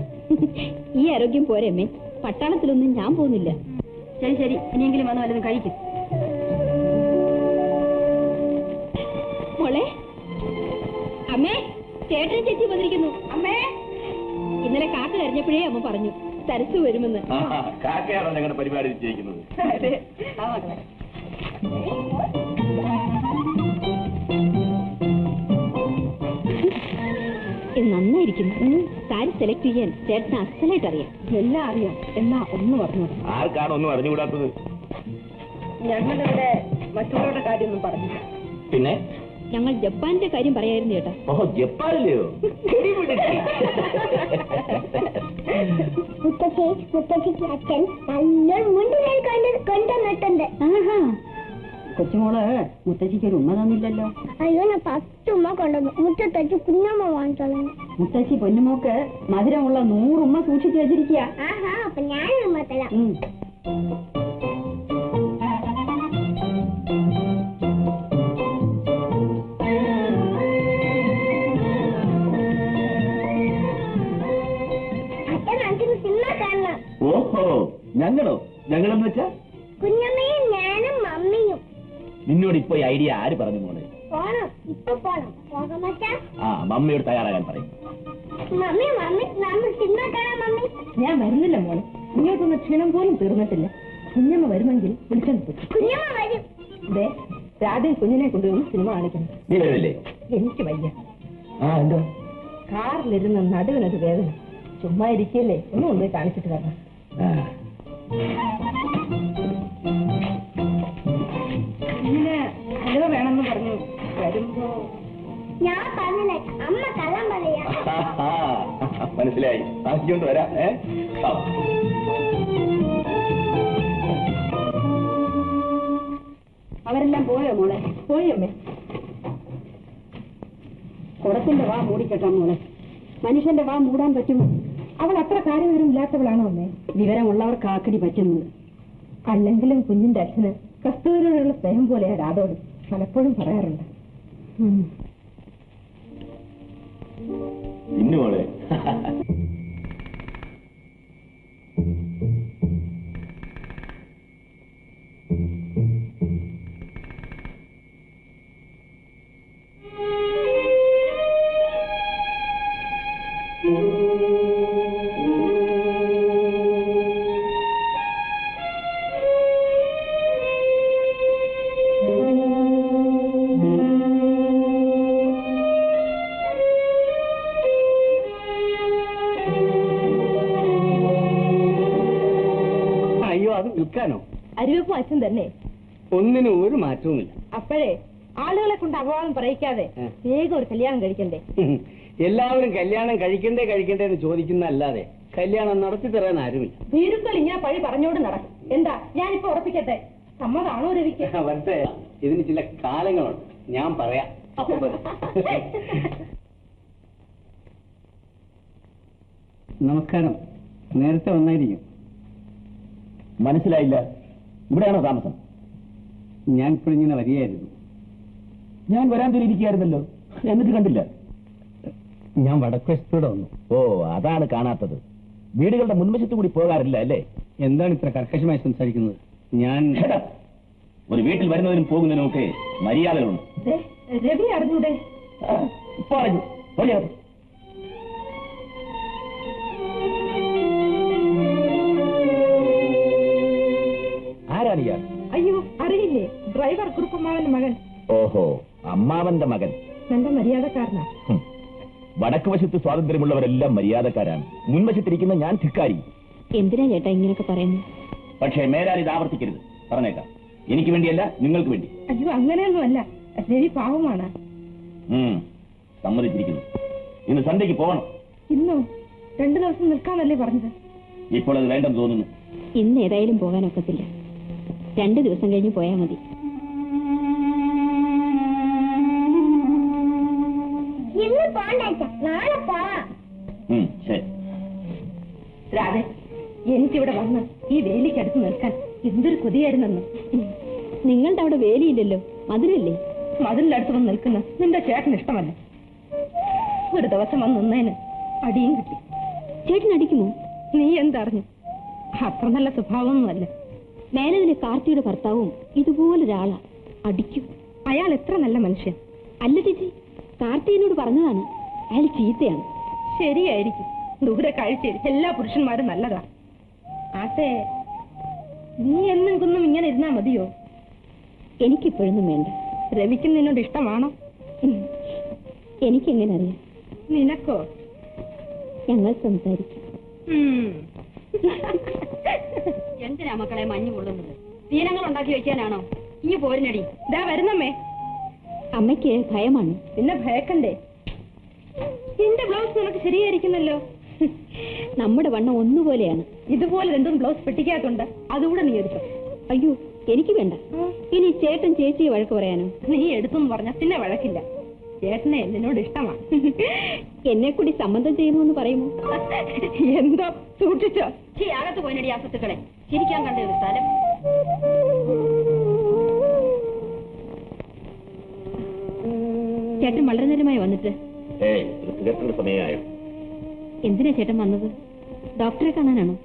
[SPEAKER 2] ഈ ആരോഗ്യം പോരെ അമ്മേ. പട്ടാളത്തിലൊന്നും ഞാൻ പോകുന്നില്ല. ശരി, ഇനിയെങ്കിലും വന്ന് വല്ലതും കഴിക്കും. മോളെ, അമ്മേ, ചേട്ടനും ചേച്ചി വന്നിരിക്കുന്നു. അമ്മേ, ഇന്നലെ കാക്ക കരഞ്ഞപ്പോഴേ അമ്മ പറഞ്ഞു സരസ് വരുമെന്ന്.
[SPEAKER 4] കാക്കയാണോ ഞങ്ങളുടെ പരിപാടി നിശ്ചയിക്കുന്നത്?
[SPEAKER 2] ഇത് നന്നായിരിക്കുന്നു. സാരി സെലക്ട് ചെയ്യാൻ ചേട്ടന് അസലായിട്ട് അറിയാം. എല്ലാം അറിയാം. എന്നാ ഒന്ന് പറഞ്ഞു.
[SPEAKER 4] ആർക്കാണ് ഒന്നും അറിഞ്ഞുകൂടാത്തത്?
[SPEAKER 2] ഞങ്ങളിവിടെ മറ്റുള്ളവരുടെ കാര്യമൊന്നും പറഞ്ഞില്ല.
[SPEAKER 4] പിന്നെ
[SPEAKER 2] ഞങ്ങൾ ജപ്പാന്റെ കാര്യം പറയായിരുന്നു ചേട്ടാ.
[SPEAKER 4] ഓഹോ, ജപ്പാനിലെയോ?
[SPEAKER 5] മുത്തശ്ശിക്ക് അച്ഛൻ നല്ലൊരു മുണ്ടിനെ കൊണ്ടുവന്നിട്ടുണ്ട്.
[SPEAKER 2] കൊച്ചുമോള് മുത്തശ്ശിക്ക് ഒരു ഉമ്മ തന്നില്ലല്ലോ.
[SPEAKER 5] അയ്യോ, ഞാൻ 10 ഉമ്മ കൊണ്ടുവന്നു. മുറ്റത്തച്ഛൻ കുഞ്ഞമ്മ വാങ്ങിച്ചോളൂ.
[SPEAKER 2] മുത്തശ്ശി പൊന്നുമോക്ക് മധുരമുള്ള 100 ഉമ്മ സൂക്ഷിച്ചു വെച്ചിരിക്കുക.
[SPEAKER 5] ആഹാ, അപ്പൊ ഞാനൊരു ഉമ്മ തരാം. അച്ഛൻ അച്ഛന് സിനിമ കാണണം.
[SPEAKER 4] ഓഹോ, ഞങ്ങളെന്ന് വെച്ചാ
[SPEAKER 5] കുഞ്ഞമ്മയും ഞാനും മമ്മിയും.
[SPEAKER 4] നിന്നോട് ഇപ്പൊ ഈ ഐഡിയ ആര് പറഞ്ഞു മോളെ?
[SPEAKER 5] പോണം, ഇപ്പൊ പോണം. പോകാം മച്ചാ.
[SPEAKER 4] മമ്മിയോട് തയ്യാറാകാൻ പറയും.
[SPEAKER 5] മമ്മി നമ്മൾ സിനിമ കാണാം. മമ്മി,
[SPEAKER 2] ഞാൻ വരുന്നില്ല മോളെ. ഇങ്ങോട്ടൊന്ന് ക്ഷീണം പോലും തീർന്നിട്ടില്ല. കുഞ്ഞമ്മ വരുമെങ്കിൽ വിളിച്ചു.
[SPEAKER 5] കുഞ്ഞമ്മ വരും.
[SPEAKER 2] അതെ, രാധയും കുഞ്ഞിനെ കൊണ്ടുവന്ന് സിനിമ കാണിക്കണം.
[SPEAKER 4] നീ വരില്ലേ?
[SPEAKER 2] എനിക്ക് വയ്യ.
[SPEAKER 4] എന്തോ?
[SPEAKER 2] കാറിലിരുന്ന് നടുവിനൊരു വേദന. ചുമ്മാ ഇരിക്കല്ലേ, ഒന്നും കാണിച്ചിട്ട് വരണം. ഇങ്ങനെ ഹലോ വേണമെന്ന് പറഞ്ഞു വരുമ്പോ
[SPEAKER 5] ഞാൻ പറഞ്ഞില്ലേ, അമ്മ കള്ളം പറയാ.
[SPEAKER 4] മനസ്സിലായി. താക്കിക്കൊണ്ട് വരാം.
[SPEAKER 2] അവരെല്ലാം പോയോ മോളെ? പോയമ്മേ. കുടത്തിന്റെ വാ മൂടിക്കെട്ടാം മോളെ. മനുഷ്യന്റെ വാ മൂടാൻ പറ്റുമോ? അവൾ അത്ര കാര്യവിവരം ഇല്ലാത്തവളാണോ അമ്മേ? വിവരമുള്ളവർക്ക് ആക്കടി പറ്റുന്നത്. അല്ലെങ്കിലും കുഞ്ഞിന്റെ അച്ഛന് കസ്തൂരിയോടുള്ള സ്നേഹം പോലെയാ രാധോട് പലപ്പോഴും പറയാറുണ്ട്.
[SPEAKER 4] ഇന്നുമോളെ
[SPEAKER 3] വിൽക്കാനോ?
[SPEAKER 2] അരിവെപ്പും അച്ഛൻ തന്നെ.
[SPEAKER 3] ഒന്നിനും ഒരു മാറ്റവുമില്ല.
[SPEAKER 2] അപ്പോഴേ ആളുകളെ കൊണ്ട് അപവാദം പറയിക്കാതെ വേഗം ഒരു കല്യാണം കഴിക്കണ്ടേ?
[SPEAKER 3] എല്ലാവരും കല്യാണം കഴിക്കണ്ടേ എന്ന് ചോദിക്കുന്നല്ലാതെ കല്യാണം നടത്തി തരാൻ ആരുമില്ല.
[SPEAKER 2] വീരുക്കൾ ഇങ്ങനെ പഴി പറഞ്ഞോട് നടക്കും. എന്താ ഞാനിപ്പോ ഉറപ്പിക്കട്ടെ? സമ്മതാണോ രവിക്ക്?
[SPEAKER 3] വരട്ടെ, ഇതിന് ചില കാലങ്ങളുണ്ട്, ഞാൻ പറയാം. നമസ്കാരം. നേരത്തെ വന്നായിരിക്കും.
[SPEAKER 4] മനസ്സിലായില്ല. ഇവിടെയാണോ താമസം?
[SPEAKER 3] ഞാൻ ഇപ്പോഴിങ്ങനെ വരികയായിരുന്നു.
[SPEAKER 4] ഞാൻ വരാൻ തിരിയിരിക്കുകയായിരുന്നല്ലോ, എന്നിട്ട് കണ്ടില്ല.
[SPEAKER 3] ഞാൻ വടക്കുവശത്തൂടെ വന്നു.
[SPEAKER 4] ഓ, അതാണ് കാണാത്തത്. വീടുകളുടെ മുൻവശത്ത് കൂടി പോകാറില്ല അല്ലേ?
[SPEAKER 3] എന്താണ് ഇത്ര കർക്കശമായി സംസാരിക്കുന്നത്? ഞാൻ
[SPEAKER 4] ഒരു വീട്ടിൽ വരുന്നതിനും പോകുന്നതിനും ഒക്കെ മര്യാദകളുണ്ട്.
[SPEAKER 2] രവി അറിഞ്ഞൂടെ?
[SPEAKER 4] പറഞ്ഞു. ആരാണിയാ?
[SPEAKER 2] അയ്യോ, അറിയില്ലേ? ഡ്രൈവർ കുറുപ്പമ്മാവന്റെ മകൻ.
[SPEAKER 4] ഓഹോ, അമ്മാവന്റെ മകൻ.
[SPEAKER 2] നല്ല മര്യാദക്കാരനാ.
[SPEAKER 4] വടക്ക് വശത്ത് സ്വാതന്ത്ര്യമുള്ളവരെല്ലാം മര്യാദക്കാരാണ്. മുൻവശത്തിരിക്കുന്ന ഞാൻ ധിക്കാരി.
[SPEAKER 2] എന്തിനാ ചേട്ടാ ഇങ്ങനെയൊക്കെ പറയുന്നു?
[SPEAKER 4] പക്ഷേ മേലാൽ ഇത് ആവർത്തിക്കരുത്. പറഞ്ഞേക്കാം, എനിക്ക് വേണ്ടിയല്ല, നിങ്ങൾക്ക് വേണ്ടി.
[SPEAKER 2] അയ്യോ, അങ്ങനെയൊന്നുമല്ല. രവി പാവമാണ്.
[SPEAKER 4] സമ്മതിച്ചിരിക്കുന്നു. ഇന്ന് സന്ധ്യക്ക് പോകണം.
[SPEAKER 2] ഇന്നോ? 2 ദിവസം നിൽക്കാമല്ലേ പറഞ്ഞത്?
[SPEAKER 4] ഇപ്പോൾ അത് വേണ്ടെന്ന് തോന്നുന്നു.
[SPEAKER 2] ഇന്ന് ഏതായാലും പോകാനൊക്കത്തില്ല. 2 ദിവസം കഴിഞ്ഞ് പോയാൽ മതി.
[SPEAKER 4] ശരി.
[SPEAKER 2] രാധേ, എനിക്കിവിടെ വന്ന് ഈ വേലിക്കടുത്ത് നിൽക്കാൻ എന്തൊരു കൊതിയായിരുന്നെന്ന്. നിങ്ങളുടെ അവിടെ വേലിയില്ലല്ലോ, മതിലല്ലേ? മതിലിന്റെ അടുത്ത് വന്ന് നിൽക്കുന്ന നിന്റെ ചേട്ടന് ഇഷ്ടമല്ല. ഒരു ദിവസം വന്ന് നിന്നതിന് അടിയും കിട്ടി. ചേട്ടൻ അടിക്കുമോ? നീ എന്തറിഞ്ഞു? അത്ര നല്ല സ്വഭാവമൊന്നുമല്ല. മേനതിലെ കാർത്തിയുടെ ഭർത്താവും ഇതുപോലൊരാളാ. അടിക്കും. അയാൾ എത്ര നല്ല മനുഷ്യൻ. അല്ല ചേച്ചി, കാർത്തിയോട് പറഞ്ഞതാണ്. അയാൾ ചീത്തയാണ്. ശരിയായിരിക്കും. ദൂരെ കാഴ്ചയിൽ എല്ലാ പുരുഷന്മാരും നല്ലതാ. ആട്ടെ, നീ എന്നും കുന്നും ഇങ്ങനെ ഇരുന്നാ മതിയോ? എനിക്കിപ്പോഴൊന്നും വേണ്ട. രവിക്ക് നിന്നോട് ഇഷ്ടമാണോ? എനിക്കെങ്ങനെ അറിയാം? നിനക്കോ? ഞങ്ങൾ സംസാരിക്കും. എന്തിനാ മക്കളെ മഞ്ഞു കൊള്ളുന്നത്? ദീനങ്ങൾ ഉണ്ടാക്കി വെക്കാനാണോ? ഈ പോരിനടി ഇതാ വരുന്നമ്മേ. അമ്മയ്ക്ക് ഭയമാണ്. പിന്നെ ഭയക്കണ്ടേ? എന്റെ ബ്ലൗസ് നിനക്ക് ശരിയായിരിക്കുന്നല്ലോ. നമ്മുടെ വണ്ണം ഒന്നുപോലെയാണ്. ഇതുപോലെ 2 ബ്ലൗസ് പെട്ടിക്കാത്തുണ്ട്, അതുകൂടെ നീ എടുത്തു. അയ്യോ, എനിക്ക് വേണ്ട. ഇനി ചേട്ടൻ ചേച്ചിയെ വഴക്ക് പറയാനോ? നീ എടുത്തെന്ന് പറഞ്ഞ പിന്നെ വഴക്കില്ല. ചേട്ടനെ നിന്നോട് ഇഷ്ടമാണ്. എന്നെ കൂടി സംബന്ധം ചെയ്യുമെന്ന് പറയുമോ? എന്തോ സൂക്ഷിച്ചോ. അകത്ത് പോയിനടി ആ സ്വത്തുക്കളെ. ചിരിക്കാൻ കണ്ട ഒരു സ്ഥലം. ചേട്ടൻ വളരെ നേരമായി വന്നിട്ട്.
[SPEAKER 4] സമയമായോ?
[SPEAKER 2] എന്തിനാ ചേട്ടൻ വന്നത്? ഡോക്ടറെ കാണാനാണോ?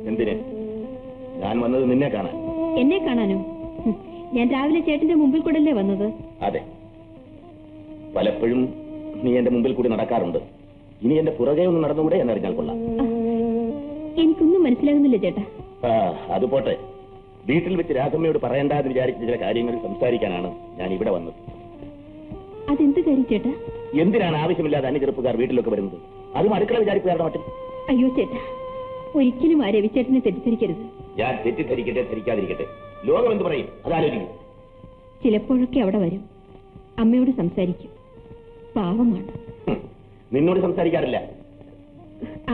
[SPEAKER 4] എന്തിന്? ഞാൻ വന്നത് നിന്നെ കാണാൻ.
[SPEAKER 2] എന്നെ കാണാനോ? ഞാൻ രാവിലെ ചേട്ടന്റെ മുമ്പിൽ കൂടല്ലേ വന്നത്?
[SPEAKER 4] അതെ, പലപ്പോഴും നീ എന്റെ മുമ്പിൽ കൂടി നടക്കാറുണ്ട്. ഇനി എന്റെ പുറകെ ഒന്ന് നടന്നുകൂടെ എന്നറിഞ്ഞാൽ കൊള്ളാം.
[SPEAKER 2] എനിക്കൊന്നും മനസ്സിലാകുന്നില്ല ചേട്ടാ.
[SPEAKER 4] അത് പോട്ടെ. വീട്ടിൽ വെച്ച് രാധമ്മയോട് പറയേണ്ടെന്ന് വിചാരിച്ച ചില കാര്യങ്ങൾ സംസാരിക്കാനാണ് ഞാൻ ഇവിടെ വന്നത്.
[SPEAKER 2] അതെന്ത് കാര്യം ചേട്ടാ?
[SPEAKER 4] എന്തിനാണ് ആവശ്യമില്ലാതെ അന്യചെറുപ്പക്കാർ വീട്ടിലൊക്കെ വരുന്നത്? അതും അടുക്കള വിചാരിപ്പുകാരുടെ മറ്റും.
[SPEAKER 2] അയ്യോ ചേട്ടാ, ഒരിക്കലും ആ രവിച്ചേട്ടനെ തെറ്റിദ്ധരിക്കരുത്.
[SPEAKER 4] ഞാൻ തെറ്റിദ്ധരിക്കട്ടെ ധരിക്കാതിരിക്കട്ടെ, ലോകം എന്ത് പറയും അതാലോചിക്കും.
[SPEAKER 2] ചിലപ്പോഴൊക്കെ അവിടെ വരും, അമ്മയോട് സംസാരിക്കും. പാവമാണ്.
[SPEAKER 4] നിന്നോട് സംസാരിക്കാറില്ല.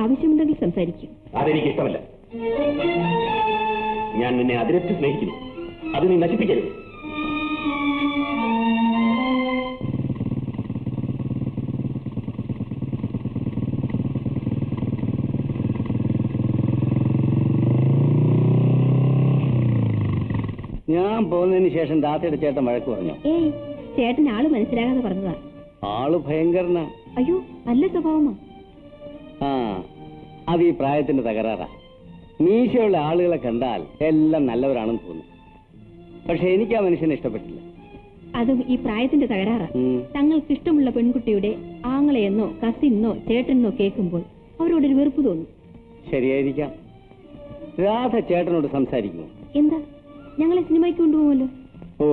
[SPEAKER 2] ആവശ്യമുണ്ടെങ്കിൽ സംസാരിക്കും.
[SPEAKER 4] അതെനിക്ക് ഇഷ്ടമല്ല. ഞാൻ നിന്നെ അതിരറ്റ് സ്നേഹിക്കുന്നു. അത് നീ നശിപ്പിക്കരുത്.
[SPEAKER 3] ഞാൻ പോകുന്നതിന് ശേഷം രാത്രിയുടെ ചേട്ടൻ വഴക്ക് പറഞ്ഞു.
[SPEAKER 2] ഏയ്, ചേട്ടൻ ആള് മനസ്സിലാകാതെ പറഞ്ഞതാ.
[SPEAKER 3] ആള് ഭയങ്കരനാ.
[SPEAKER 2] അയ്യോ, നല്ല സ്വഭാവമാ.
[SPEAKER 3] ആ, അത് ഈ പ്രായത്തിന്റെ തകരാറാ. മീശയുള്ള ആളുകളെ കണ്ടാൽ എല്ലാം നല്ലവരാണെന്ന് തോന്നും. പക്ഷെ എനിക്ക് ആ മനുഷ്യനെ ഇഷ്ടപ്പെട്ടില്ല.
[SPEAKER 2] അതും ഈ പ്രായത്തിന്റെ തകരാറാ. തങ്ങൾക്ക് ഇഷ്ടമുള്ള പെൺകുട്ടിയുടെ ആങ്ങളെയെന്നോ കസിന്നോ ചേട്ടനെന്നോ കേൾക്കുമ്പോൾ അവരോടൊരു വെറുപ്പ് തോന്നും.
[SPEAKER 3] ശരിയായിരിക്കാം. രാധ ചേട്ടനോട് സംസാരിക്കുമോ?
[SPEAKER 2] എന്താ, ഞങ്ങളെ സിനിമയ്ക്ക് കൊണ്ടുപോകുമല്ലോ.
[SPEAKER 3] ഓ,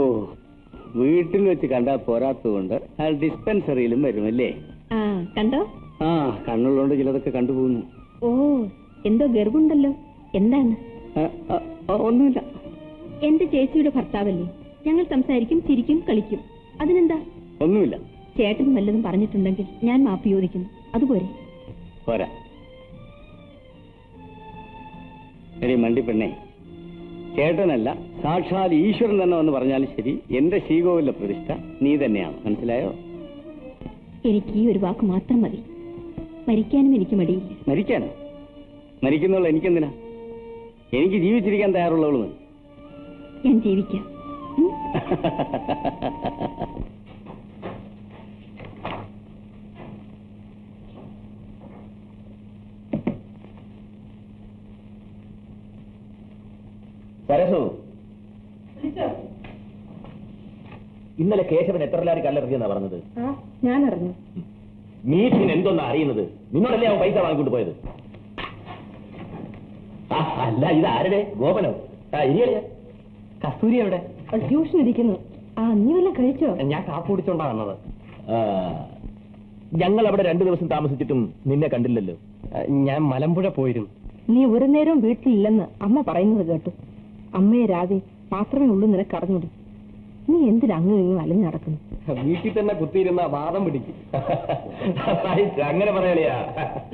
[SPEAKER 3] വീട്ടിൽ വെച്ച് കണ്ടാൽ പോരാത്തതുകൊണ്ട് അയാൾ ഡിസ്പെൻസറിയിലും വരുമല്ലേ?
[SPEAKER 2] ആ, കണ്ടോ?
[SPEAKER 3] ആ, കണ്ണുള്ളതുകൊണ്ട് ചിലതൊക്കെ കണ്ടുപോകുന്നു.
[SPEAKER 2] ഓ, എന്തോ ഗർഭമുണ്ടല്ലോ. എന്താണ്?
[SPEAKER 3] ഒന്നുമില്ല.
[SPEAKER 2] എന്റെ ചേച്ചിയുടെ ഭർത്താവല്ലേ, ഞങ്ങൾ സംസാരിക്കും, ചിരിക്കും, കളിക്കും. അതിനെന്താ?
[SPEAKER 3] ഒന്നുമില്ല.
[SPEAKER 2] ചേട്ടൻ വല്ലതും പറഞ്ഞിട്ടുണ്ടെങ്കിൽ ഞാൻ മാപ്പ് ചോദിക്കുന്നു. അതുപോലെ
[SPEAKER 3] പോരാ. എടി മണ്ടി പെണ്ണേ, ചേട്ടനല്ല സാക്ഷാൽ ഈശ്വരൻ തന്നെ വന്ന് പറഞ്ഞാലും ശരി, എന്റെ ശ്രീകോവിലെ പ്രതിഷ്ഠ നീ തന്നെയാണ്. മനസ്സിലായോ?
[SPEAKER 2] എനിക്ക് ഈ ഒരു വാക്ക് മാത്രം മതി. മരിക്കാനും എനിക്ക് മടിയില്ല.
[SPEAKER 3] മരിക്കാനോ? മരിക്കുന്നുള്ള എനിക്കെന്തിനാ? എനിക്ക് ജീവിച്ചിരിക്കാൻ തയ്യാറുള്ളവള് മതി.
[SPEAKER 2] ഞാൻ ജീവിക്കാം.
[SPEAKER 4] സരസു, ഇന്നലെ കേശവൻ എത്ര ലാരി കല്ലെറിഞ്ഞെന്നാ പറഞ്ഞത്?
[SPEAKER 2] ഞാൻ അറിഞ്ഞു.
[SPEAKER 4] നീ പിന്നെ എന്തോന്നാ അറിയുന്നത്? നിന്നോടല്ലേ അവൻ പൈസ വാങ്ങിക്കൊണ്ട് പോയത്? അല്ല, ഇത് ആരുടെ? ഗോപനോ? ഇനിയല്ലേ?
[SPEAKER 1] കസ്തൂരി എവിടെ?
[SPEAKER 2] ട്യൂഷൻ ഇരിക്കുന്നു. നീ വല്ല കഴിച്ചോ?
[SPEAKER 1] ഞാൻ കാപ്പ് കുടിച്ചോണ്ടാ വന്നത്.
[SPEAKER 4] ഞങ്ങൾ അവിടെ 2 ദിവസം താമസിച്ചിട്ടും നിന്നെ കണ്ടില്ലല്ലോ.
[SPEAKER 1] ഞാൻ മലമ്പുഴ പോയിരുന്നു.
[SPEAKER 2] നീ ഒരു നേരവും വീട്ടിലില്ലെന്ന് അമ്മ പറയുന്നത് കേട്ടു. അമ്മയെ രാധെ മാത്രമേ ഉള്ളൂ നിനക്ക് അറിഞ്ഞൂടി. നീ എന്തിനാ അങ്ങും ഇങ്ങും അലഞ്ഞു നടക്കുന്നു?
[SPEAKER 1] വീട്ടിൽ തന്നെ കുത്തിയിരുന്ന വാദം പിടിക്കും.
[SPEAKER 4] അങ്ങനെ പറയലയാ.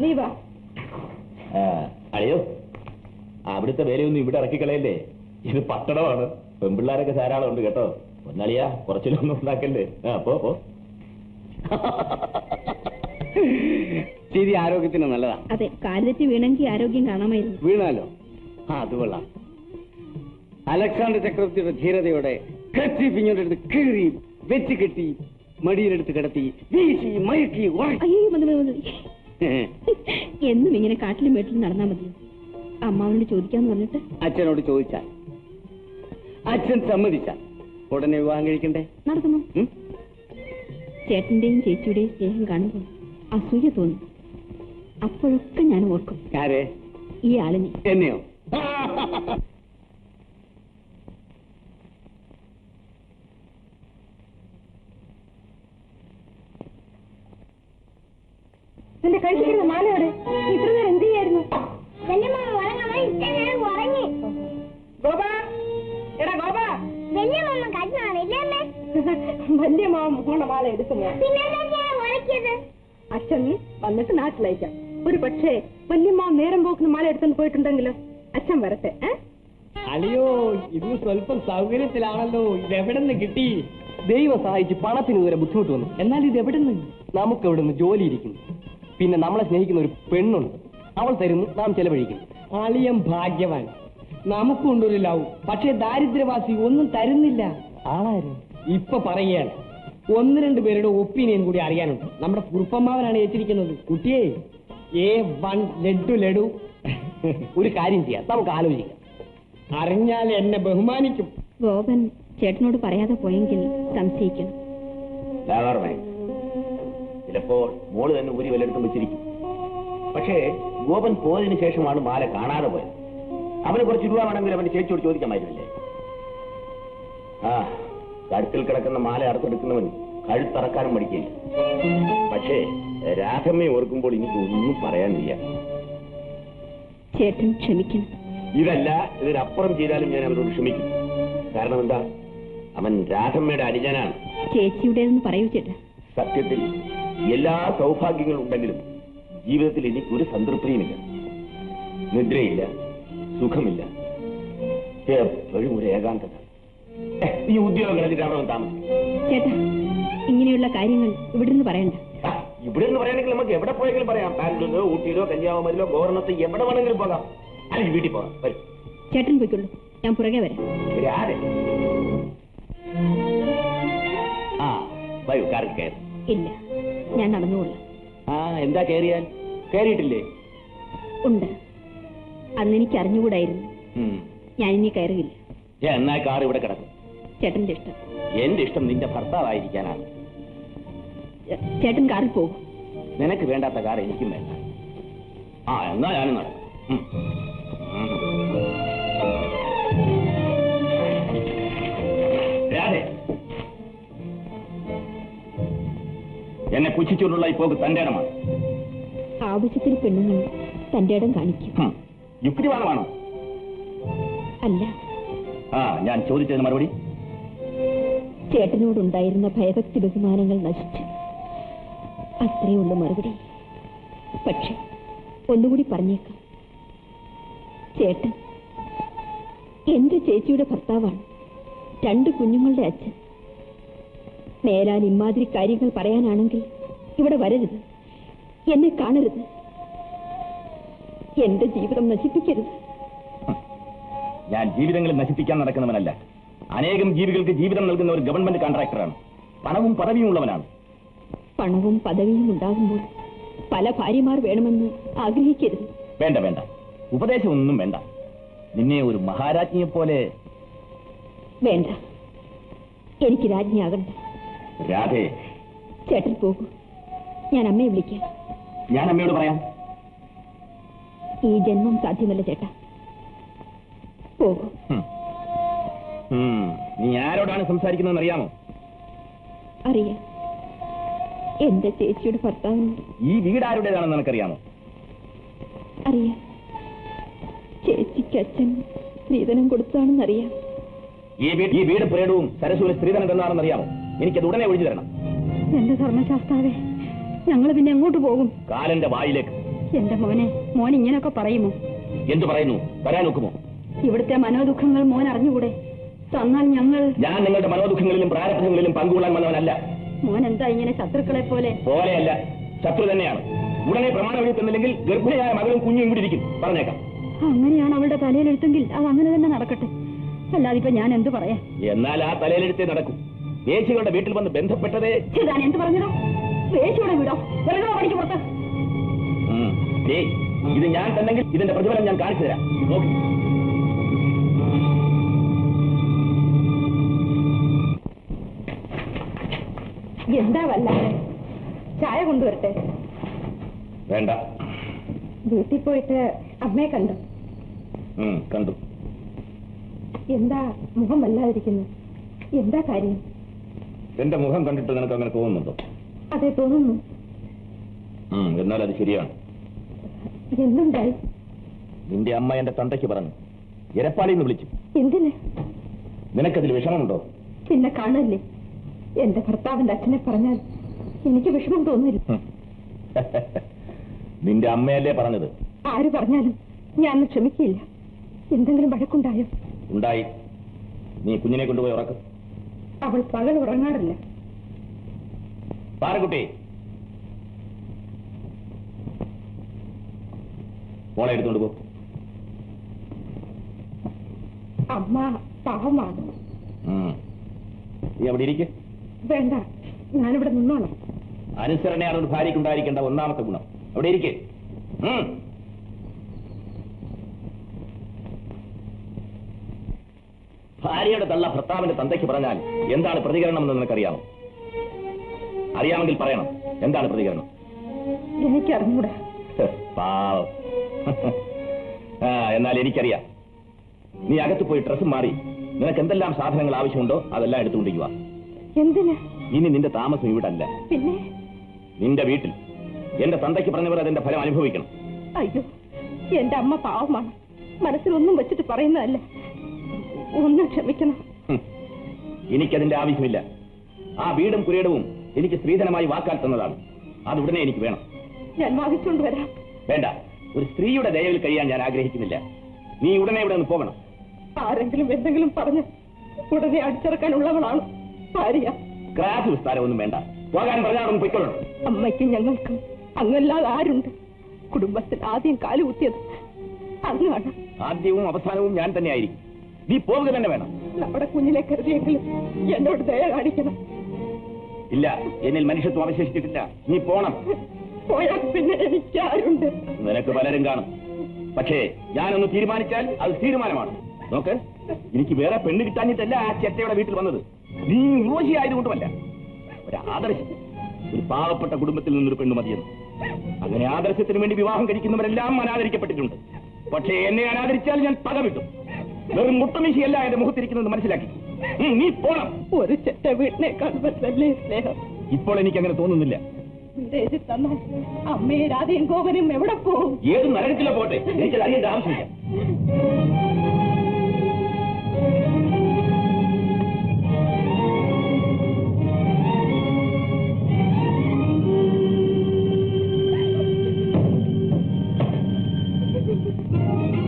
[SPEAKER 2] നീ വാ.
[SPEAKER 4] അയ്യോ, അവിടുത്തെ വേലയൊന്നും ഇവിടെ ഇറക്കിക്കളയല്ലേ. ഇത് പട്ടണമാണ്. പെൺപിള്ളാരൊക്കെ ധാരാളം ഉണ്ട് കേട്ടോ. ഒന്നളിയാ, കുറച്ചിലൊന്നും ഉണ്ടാക്കല്ലേ. പോ.
[SPEAKER 3] ശരി, ആരോഗ്യത്തിന് നല്ലതാ.
[SPEAKER 2] അതെ, കാലുതെറ്റി വീണെങ്കിൽ ആരോഗ്യം കാണാമായിരുന്നു.
[SPEAKER 3] വീണാലോ? അത് കൊള്ളാം. അലക്സാണ്ടർ ചക്രവർത്തിയുടെ ധീരതയോടെ കത്തിപ്പിഞ്ഞോടെടുത്ത് കീറി വെച്ച് കെട്ടി മടിയിലെടുത്ത് കിടത്തി വീശി മയക്കി
[SPEAKER 2] അയ്യോ, മതി. എന്നും ഇങ്ങനെ കാട്ടിലും വീട്ടിലും നടന്നാ മതി. അമ്മാവനോട് ചോദിക്കാന്ന് പറഞ്ഞിട്ട്.
[SPEAKER 3] അച്ഛനോട് ചോദിച്ചാൽ, അച്ഛൻ സമ്മതിച്ചാൽ ഉടനെ വിവാഹം കഴിക്കണ്ടേ?
[SPEAKER 2] നടക്കുന്നു. ചേട്ടന്റെയും ചേച്ചിയുടെയും സ്നേഹം കാണുമ്പോൾ അസൂയ തോന്നും. അപ്പോഴൊക്കെ ഞാൻ ഓർക്കും.
[SPEAKER 3] ആരെ?
[SPEAKER 2] ഈ ആളിനെ.
[SPEAKER 3] എന്നെയോ?
[SPEAKER 2] നിന്റെ കഴിച്ചിരുന്ന മാലയോടെ ഇത്ര നേരം എന്ത് ചെയ്യായിരുന്നു? വലിയ മാമ മോണ മാല എടുക്കുമോ? അച്ഛൻ വന്നിട്ട് നാട്ടിലയക്കാം. ഒരു പക്ഷേ വല്യമ്മ നേരം പോക്കുന്ന മാല എടുത്തോണ്ട് പോയിട്ടുണ്ടെങ്കിലോ? അച്ഛൻ വരട്ടെ.
[SPEAKER 1] അളിയോ, ഇത് സ്വല്പം സൗകര്യത്തിലാണല്ലോ. ഇതെവിടെ നിന്ന് കിട്ടി? ദൈവം സഹായിച്ച് പണത്തിന് ഇതുവരെ ബുദ്ധിമുട്ട് വന്നു. എന്നാൽ ഇത് എവിടെ നിന്ന്? നമുക്ക് എവിടെ നിന്ന് ജോലി ഇരിക്കുന്നു. പിന്നെ നമ്മളെ സ്നേഹിക്കുന്ന ഒരു പെണ്ണുണ്ട്. അവൾ തരുന്നു, നാം ചെലവഴിക്കുന്നു. അളിയം ഭാഗ്യവാൻ. നമുക്കുണ്ടൊരു ലവ്. പക്ഷേ ദാരിദ്ര്യവാസി ഒന്നും തരുന്നില്ല. ആളാരും ഇപ്പൊ പറയുകയാണ്. 1-2 പേരുടെ ഒപ്പീനിയൻ കൂടി അറിയാനുണ്ട്. നമ്മുടെ കുറുപ്പമ്മാവനാണ് ഏറ്റിരിക്കുന്നത്. കുട്ടിയെ, A1 ലഡു. ഒരു കാര്യം ചെയ്യാം, നമുക്ക് ആലോചിക്കാം. അറിഞ്ഞാൽ എന്നെ ബഹുമാനിക്കും.
[SPEAKER 2] ഗോപൻ ചേട്ടനോട് പറയാതെ പോയെങ്കിൽ സംശയിക്കണം.
[SPEAKER 4] ചിലപ്പോൾ മോള് തന്നെ ഊരി വല്ലെടുത്തും വെച്ചിരിക്കും. പക്ഷേ ഗോപൻ പോയതിനു ശേഷമാണ് മാല കാണാതെ പോയത്. അവന് കുറച്ച് രൂപ വേണമെങ്കിൽ അവന്റെ ചേച്ചിയോട് ചോദിക്കാമായിരുന്നില്ലേ? കഴുത്തിൽ കിടക്കുന്ന മാല അറുത്തെടുക്കുന്നവൻ കഴുത്തറക്കാനും മടിക്കില്ല. പക്ഷേ രാധമ്മയെ ഓർക്കുമ്പോൾ എനിക്ക് ഒന്നും പറയാൻ വയ്യ.
[SPEAKER 2] ചേട്ടൻ ക്ഷമിക്കണം.
[SPEAKER 4] ഇതല്ല, ഇതിനപ്പുറം ചെയ്താലും ഞാൻ അവനോട് ക്ഷമിക്കും. കാരണം എന്താ? അവൻ രാധമ്മയുടെ അനുജനാണ്.
[SPEAKER 2] ചേച്ചിയുടേതെന്ന് പറയൂ ചേട്ടാ.
[SPEAKER 4] സത്യത്തിൽ എല്ലാ സൗഭാഗ്യങ്ങളും ഉണ്ടെങ്കിലും ജീവിതത്തിൽ എനിക്കൊരു സംതൃപ്തിയുമില്ല. നിദ്രയില്ല, സുഖമില്ല, എപ്പോഴും ഒരു ഏകാന്തത. ഈ ഉദ്യോഗം കളഞ്ഞിട്ട് അവിടെ താമസിക്കും.
[SPEAKER 2] ചേട്ടാ, ഇങ്ങനെയുള്ള കാര്യങ്ങൾ ഇവിടുന്ന് പറയണ്ട.
[SPEAKER 4] ഇവിടെ നിന്ന് പറയുകയാണെങ്കിൽ നമുക്ക് എവിടെ പോയെങ്കിലും പറയാം. ബാംഗ്ലൂരിലോ ഊട്ടിയിലോ കന്യാകുമാരിയിലോ ഗോവർണത്തോ എവിടെ വേണമെങ്കിലും പോകാം. അല്ലെങ്കിൽ വീട്ടിൽ പോകാം. വരും.
[SPEAKER 2] ചേട്ടൻ പോയിക്കൊള്ളൂ, ഞാൻ പുറകെ വരാം.
[SPEAKER 4] ആരെ? ആ വരൂ, കാറിൽ കയറി.
[SPEAKER 2] ഇല്ല, ഞാൻ നടന്നുകൊള്ളാം.
[SPEAKER 4] ആ എന്താ കയറിയാൽ? കയറിയിട്ടില്ലേ?
[SPEAKER 2] ഉണ്ട്. അന്ന് എനിക്ക് അറിഞ്ഞുകൂടായിരുന്നു. ഞാൻ ഇനി കയറുകയില്ല.
[SPEAKER 4] എന്നാ കാർ ഇവിടെ കിടക്കും.
[SPEAKER 2] ചേട്ടന്റെ ഇഷ്ടം.
[SPEAKER 4] എന്റെ ഇഷ്ടം നിന്റെ ഭർത്താവായിരിക്കാനാണ്.
[SPEAKER 2] ചേട്ടൻ കാറിൽ പോകും.
[SPEAKER 4] നിനക്ക് വേണ്ടാത്ത കാർ എനിക്കും വേണ്ട. ആ എന്നാ ഞാനും നടക്കും. രാധേ, എന്നെ പുച്ഛിച്ചുകൊണ്ടുള്ള ഈ പോക്ക് തന്റെ ഇടമാണ്.
[SPEAKER 2] ആവശ്യത്തിന് പെണ്ണുങ്ങൾ തന്റെ ഇടം കാണിക്കും.
[SPEAKER 4] യുക്തിവാദമാണോ?
[SPEAKER 2] അല്ല.
[SPEAKER 4] ആ ഞാൻ ചോദിച്ചതിന് മറുപടി.
[SPEAKER 2] ചേട്ടനോടുണ്ടായിരുന്ന ഭയഭക്തി ബഹുമാനങ്ങൾ നശിച്ചു, അത്രയേ ഉള്ളൂ മറുപടി. പക്ഷെ ഒന്നുകൂടി പറഞ്ഞേക്കാം, ചേട്ടൻ എന്റെ ചേച്ചിയുടെ ഭർത്താവാണ്, 2 കുഞ്ഞുങ്ങളുടെ അച്ഛൻ. നേരാൻ ഇമാതിരി കാര്യങ്ങൾ പറയാനാണെങ്കിൽ ഇവിടെ വരരുത്, എന്നെ കാണരുത്, എന്റെ ജീവിതം നശിപ്പിക്കരുത്.
[SPEAKER 4] ഞാൻ ജീവിതങ്ങൾ നശിപ്പിക്കാൻ നടക്കുന്നവനല്ല. അനേകം ജീവികൾക്ക് ജീവിതം നൽകുന്ന ഒരു ഗവൺമെന്റ് കോൺട്രാക്ടറാണ്. പണവും പദവിയും ഉള്ളവനാണ്.
[SPEAKER 2] പണവും പദവിയും ഉണ്ടാകുമ്പോൾ പല ഭാര്യമാർ വേണമെന്ന് ആഗ്രഹിക്കരുത്.
[SPEAKER 4] വേണ്ട വേണ്ട, ഉപദേശമൊന്നും വേണ്ട. നിന്നെ ഒരു മഹാരാജ്ഞിയെ പോലെ.
[SPEAKER 2] വേണ്ട, എനിക്ക് രാജ്ഞിയാകണ്ട.
[SPEAKER 4] രാധേ,
[SPEAKER 2] ചേട്ടൻ പോകൂ, ഞാൻ അമ്മയെ വിളിക്കാം.
[SPEAKER 4] ഞാൻ അമ്മയോട് പറയാം.
[SPEAKER 2] ഈ ജന്മം സാധ്യമല്ല ചേട്ടാ, പോകൂ.
[SPEAKER 4] നീ ആരോടാണ് സംസാരിക്കുന്നതെന്ന് അറിയാമോ?
[SPEAKER 2] അറിയാം, എന്റെ ചേച്ചിയുടെ ഭർത്താവിനോട്.
[SPEAKER 4] ഈ വീട് ആരുടേതാണെന്ന് നിനക്കറിയാമോ?
[SPEAKER 2] അറിയാം, ചേച്ചിക്ക് അച്ഛൻ സ്ത്രീധനം കൊടുത്താണെന്നറിയാം.
[SPEAKER 4] ഈ വീട് പ്രേടവും സരസ്വതി സ്ത്രീധനം തന്നാണെന്ന് അറിയാമോ? എനിക്കത് ഉടനെ ഒഴിഞ്ഞു തരണം.
[SPEAKER 2] എന്റെ ധർമ്മശാസ്താവേ, ഞങ്ങൾ പിന്നെ എങ്ങോട്ട് പോകും?
[SPEAKER 4] കാലന്റെ വായിലേക്ക്.
[SPEAKER 2] എന്റെ മോൻ ഇങ്ങനെയൊക്കെ പറയുമോ?
[SPEAKER 4] എന്തു പറയുന്നു? വരാൻ നോക്കുമോ?
[SPEAKER 2] ഇവിടുത്തെ മനോദുഃഖങ്ങൾ മോൻ അറിഞ്ഞുകൂടെ? തന്നാൽ ഞാൻ
[SPEAKER 4] നിങ്ങളുടെ മനോദുഃഖങ്ങളിലും പ്രാരബ്ധങ്ങളിലും പങ്കുകൊള്ളാൻ വന്നവനല്ല.
[SPEAKER 2] മോൻ എന്താ ഇങ്ങനെ ശത്രുക്കളെ
[SPEAKER 4] പോലെയല്ല, ശത്രു തന്നെയാണ്. ഉടനെ പ്രമാണം എഴുത്തുന്നില്ലെങ്കിൽ ഗർഭിണിയായ മകളും കുഞ്ഞും കൂടി ഇരിക്കും. പറഞ്ഞേക്കാം.
[SPEAKER 2] അങ്ങനെയാണ് അവളുടെ തലയിലെടുത്തെങ്കിൽ അത് അങ്ങനെ തന്നെ നടക്കട്ടെ. അല്ലാതെ ഇപ്പൊ ഞാൻ എന്ത് പറയാ?
[SPEAKER 4] എന്നാൽ ആ തലയിലെടുത്തേ നടക്കും. വേശികളുടെ വീട്ടിൽ വന്ന് ബന്ധപ്പെട്ടതേ.
[SPEAKER 2] ഞാൻ എന്ത് പറഞ്ഞോ? വേശിയുടെ വീടോ? പഠിക്ക് പുറത്ത്.
[SPEAKER 4] ഇത് ഞാൻ തന്നെങ്കിൽ ഇതിന്റെ പ്രതിഫലം ഞാൻ കാണിച്ചു തരാം. നോക്കി.
[SPEAKER 2] എന്താ വല്ലാതെ? ചായ കൊണ്ടുവരട്ടെ?
[SPEAKER 4] വേണ്ട.
[SPEAKER 2] വീട്ടിൽ പോയിട്ട് അമ്മയെ കണ്ടു?
[SPEAKER 4] കണ്ടു.
[SPEAKER 2] എന്താ മുഖം വല്ലാതിരിക്കുന്നു? എന്താ കാര്യം?
[SPEAKER 4] എന്റെ മുഖം കണ്ടിട്ട് നിനക്ക് അങ്ങനെ തോന്നുന്നുണ്ടോ?
[SPEAKER 2] അതെ, തോന്നുന്നു.
[SPEAKER 4] എന്നാൽ അത് ശരിയാണ്.
[SPEAKER 2] എന്തുണ്ടായി?
[SPEAKER 4] നിന്റെ അമ്മ എന്റെ തന്തയ്ക്ക് പറഞ്ഞു, എരപ്പാളിന്ന് വിളിച്ചു.
[SPEAKER 2] എന്തിന്?
[SPEAKER 4] നിനക്കതിൽ വിഷമമുണ്ടോ?
[SPEAKER 2] പിന്നെ കാണല്ലേ, എന്റെ ഭർത്താവിന്റെ അച്ഛനെ പറഞ്ഞാൽ എനിക്ക് വിഷമം തോന്നില്ല.
[SPEAKER 4] നിന്റെ അമ്മയല്ലേ പറഞ്ഞത്?
[SPEAKER 2] ആര് പറഞ്ഞാലും ഞാൻ ക്ഷമിക്കില്ല. എന്തെങ്കിലും വഴക്കുണ്ടായോ?
[SPEAKER 4] ഉണ്ടായി. നീ കുഞ്ഞിനെ കൊണ്ടുപോയി ഉറക്കും.
[SPEAKER 2] അവൾ പകൽ ഉറങ്ങാറില്ല.
[SPEAKER 4] പാറക്കുട്ടി, മോളെ എടുത്തോണ്ട് പോ.
[SPEAKER 2] അമ്മ പാവമാണ്.
[SPEAKER 4] നീ അവിടെ ഇരിക്കെ.
[SPEAKER 2] വേണ്ട, ഞാനിവിടെ നിന്നോളാം.
[SPEAKER 4] അനുസരണയാണ് ഒരു ഭാര്യയ്ക്കുണ്ടായിരിക്കേണ്ട ഒന്നാമത്തെ ഗുണം. അവിടെ ഇരിക്കെ. ഭാര്യയുടെ തള്ള ഭർത്താവിന്റെ തന്തയ്ക്ക് പറഞ്ഞാൽ എന്താണ് പ്രതികരണം എന്ന് നിനക്കറിയാമോ? അറിയാമെങ്കിൽ പറയണം. എന്താണ് പ്രതികരണം?
[SPEAKER 2] എനിക്കറിഞ്ഞൂടാ.
[SPEAKER 4] പാവം. എന്നാൽ എനിക്കറിയാം. നീ അകത്ത് പോയി ഡ്രസ്സും മാറി നിനക്ക് എന്തെല്ലാം സാധനങ്ങൾ ആവശ്യമുണ്ടോ അതെല്ലാം എടുത്തുകൊണ്ടിരിക്കുക.
[SPEAKER 2] എന്തിന്?
[SPEAKER 4] ഇനി നിന്റെ താമസം ഇവിടെ അല്ല,
[SPEAKER 2] പിന്നെ
[SPEAKER 4] നിന്റെ വീട്ടിൽ. എന്റെ തന്തയ്ക്ക് പറഞ്ഞവർ അതിന്റെ ഫലം അനുഭവിക്കണം.
[SPEAKER 2] അയ്യോ, എന്റെ അമ്മ പാവമാണ്. മനസ്സിലൊന്നും വെച്ചിട്ട് പറയുന്നതല്ല. ഒന്നും ക്ഷമിക്കണം.
[SPEAKER 4] എനിക്കതിന്റെ ആവശ്യമില്ല. ആ വീടും പുരയിടവും എനിക്ക് സ്ത്രീധനമായി വാക്കാൽ തന്നതാണ്. അത് ഉടനെ എനിക്ക് വേണം.
[SPEAKER 2] ഞാൻ വാങ്ങിച്ചുകൊണ്ട് വരാം.
[SPEAKER 4] വേണ്ട, ഒരു സ്ത്രീയുടെ ദയവിൽ കഴിയാൻ ഞാൻ ആഗ്രഹിക്കുന്നില്ല. നീ ഉടനെ ഇവിടെ നിന്ന് പോകണം.
[SPEAKER 2] ആരെങ്കിലും എന്തെങ്കിലും പറഞ്ഞ് ഉടനെ അടിച്ചിറക്കാനുള്ളവളാണ് ഭാര്യ.
[SPEAKER 4] ക്രാസ് വിസ്താരമൊന്നും വേണ്ട. പോകാൻ പറഞ്ഞാൽ പൊയ്ക്കൊള്ളണം.
[SPEAKER 2] അമ്മയ്ക്കും ഞങ്ങൾക്കും അങ്ങല്ലാതെ ആരുണ്ട്? കുടുംബത്തിൽ ആദ്യം കാലുകുത്തിയത് അങ്ങാണ്.
[SPEAKER 4] ആദ്യവും അവസാനവും ഞാൻ തന്നെ ആയിരിക്കും. നീ പോവുക തന്നെ വേണം.
[SPEAKER 2] നമ്മുടെ കുഞ്ഞിനെ കരുതിയെങ്കിലും എന്നോട് ദയ കാണിക്കണം.
[SPEAKER 4] ഇല്ല, എന്നിൽ മനുഷ്യത്വം അവശേഷിച്ചിട്ടില്ല. നീ പോണം.
[SPEAKER 2] പോയാൽ പിന്നെ എനിക്കാരുണ്ട്?
[SPEAKER 4] നിനക്ക് പലരും കാണും. പക്ഷേ ഞാനൊന്ന് തീരുമാനിച്ചാൽ അത് തീരുമാനമാണ്. നോക്ക്, എനിക്ക് വേറെ പെണ്ണ് കിട്ടാഞ്ഞിട്ടല്ല ആ ചെറ്റയുടെ വീട്ടിൽ വന്നത്. നീ ഊർജി ആയതുകൊണ്ടുമല്ല. ഒരു ആദർശം, ഒരു പാവപ്പെട്ട കുടുംബത്തിൽ നിന്നൊരു പെണ്ണ് മതിയെന്ന്. അങ്ങനെ ആദർശത്തിന് വേണ്ടി വിവാഹം കഴിക്കുന്നവരെല്ലാം അനാദരിക്കപ്പെട്ടിട്ടുണ്ട്. പക്ഷേ എന്നെ അനാദരിച്ചാൽ ഞാൻ പക വിട്ടും. വെറും മുട്ടമീശയല്ല എന്റെ മുഖത്തിരിക്കുന്നത് മനസ്സിലാക്കി. നീ പോണം.
[SPEAKER 2] ഒരു ചെറ്റ വീട്ടിനേക്കാൾ വലുതല്ലേ സ്നേഹം?
[SPEAKER 4] ഇപ്പോൾ എനിക്ക് അങ്ങനെ തോന്നുന്നില്ല.
[SPEAKER 2] അമ്മയെ രാധയും ഗോപനും എവിടെ പോകും?
[SPEAKER 4] ഏത് നരകത്തിലോ പോട്ടെ, എനിക്കത് അറിയേണ്ട ആവശ്യമില്ല.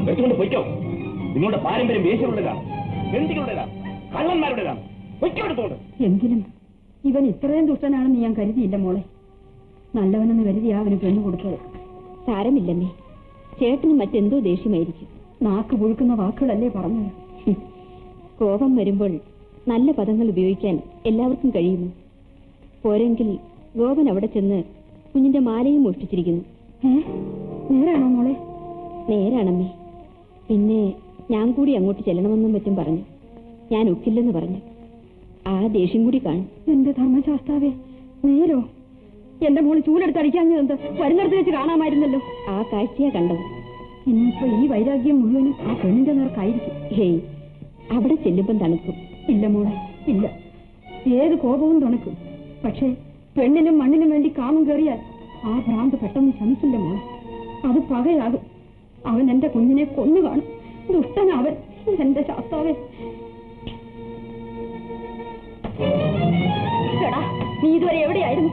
[SPEAKER 4] എടുത്തുകൊണ്ട് പൊയ്ക്കോ. നിങ്ങളുടെ പാരമ്പര്യം വേശ്യകളുടേതാണ്, ഗണ്ടികളുടേതാണ്, കള്ളന്മാരുടേതാണ്. പൊയ്ക്കോ എടുത്തോണ്ട്.
[SPEAKER 2] എങ്കിലും ഇവൻ ഇത്രയും ദുഷ്ടനാണെന്ന് ഞാൻ കരുതിയില്ല മോളെ. നല്ലവനെന്ന് കരുതിയാ അവന് പെണ്ണു കൊടുത്തത്. സാരമില്ലമ്മേ, ചേട്ടന് മറ്റെന്തോ ദേഷ്യമായിരിക്കും. നാക്ക് പുഴുക്കുന്ന വാക്കുകളല്ലേ പറഞ്ഞത്. കോപം വരുമ്പോൾ നല്ല പദങ്ങൾ ഉപയോഗിക്കാൻ എല്ലാവർക്കും കഴിയുമോ? പോരെങ്കിൽ ഗോപൻ അവിടെ ചെന്ന് കുഞ്ഞിന്റെ മാലയും മോഷ്ടിച്ചിരിക്കുന്നു. നേരാണോ മോളെ? നേരാണമ്മേ. പിന്നെ ഞാൻ കൂടി അങ്ങോട്ട് ചെല്ലണമെന്നും മറ്റും പറഞ്ഞു. ഞാൻ ഒക്കില്ലെന്ന് പറഞ്ഞു. ആ ദേഷ്യം കൂടി കാണും. എന്റെ ധർമ്മശാസ്താവേ, നേരോ? എന്റെ മോള് ചൂലെടുത്തടിക്കാഞ്ഞത് വരുന്നിടത്ത് വെച്ച് കാണാമായിരുന്നല്ലോ. ആ കാഴ്ചയാ കണ്ടത്. ഇനിയിപ്പോ ഈ വൈരാഗ്യം മുഴുവനും ആ പെണ്ണിന്റെ നേർക്കായിരിക്കും. ഹേയ്, അവിടെ ചെല്ലുമ്പം തണുക്കും. ഇല്ല മോളെ, ഇല്ല. ഏത് കോപവും തണുക്കും. പക്ഷേ പെണ്ണിനും മണ്ണിനും വേണ്ടി കാമം കയറിയാൽ ആ ഭ്രാന്ത് പെട്ടെന്ന് ശമിക്കില്ല മോളെ. അത് പകയാകും. അവൻ എന്റെ കുഞ്ഞിനെ കൊന്നു കാണും. ദുഷ്ടനവൻ. എന്റെ ശാസ്താവേ, നീ ഇതുവരെ എവിടെയായിരുന്നു?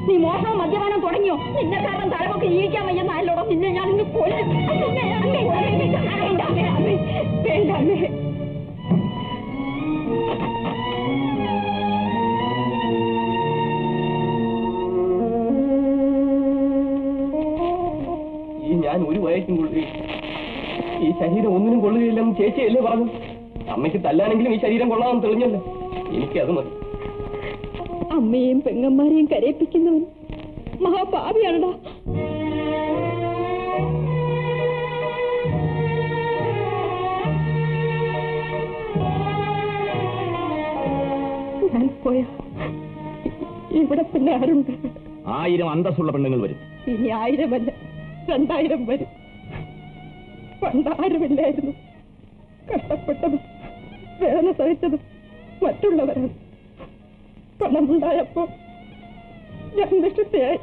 [SPEAKER 2] നീ മോശം മദ്യപാനം തുടങ്ങിയോ? നിന്നെ കാരണം തലമൊക്കെ ജീവിക്കാൻ വയ്യെന്നായല്ലോടോ നിന്നെ ഞാൻ ഇന്ന് കൊല്ലും. വേണ്ട.
[SPEAKER 4] ഞാൻ ഒരു വയസ്സും കൊള്ളുകയും ഈ ശരീരം ഒന്നിനും കൊള്ളുകയില്ലെന്ന് ചേച്ചിയല്ലേ പറഞ്ഞു. അമ്മയ്ക്ക് തല്ലാനെങ്കിലും ഈ ശരീരം കൊള്ളാമെന്ന് തെളിഞ്ഞല്ലോ. എനിക്കത് മതി.
[SPEAKER 2] അമ്മയെയും പെങ്ങന്മാരെയും കരയിപ്പിക്കുന്നവൻ മഹാപാപിയാണടാ. ഞാൻ പോയ ഇവിടെ പിന്നെ ആരുണ്ട്?
[SPEAKER 4] 1000 അന്തസ്സുള്ള പെണ്ണുങ്ങൾ വരും.
[SPEAKER 2] ഇനി 1000 അല്ല, 2000 വരും. പണ്ടാരുമില്ലായിരുന്നു. കഷ്ടപ്പെട്ടതും വേദന സഹിച്ചതും മറ്റുള്ളവരാണ്. പണമുണ്ടായപ്പോ ഞാൻ നിഷ്ഠയായി.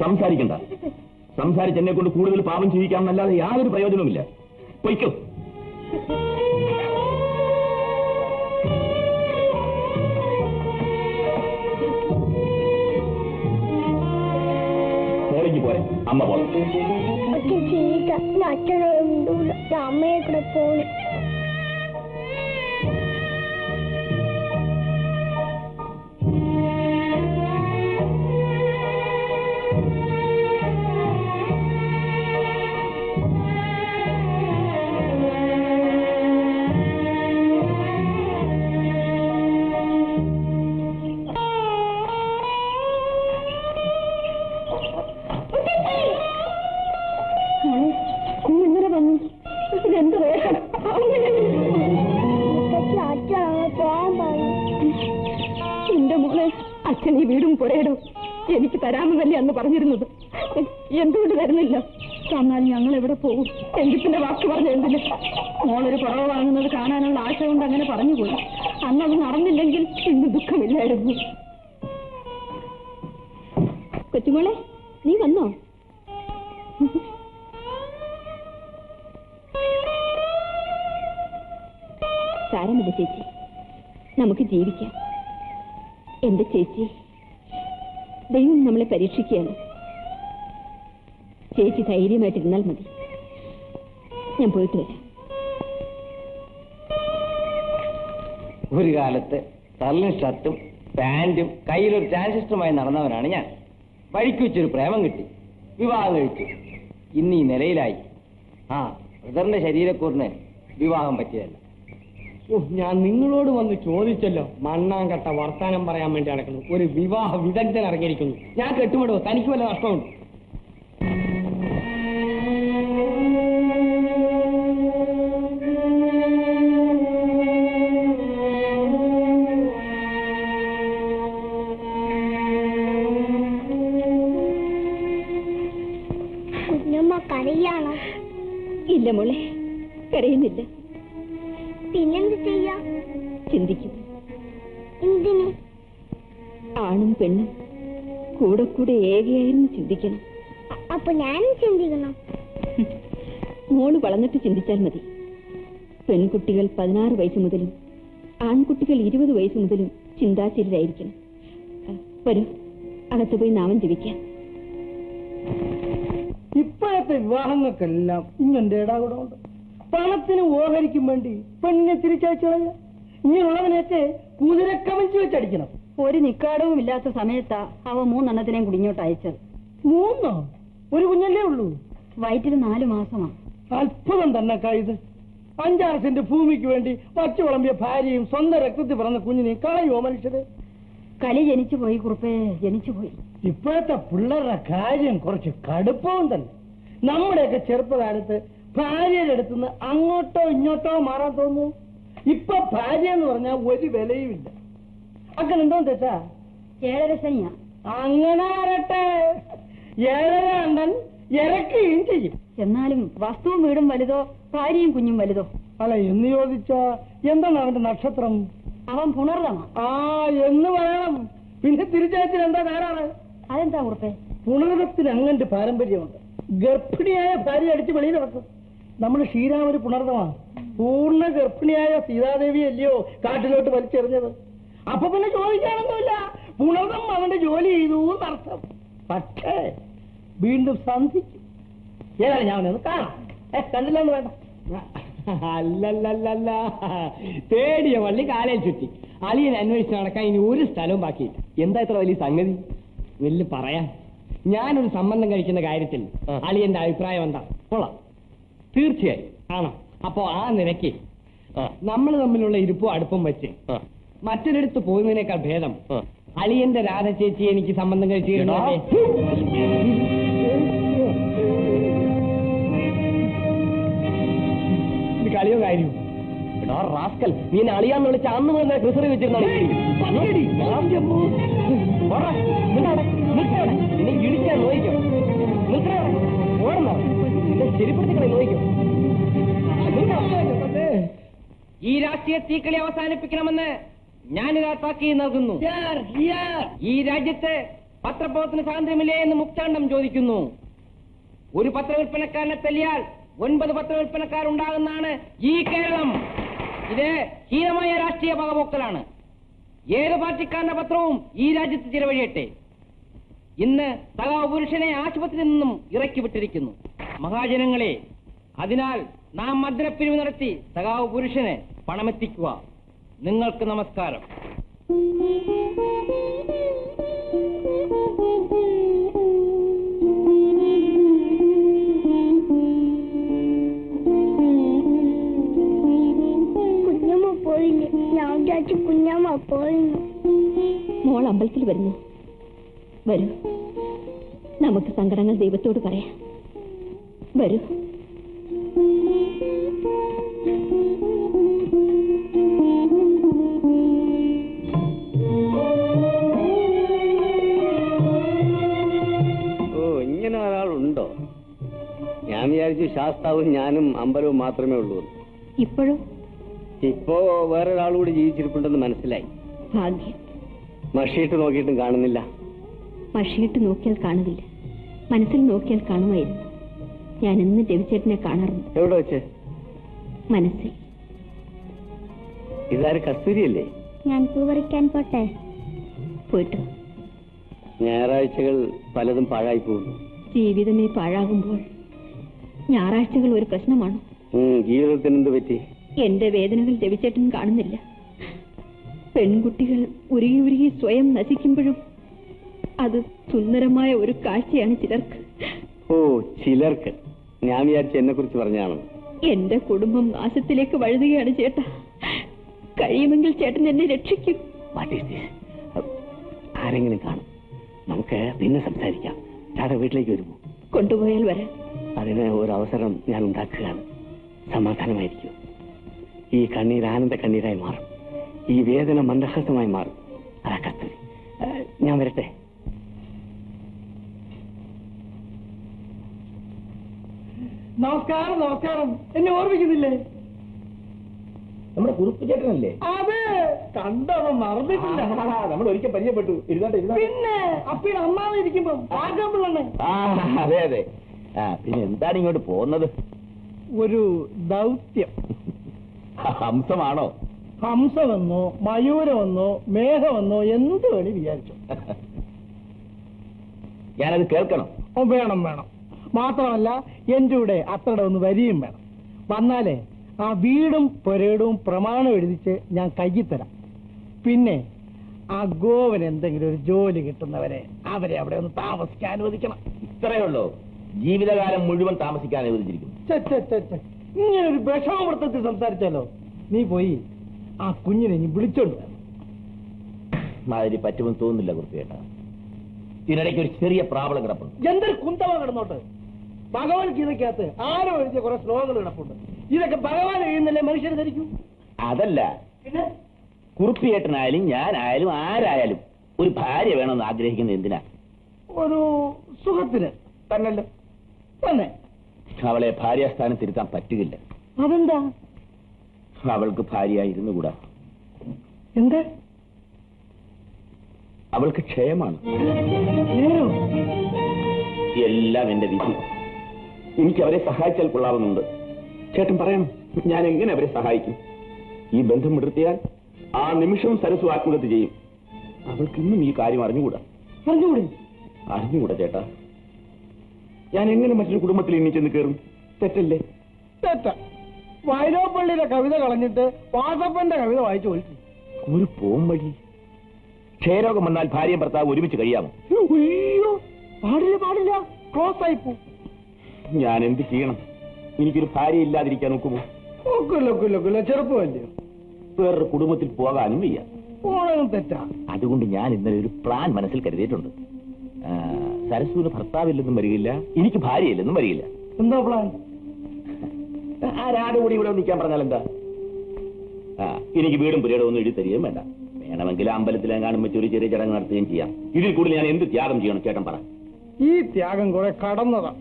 [SPEAKER 4] സംസാരിക്കണ്ട. സംസാരിച്ച് എന്നെ കൊണ്ട് കൂടുതൽ പാപം ചെയ്യിക്കാമെന്നല്ലാതെ യാതൊരു പ്രയോജനവുമില്ല. പൊയ്ക്കോ. പോരെ, അമ്മ പോലെ
[SPEAKER 5] അമ്മയെ കൂടെ പോണു.
[SPEAKER 2] എന്റെ മോളെ, അച്ഛൻ ഈ വീടും പുരയിടും എനിക്ക് തരാമെന്നല്ലേ അന്ന് പറഞ്ഞിരുന്നത്. എന്തുകൊണ്ട് തരുന്നില്ല? തന്നാൽ ഞങ്ങൾ എവിടെ പോകും? എങ്കിപ്പിന്റെ വാക്ക് പറഞ്ഞ എന്തിന്? മോളൊരു കുറവ് വാങ്ങുന്നത് കാണാനുള്ള ആശ കൊണ്ട് അങ്ങനെ പറഞ്ഞുപോയി. അന്നത് നടന്നില്ലെങ്കിൽ ഇന്ന് ദുഃഖമില്ലായിരുന്നു. കൊച്ചുമോളെ, നീ വന്നോ? സാരമില്ല ചേച്ചി, നമുക്ക് ജീവിക്കാം. എന്റെ ചേച്ചി, ദൈവം നമ്മളെ പരീക്ഷിക്കുകയാണ്. ചേച്ചി ധൈര്യമായിട്ടിരുന്നാൽ മതി. ഞാൻ പോയിട്ട് വരാം.
[SPEAKER 1] ഒരു കാലത്ത് തള്ളും ഷർട്ടും പാന്റും കയ്യിലൊരു ട്രാൻസിസ്റ്ററുമായി നടന്നവനാണ് ഞാൻ. വഴിക്ക് വെച്ചൊരു പ്രേമം കിട്ടി, വിവാഹം കഴിച്ചു. ഇന്ന് ഈ നിലയിലായി. ആ ബ്രദറിന്റെ ശരീരക്കൂറിന് വിവാഹം പറ്റിയതല്ല. ഞാൻ നിങ്ങളോട് വന്ന് ചോദിച്ചല്ലോ, മണ്ണാങ്കട്ട വർത്താനം പറയാൻ വേണ്ടി നടക്കുന്നു. ഒരു വിവാഹ വിദഗ്ധൻ ഇറങ്ങിയിരിക്കുന്നു. ഞാൻ കെട്ടുമിടുവോ? തനിക്ക് വല്ല നഷ്ടമുണ്ട്?
[SPEAKER 5] കരയാണോ?
[SPEAKER 2] ഇല്ല മോളെ, കരയുന്നില്ല.
[SPEAKER 5] പിന്നെന്ത് ചെയ്യാ?
[SPEAKER 2] ചിന്തിക്കുന്നു.
[SPEAKER 5] എന്തിന്?
[SPEAKER 2] ആണും പെണ്ണും കൂടെ കൂടെ ഏകയായിരുന്നു ചിന്തിക്കണം.
[SPEAKER 5] അപ്പൊ ഞാനും ചിന്തിക്കണം.
[SPEAKER 2] മോള് വളർന്നിട്ട് ചിന്തിച്ചാൽ മതി. പെൺകുട്ടികൾ 16 വയസ്സ് മുതലും ആൺകുട്ടികൾ 20 വയസ്സ് മുതലും ചിന്താശീലരായിരിക്കണം. വരൂ, അകത്ത് പോയി നാമം ജപിക്കാം.
[SPEAKER 3] ഇപ്പോഴത്തെ വിവാഹങ്ങൾക്കെല്ലാം ഇങ്ങന്റെ ഇടാകൂടമുണ്ട്. പണത്തിന് ഓഹരിക്കും വേണ്ടി പെണ്ണിനെ തിരിച്ചയച്ചു കളഞ്ഞ ഇങ്ങനെയുള്ളവനെയൊക്കെ കുതിരക്കവഞ്ചി വെച്ചടിക്കണം.
[SPEAKER 2] ഒരു നിക്കാടവും ഇല്ലാത്ത സമയത്താ അവ 3 എണ്ണത്തിനെയും കുടിഞ്ഞോട്ട് അയച്ചത്.
[SPEAKER 3] 3? ഒരു കുഞ്ഞല്ലേ ഉള്ളൂ.
[SPEAKER 2] വയറ്റിൽ 4 മാസമാ.
[SPEAKER 3] അത്ഭുതം തന്നെ ഇത്. 5-6 സെന്റ് ഭൂമിക്ക് വേണ്ടി വച്ചു വിളമ്പിയ ഭാര്യയും സ്വന്തം രക്തത്തിൽ പിറന്ന കുഞ്ഞിനെയും കളയുമോ മനുഷ്യര്?
[SPEAKER 2] കലി ജനിച്ചു പോയി കുറുപ്പേ, ജനിച്ചു പോയി.
[SPEAKER 3] ഇപ്പോഴത്തെ പിള്ളേരുടെ കാര്യം കുറച്ച് കടുപ്പവും തന്നെ. നമ്മുടെയൊക്കെ ചെറുപ്പകാലത്ത് ഭാര്യയുടെ അടുത്തുനിന്ന് അങ്ങോട്ടോ ഇങ്ങോട്ടോ മാറാൻ തോന്നുന്നു. ഇപ്പൊ ഭാര്യ എന്ന് പറഞ്ഞാൽ ഒരു വിലയുമില്ല. അങ്ങനെ ഉണ്ടോ തെറ്റാ?
[SPEAKER 2] 7.5 ശനിയാ.
[SPEAKER 3] അങ്ങനെ വരട്ടെ. 7.5 കണ്ടൻ ഇറക്കുകയും ചെയ്യും.
[SPEAKER 2] എന്നാലും വസ്തുവും വീടും വലുതോ ഭാര്യയും കുഞ്ഞും വലുതോ?
[SPEAKER 3] അല്ല, എന്ന് ചോദിച്ചാ എന്താണ് അവന്റെ നക്ഷത്രം?
[SPEAKER 2] അവൻ പുണർതമാ.
[SPEAKER 3] ആ എന്ന് പറയണം. പിന്നെ തിരിച്ചയച്ചിൽ എന്താ നേരാണ്?
[SPEAKER 2] അതെന്താ കുറുപ്പേ?
[SPEAKER 3] പുണർതത്തിന് അങ്ങന്റെ പാരമ്പര്യമുണ്ട്. ഗർഭിണിയായ ഭാര്യ അടിച്ച് വെളിയിൽ നടക്കും. നമ്മുടെ ശ്രീരാമന് പുണർതമാണ്. പൂർണ്ണ ഗർഭിണിയായ സീതാദേവി അല്ലയോ കാട്ടിലോട്ട് വലിച്ചെറിഞ്ഞത്. അപ്പൊ പിന്നെ ചോദിക്കാനൊന്നുമില്ല, പുണർതം അവന്റെ ജോലി ചെയ്തു എന്നർത്ഥം. പക്ഷേ വീണ്ടും സന്ധിക്കും. ഏതാണ് ഞാൻ ഒന്ന് കാണാം. കണ്ടില്ലെന്ന് വേണ്ട.
[SPEAKER 1] അല്ലല്ലല്ല, തേടിയ വള്ളി കാലയിൽ ചുറ്റി. അളിയൻ അന്വേഷിച്ച് നടക്കാൻ ഇനി ഒരു സ്ഥലവും ബാക്കിയില്ല. എന്താ ഇത്ര വലിയ സംഗതി? വലിയ പറയാൻ. ഞാനൊരു സംബന്ധം കഴിക്കുന്ന കാര്യത്തിൽ അളിയന്റെ അഭിപ്രായം എന്താ? കൊള്ളാം, തീർച്ചയായും. ആണോ? അപ്പോ ആ നിരക്ക് നമ്മൾ തമ്മിലുള്ള ഇരിപ്പും അടുപ്പും വെച്ച് മറ്റൊരിടത്ത് പോകുന്നതിനേക്കാൾ ഭേദം അളിയന്റെ രാധ ചേച്ചി എനിക്ക് സംബന്ധം കഴിച്ചിരുന്നു. കളിയോ കാര്യവും? റാസ്കൽ, നീ അളിയാന്ന് വിളിച്ച അന്ന് മുതൽ ക്രിസറി വെച്ചിരുന്നാണ്. ഇടിച്ചാൽ നോയിക്കോ. ഓടണോ? ശരിപ്പെടുത്തിക്കളെ നോയിക്കോ. ഈ രാഷ്ട്രീയ തീക്കളി അവസാനിപ്പിക്കണമെന്ന് ഞാനിതാ താക്കീത് നൽകുന്നു. ഈ രാജ്യത്ത് പത്രപ്രവർത്തന സ്വാതന്ത്ര്യമില്ലേ എന്ന് മുക്താണ്ഡം ചോദിക്കുന്നു. ഒരു പത്രവിൽപ്പനക്കാരനെ തല്ലിയാൽ 9 പത്രവിൽപ്പനക്കാരുണ്ടാകുന്നതാണ് ഈ കേരളം. ഇത് ഹീനമായ രാഷ്ട്രീയ പകപോക്കലാണ്. ഏത് പാർട്ടിക്കാരന്റെ പത്രവും ഈ രാജ്യത്ത് ചിലവഴിയട്ടെ. ഇന്ന് സഖാവ് പുരുഷനെ ആശുപത്രിയിൽ നിന്നും ഇറക്കി വിട്ടിരിക്കുന്നു. മഹാജനങ്ങളെ, അതിനാൽ നാം മദ്രപ്പിരിവ് നടത്തി സഖാവ് പുരുഷന് പണമെത്തിക്കുക. നിങ്ങൾക്ക് നമസ്കാരം.
[SPEAKER 5] കുഞ്ഞമ്മ പോയില്ലേ? ഞാൻ വിചാരിച്ചു കുഞ്ഞമ്മ പോയിരുന്നു.
[SPEAKER 2] മോൾ അമ്പലത്തിൽ വരുന്നു. വരൂ, നമുക്ക് സങ്കടങ്ങൾ ദൈവത്തോട് പറയാം. വരൂ.
[SPEAKER 6] ഓ, ഇങ്ങനെ ഒരാളുണ്ടോ? ഞാൻ വിചാരിച്ചു ശാസ്താവും ഞാനും അമ്പലവും മാത്രമേ ഉള്ളൂ.
[SPEAKER 2] ഇപ്പോഴും
[SPEAKER 6] ഇപ്പോ വേറൊരാൾ കൂടി ജീവിച്ചിരിപ്പുണ്ടെന്ന് മനസ്സിലായി.
[SPEAKER 2] ഭാഗ്യം.
[SPEAKER 6] മഷിയിട്ട് നോക്കിയിട്ടും കാണുന്നില്ല.
[SPEAKER 2] മഷിയിട്ട് നോക്കിയാൽ കാണുന്നില്ല, മനസ്സിൽ നോക്കിയാൽ കാണുമായിരുന്നു. ഞാൻ എന്ന് രവിച്ചേട്ടനെ കാണാറുണ്ട്.
[SPEAKER 6] എവിടെ വെച്ച്?
[SPEAKER 2] മനസ്സിൽ.
[SPEAKER 6] ഇതാര്, കസ്തൂരിയല്ലേ?
[SPEAKER 5] ഞാൻ പൂ പറിക്കാൻ പോട്ടെ?
[SPEAKER 2] പോയിട്ട്.
[SPEAKER 6] ഞായറാഴ്ചകൾ പലതും പാഴായി പോകുന്നു.
[SPEAKER 2] ജീവിതമേ പാഴാകുമ്പോൾ ഞായറാഴ്ചകൾ ഒരു പ്രശ്നമാണോ?
[SPEAKER 6] ജീവിതത്തിന് എന്ത് പറ്റി?
[SPEAKER 2] എന്റെ വേദനകൾ രവിചേട്ടൻ കാണുന്നില്ല. പെൺകുട്ടികൾ ഉരുകി ഉരുകി സ്വയം നശിക്കുമ്പോഴും അത് സുന്ദരമായ ഒരു കാഴ്ചയാണ് ചിലർക്ക്.
[SPEAKER 6] ഓ, ചിലർക്ക്. ഞാൻ വിചാരിച്ച എന്നെ കുറിച്ച് പറഞ്ഞാണ്.
[SPEAKER 2] എന്റെ കുടുംബം നാശത്തിലേക്ക് വഴുതുകയാണ് ചേട്ടാ. കഴിയുമെങ്കിൽ ചേട്ടൻ എന്നെ രക്ഷിക്കും.
[SPEAKER 6] ആരെങ്കിലും കാണും. നമുക്ക് പിന്നെ സംസാരിക്കാം. ചേട്ടാ വീട്ടിലേക്ക് വരുമോ?
[SPEAKER 2] കൊണ്ടുപോയാൽ വരാം.
[SPEAKER 6] അതിന് ഒരു അവസരം ഞാൻ ഉണ്ടാക്കുകയാണ്. സമാധാനമായിരിക്കും. ഈ കണ്ണീർ ആനന്ദ കണ്ണീരായി മാറും. ഈ വേദന മന്ദഹാസമായി മാറും. അതാ കസ്തൂരി. ഞാൻ വരട്ടെ.
[SPEAKER 3] നമസ്കാരം. നമസ്കാരം. എന്നെ ഓർമ്മിക്കുന്നില്ലേ?
[SPEAKER 4] നമ്മുടെ കുറുപ്പ് ചേട്ടനല്ലേ?
[SPEAKER 3] അതെ, കണ്ടവ മറന്നിട്ടില്ല.
[SPEAKER 4] നമ്മൾ ഒരിക്കൽ പരിചയപ്പെട്ടു.
[SPEAKER 3] പിന്നെ അപ്പീടെ അമ്മാവ് ഇരിക്കുമ്പോ ആകാമ്പിള്ളണ്.
[SPEAKER 4] അതെ അതെ. പിന്നെ എന്താണ് ഇങ്ങോട്ട് പോകുന്നത്?
[SPEAKER 3] ഒരു ദൗത്യം.
[SPEAKER 4] ഹംസമാണോ?
[SPEAKER 3] ഹംസമെന്നോ മയൂരമെന്നോ മേഘമെന്നോ എന്ത് വേണി വിചാരിച്ചു.
[SPEAKER 4] ഞാനത് കേൾക്കണം.
[SPEAKER 3] വേണം വേണം. മാത്രമല്ല എന്റെ കൂടെ അത്രയുടെ ഒന്ന് വരികയും വേണം. വന്നാലേ ആ വീടും പുരയിടവും പ്രമാണം എഴുതിച്ച് ഞാൻ കയ്യിൽ തരാം. പിന്നെ ആ ഗോവൻ എന്തെങ്കിലും ഒരു ജോലി കിട്ടുന്നവരെ അവരെ അവിടെ ഒന്ന് താമസിക്കാൻ അനുവദിക്കണം.
[SPEAKER 4] ഇത്രയേ ഉള്ളൂ? ജീവിതകാലം മുഴുവൻ താമസിക്കാൻ അനുവദിച്ചിരിക്കും.
[SPEAKER 3] ഇങ്ങനെ ഒരു വിഷമവൃത്തത്തിൽ സംസാരിച്ചാലോ? നീ പോയി ആ കുഞ്ഞിനെ നീ വിളിച്ചോണ്ട് വരണം.
[SPEAKER 4] മാതിരി പറ്റുമെന്ന് തോന്നുന്നില്ല കുറുപ്പിയേട്ടാ. ഇതിനിടയ്ക്ക് ഒരു ചെറിയ പ്രാബ്ലം കിടപ്പുണ്ട്.
[SPEAKER 3] എന്തൊരു കുന്തമ കിടന്നോട്ട്. ഭഗവത്ഗീതയ്ക്കകത്ത് ആരോ എഴുതിയ കുറെ ശ്ലോകങ്ങൾ കിടപ്പുണ്ട്. ഇതൊക്കെ ഭഗവാൻ എഴുതുന്നല്ലേ മനുഷ്യർ ധരിക്കൂ?
[SPEAKER 4] അതല്ല,
[SPEAKER 3] പിന്നെ
[SPEAKER 4] കുറുപ്പിയേട്ടനായാലും ഞാനായാലും ആരായാലും ഒരു ഭാര്യ വേണമെന്ന് ആഗ്രഹിക്കുന്നത് എന്തിനാ?
[SPEAKER 3] ഒരു സുഖത്തിന്
[SPEAKER 4] തന്നല്ലോ.
[SPEAKER 3] തന്നെ.
[SPEAKER 4] അവളെ ഭാര്യാസ്ഥാനത്ത് ഇരുത്താൻ പറ്റുകയില്ല.
[SPEAKER 3] അതെന്താ?
[SPEAKER 4] അവൾക്ക് ഭാര്യയായിരുന്നു കൂടാ.
[SPEAKER 3] എന്താ?
[SPEAKER 4] അവൾക്ക് ക്ഷയമാണ്.
[SPEAKER 3] നേരോ?
[SPEAKER 4] എല്ലാം എന്റെ വിധി. എനിക്ക് അവരെ സഹായിച്ചാൽ കൊള്ളാവുന്നുണ്ട്. ചേട്ടൻ പറയണം, ഞാൻ എങ്ങനെ അവരെ സഹായിക്കും? ഈ ബന്ധം വിടർത്തിയാൽ ആ നിമിഷവും സരസ്വ ആത്മഹത്യ ചെയ്യും. അവൾക്ക് ഇന്നും ഈ കാര്യം അറിഞ്ഞുകൂടാ. അറിഞ്ഞുകൂടാ ചേട്ടാ. ഞാൻ എങ്ങനെ മറ്റൊരു കുടുംബത്തിൽ ഇനി ചെന്ന് കയറും? തെറ്റല്ലേ?
[SPEAKER 3] തെറ്റ. വൈലോപ്പള്ളിയുടെ കവിത കളഞ്ഞിട്ട് വാസപ്പന്റെ കവിത വായിച്ചു കൊടുത്തു.
[SPEAKER 4] ഒരു പോം വഴി. ക്ഷയരോഗം വന്നാൽ ഭാര്യയും ഭർത്താവ് ഒരുമിച്ച് കഴിയാമോ?
[SPEAKER 3] അയ്യോ, പാടില്ല പാടില്ല, ക്ലോസ് ആയിപ്പോ.
[SPEAKER 4] ഞാൻ എന്ത് ചെയ്യണം? എനിക്കൊരു ഭാര്യ ഇല്ലാതിരിക്കാൻ നോക്കുമോ?
[SPEAKER 3] ഒക്കില്ല, ചെറുപ്പമല്ലയോ?
[SPEAKER 4] വേറൊരു കുടുംബത്തിൽ പോകാനും വയ്യ.
[SPEAKER 3] പോണതും തെറ്റാ.
[SPEAKER 4] അതുകൊണ്ട് ഞാൻ ഇന്നലെ ഒരു പ്ലാൻ മനസ്സിൽ കരുതിയിട്ടുണ്ട്. സരസ്വന് ഭർത്താവില്ലെന്നും വരികയില്ല, എനിക്ക് ഭാര്യയില്ലെന്നും വരികയില്ല.
[SPEAKER 3] എന്താ പ്ലാൻ?
[SPEAKER 4] ആരാട് കൂടി ഇവിടെ നിൽക്കാൻ പറഞ്ഞാൽ എന്താ? എനിക്ക് വീടും പുരയിടം ഒന്നും എഴുതി തരികയും വേണ്ട. വേണമെങ്കിൽ അമ്പലത്തിലെങ്ങാനും വെച്ച് ഒരു ചെറിയ ചടങ്ങ് നടത്തുകയും ചെയ്യാം. ഇതിൽ കൂടുതൽ ഞാൻ എന്ത് ത്യാഗം ചെയ്യണം? ചേട്ടൻ പറ.
[SPEAKER 3] ഈ ത്യാഗം കുറെ കടന്നതാ.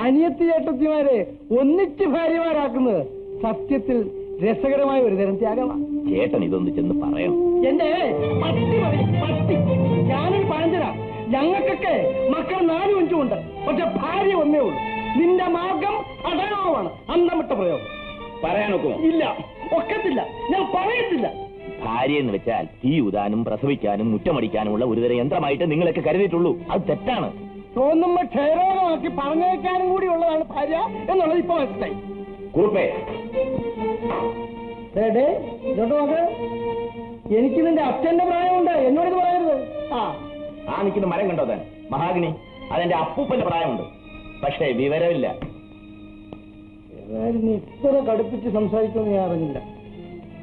[SPEAKER 3] അനിയത്തി ചേട്ടത്തിമാരെ ഒന്നിച്ച് ഭാര്യമാരാക്കുന്നത് സത്യത്തിൽ രസകരമായ ഒരു തരം ത്യാഗമാണ്.
[SPEAKER 4] ചേട്ടൻ ഇതൊന്ന് ചെന്ന് പറയണം.
[SPEAKER 3] എന്റെ പട്ടി പറയും, പട്ടി. ഞാനൊരു പഴഞ്ചനാ. ഞങ്ങൾക്കൊക്കെ മക്കൾ 4-5 ഉണ്ട്. പക്ഷെ ഭാര്യ ഒന്നേ ഉള്ളൂ. നിന്റെ മാർഗം അടയാളമാണ്. അന്തമിട്ട പ്രയോഗം
[SPEAKER 4] പറയാൻ ഒക്കുമോ?
[SPEAKER 3] ഇല്ല, ഒക്കത്തില്ല. ഞാൻ പറയത്തില്ല.
[SPEAKER 4] ഭാര്യ എന്ന് വെച്ചാൽ തീ ഊതാനും പ്രസവിക്കാനും മുറ്റമടിക്കാനുമുള്ള ഒരുതരം യന്ത്രമായിട്ട് നിങ്ങളൊക്കെ കരുതിയിട്ടുള്ളൂ. അത് തെറ്റാണ്.
[SPEAKER 3] തോന്നുമ്പോ ക്ഷയരോഗമാക്കി പറഞ്ഞേക്കാനും കൂടി ഉള്ളതാണ് ഭാര്യ എന്നുള്ളത് ഇപ്പൊ മനസ്സിലായി.
[SPEAKER 4] കുറുപ്പേ,
[SPEAKER 3] എനിക്ക് നിന്റെ അച്ഛന്റെ പ്രായമുണ്ട്, എന്നോട് പറയരുത്.
[SPEAKER 4] ആ നിൽക്കുന്ന മരം കണ്ടോ താൻ? മഹാഗണി. അതെന്റെ അപ്പൂപ്പന്റെ പ്രായമുണ്ട്. പക്ഷേ വിവരമില്ല.
[SPEAKER 3] ഏതായാലും നീ ഇത്ര കടുപ്പിച്ച് സംസാരിക്കുമെന്ന് ഞാൻ അറിഞ്ഞില്ല.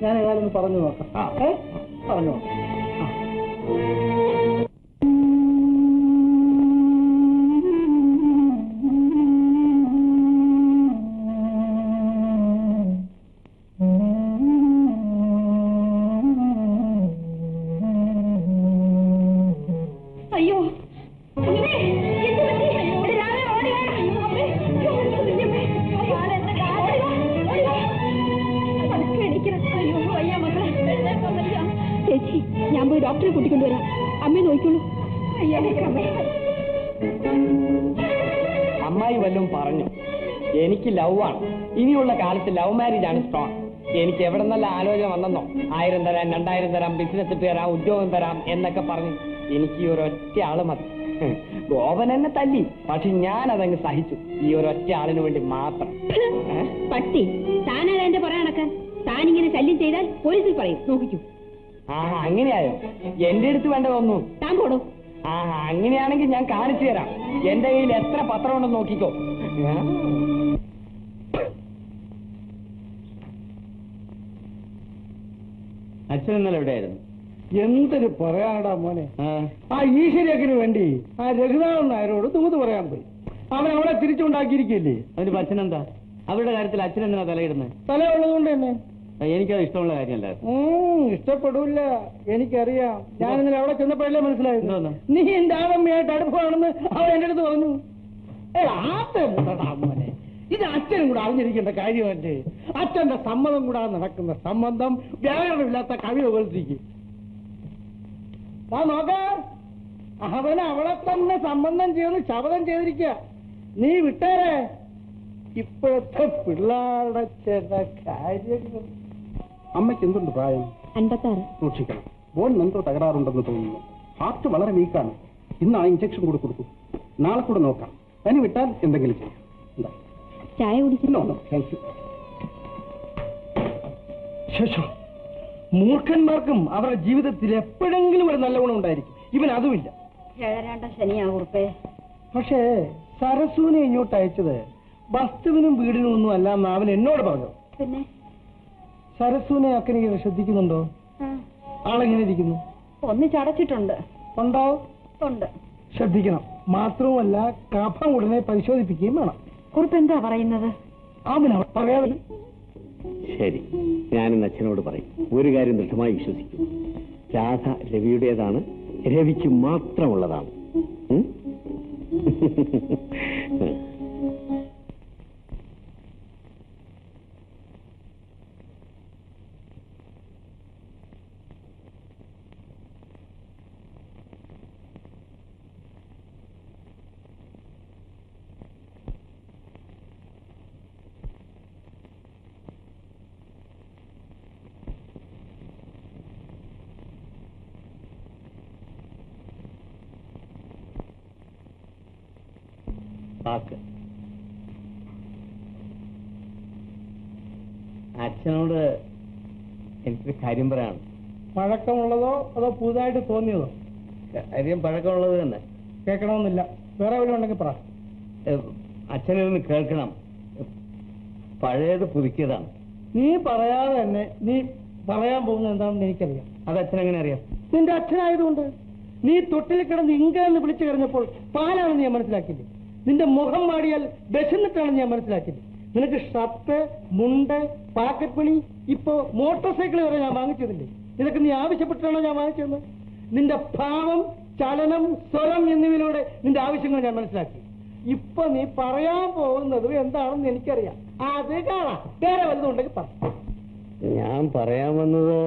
[SPEAKER 3] ഞാൻ ഏതായാലും പറഞ്ഞു നോക്കാം. പറഞ്ഞു നോക്കാം.
[SPEAKER 2] അയ്യോ, ചേച്ചി, ഞാൻ പോയി ഡോക്ടറെ കൂട്ടിക്കൊണ്ടുവരാം. അമ്മയെ നോക്കിക്കോളൂ.
[SPEAKER 1] അമ്മായി വല്ലതും പറഞ്ഞു. എനിക്ക് ലവാണ്. ഇനിയുള്ള കാലത്ത് ലവ് മാരേജ് ആണ് സ്ട്രോങ്. എനിക്ക് എവിടെ നിന്നല്ല ആലോചന വന്നെന്നോ? 1000 തരാം, 2000 തരാം, ബിസിനസ് തരാം, ഉദ്യോഗം തരാം എന്നൊക്കെ പറഞ്ഞു. എനിക്ക് ഈ ഒരൊറ്റ ആള് മതി. ഗോപൻ എന്നെ തല്ലി, പക്ഷെ ഞാൻ അതങ്ങ് സഹിച്ചു, ഈ ഒരൊറ്റ ആളിന് വേണ്ടി മാത്രം.
[SPEAKER 2] പട്ടി താനാണ് എന്റെ പറയാൻ നടക്കാൻ. താനിങ്ങനെ ശല്യം ചെയ്താൽ പോലീസിൽ പറയും, നോക്കിക്കൂ.
[SPEAKER 1] ആ അങ്ങനെയായോ? എന്റെ അടുത്ത് വേണ്ടതൊന്നും.
[SPEAKER 2] താൻ പോടോ.
[SPEAKER 1] ആ അങ്ങനെയാണെങ്കിൽ ഞാൻ കാണിച്ചു തരാം. എന്റെ കയ്യിൽ എത്ര പത്രം ഉണ്ടെന്ന് നോക്കിക്കോ.
[SPEAKER 6] അച്ഛൻ ഇന്നലെ എവിടെയായിരുന്നു?
[SPEAKER 3] എന്തൊരു പറയാനടാ മോനെ. ആ ഈശ്വര്യക്കിന് വേണ്ടി ആ രഘുനാഥൻ നായരോട് തൂത് പറയാൻ പോയി. അവൻ അവളെ തിരിച്ചുണ്ടാക്കിയിരിക്കില്ലേ.
[SPEAKER 6] അതിന് അച്ഛൻ എന്താ? അവരുടെ കാര്യത്തിൽ അച്ഛൻ എന്തിനാ തലയിടുന്നത്?
[SPEAKER 3] തലയുള്ളത് തന്നെ.
[SPEAKER 6] എനിക്കത് ഇഷ്ടമുള്ള കാര്യമല്ല.
[SPEAKER 3] ഇഷ്ടപ്പെടൂല, എനിക്കറിയാം. ഞാൻ ഇന്നലെ അവിടെ ചെന്നപ്പോഴല്ലേ മനസ്സിലായിരുന്നു നീ എന്റെ ആളമ്മയായിട്ട് അടുപ്പമാണെന്ന് അവൻ എന്റെ അടുത്ത് പറഞ്ഞു. മോനെ, ഇത് അച്ഛനും കൂടെ അറിഞ്ഞിരിക്കേണ്ട കാര്യമല്ലേ. അച്ഛന്റെ സമ്മതം കൂടാതെ നടക്കുന്ന സംബന്ധം വ്യാകരണമില്ലാത്ത കവിത പോലത്തേക്ക്. നോക്ക, അവൻ അവളെ തന്നെ സംബന്ധം ചെയ്ത് ശപഥം ചെയ്തിരിക്കുക. നീ വിട്ടേരെ. ഇപ്പോഴത്തെ പിള്ളേരുടെ ചില കാര്യങ്ങൾ.
[SPEAKER 7] അമ്മയ്ക്ക് എന്തുണ്ട് പ്രായം?
[SPEAKER 2] 56.
[SPEAKER 7] സൂക്ഷിക്കണം. ബോൺ എന്തോ തകരാറുണ്ടെന്ന് തോന്നുന്നു. ഹാർട്ട് വളരെ വീക്കാണ്. ഇന്ന് ആ ഇഞ്ചക്ഷൻ കൂടെ കൊടുക്കും. നാളെ കൂടെ നോക്കാം. പനി വിട്ടാൽ എന്തെങ്കിലും ചെയ്യാം. എന്താ
[SPEAKER 2] ചായ കുടിക്കുന്നു?
[SPEAKER 7] Thank you.
[SPEAKER 3] ശേഷം മൂർഖന്മാർക്കും അവരുടെ ജീവിതത്തിൽ എപ്പോഴെങ്കിലും ഒരു നല്ല ഗുണം ഉണ്ടായിരിക്കും. ഇവൻ അതുമില്ല.
[SPEAKER 2] ശനിയാകുറുപ്പേ.
[SPEAKER 3] പക്ഷേ സരസുവിനെ ഇങ്ങോട്ട് അയച്ചത് വസ്തുവിനും വീടിനും ഒന്നും അല്ല എന്ന് അവൻ എന്നോട് പറഞ്ഞു.
[SPEAKER 2] പിന്നെ
[SPEAKER 3] സരസുവിനെ അക്കനെ ശ്രദ്ധിക്കുന്നുണ്ടോ? ആളെങ്ങനെ ഇരിക്കുന്നു?
[SPEAKER 2] ഒന്ന് ചടച്ചിട്ടുണ്ട്.
[SPEAKER 3] ഉണ്ടോ?
[SPEAKER 2] ഉണ്ട്.
[SPEAKER 3] ശ്രദ്ധിക്കണം. മാത്രവുമല്ല കഫം ഉടനെ പരിശോധിപ്പിക്കുകയും വേണം.
[SPEAKER 2] കുറിപ്പ് എന്താ പറയുന്നത്?
[SPEAKER 3] അവനവ പറയാതെ.
[SPEAKER 6] ശരി, ഞാനിന്ന് അച്ഛനോട് പറയും. ഒരു കാര്യം ദൃഢമായി വിശ്വസിക്കും. രാധ രവിയുടേതാണ്, രവിക്ക് മാത്രമുള്ളതാണ്. അച്ഛനോട് എനിക്കൊരു കാര്യം പറയാണ്.
[SPEAKER 3] പഴക്കമുള്ളതോ അതോ പുതുതായിട്ട് തോന്നിയതോ?
[SPEAKER 6] കാര്യം പഴക്കമുള്ളത് തന്നെ.
[SPEAKER 3] കേൾക്കണമെന്നില്ല. വേറെ വല്ലതും ഉണ്ടെങ്കിൽ പറ.
[SPEAKER 6] അച്ഛനൊന്ന് കേൾക്കണം. പഴയത് പുതുക്കിയതാണ്.
[SPEAKER 3] നീ പറയാതെ തന്നെ നീ പറയാൻ പോകുന്നത് എന്താണെന്ന് എനിക്കറിയാം.
[SPEAKER 6] അത് അച്ഛനെങ്ങനെ അറിയാം?
[SPEAKER 3] നിന്റെ അച്ഛനായതുകൊണ്ട്. നീ തൊട്ടിൽ കിടന്ന് ഇങ്ക എന്ന് വിളിച്ചു കഴിഞ്ഞപ്പോൾ പാലാണെന്ന് ഞാൻ മനസ്സിലാക്കില്ലേ. നിന്റെ മുഖം മാടിയാൽ വിശന്നിട്ടാണെന്ന് ഞാൻ മനസ്സിലാക്കില്ലേ. നിനക്ക് ഷർട്ട്, മുണ്ട്, പാക്കറ്റ് പണി, ഇപ്പോ മോട്ടോർ സൈക്കിൾ വരെ ഞാൻ വാങ്ങിച്ചതില്ലേ. ഇതൊക്കെ നീ ആവശ്യപ്പെട്ടാണോ ഞാൻ വാങ്ങിച്ചത്? നിന്റെ ഭാവം, ചലനം, സ്വരം എന്നിവയിലൂടെ നിന്റെ ആവശ്യങ്ങൾ ഞാൻ മനസ്സിലാക്കി. ഇപ്പൊ നീ പറയാൻ പോകുന്നത് എന്താണെന്ന് എനിക്കറിയാം. അത് കാണാം. വേറെ വല്ലതും ഉണ്ടെങ്കിൽ പറ.
[SPEAKER 6] ഞാൻ പറയാൻ വന്നത്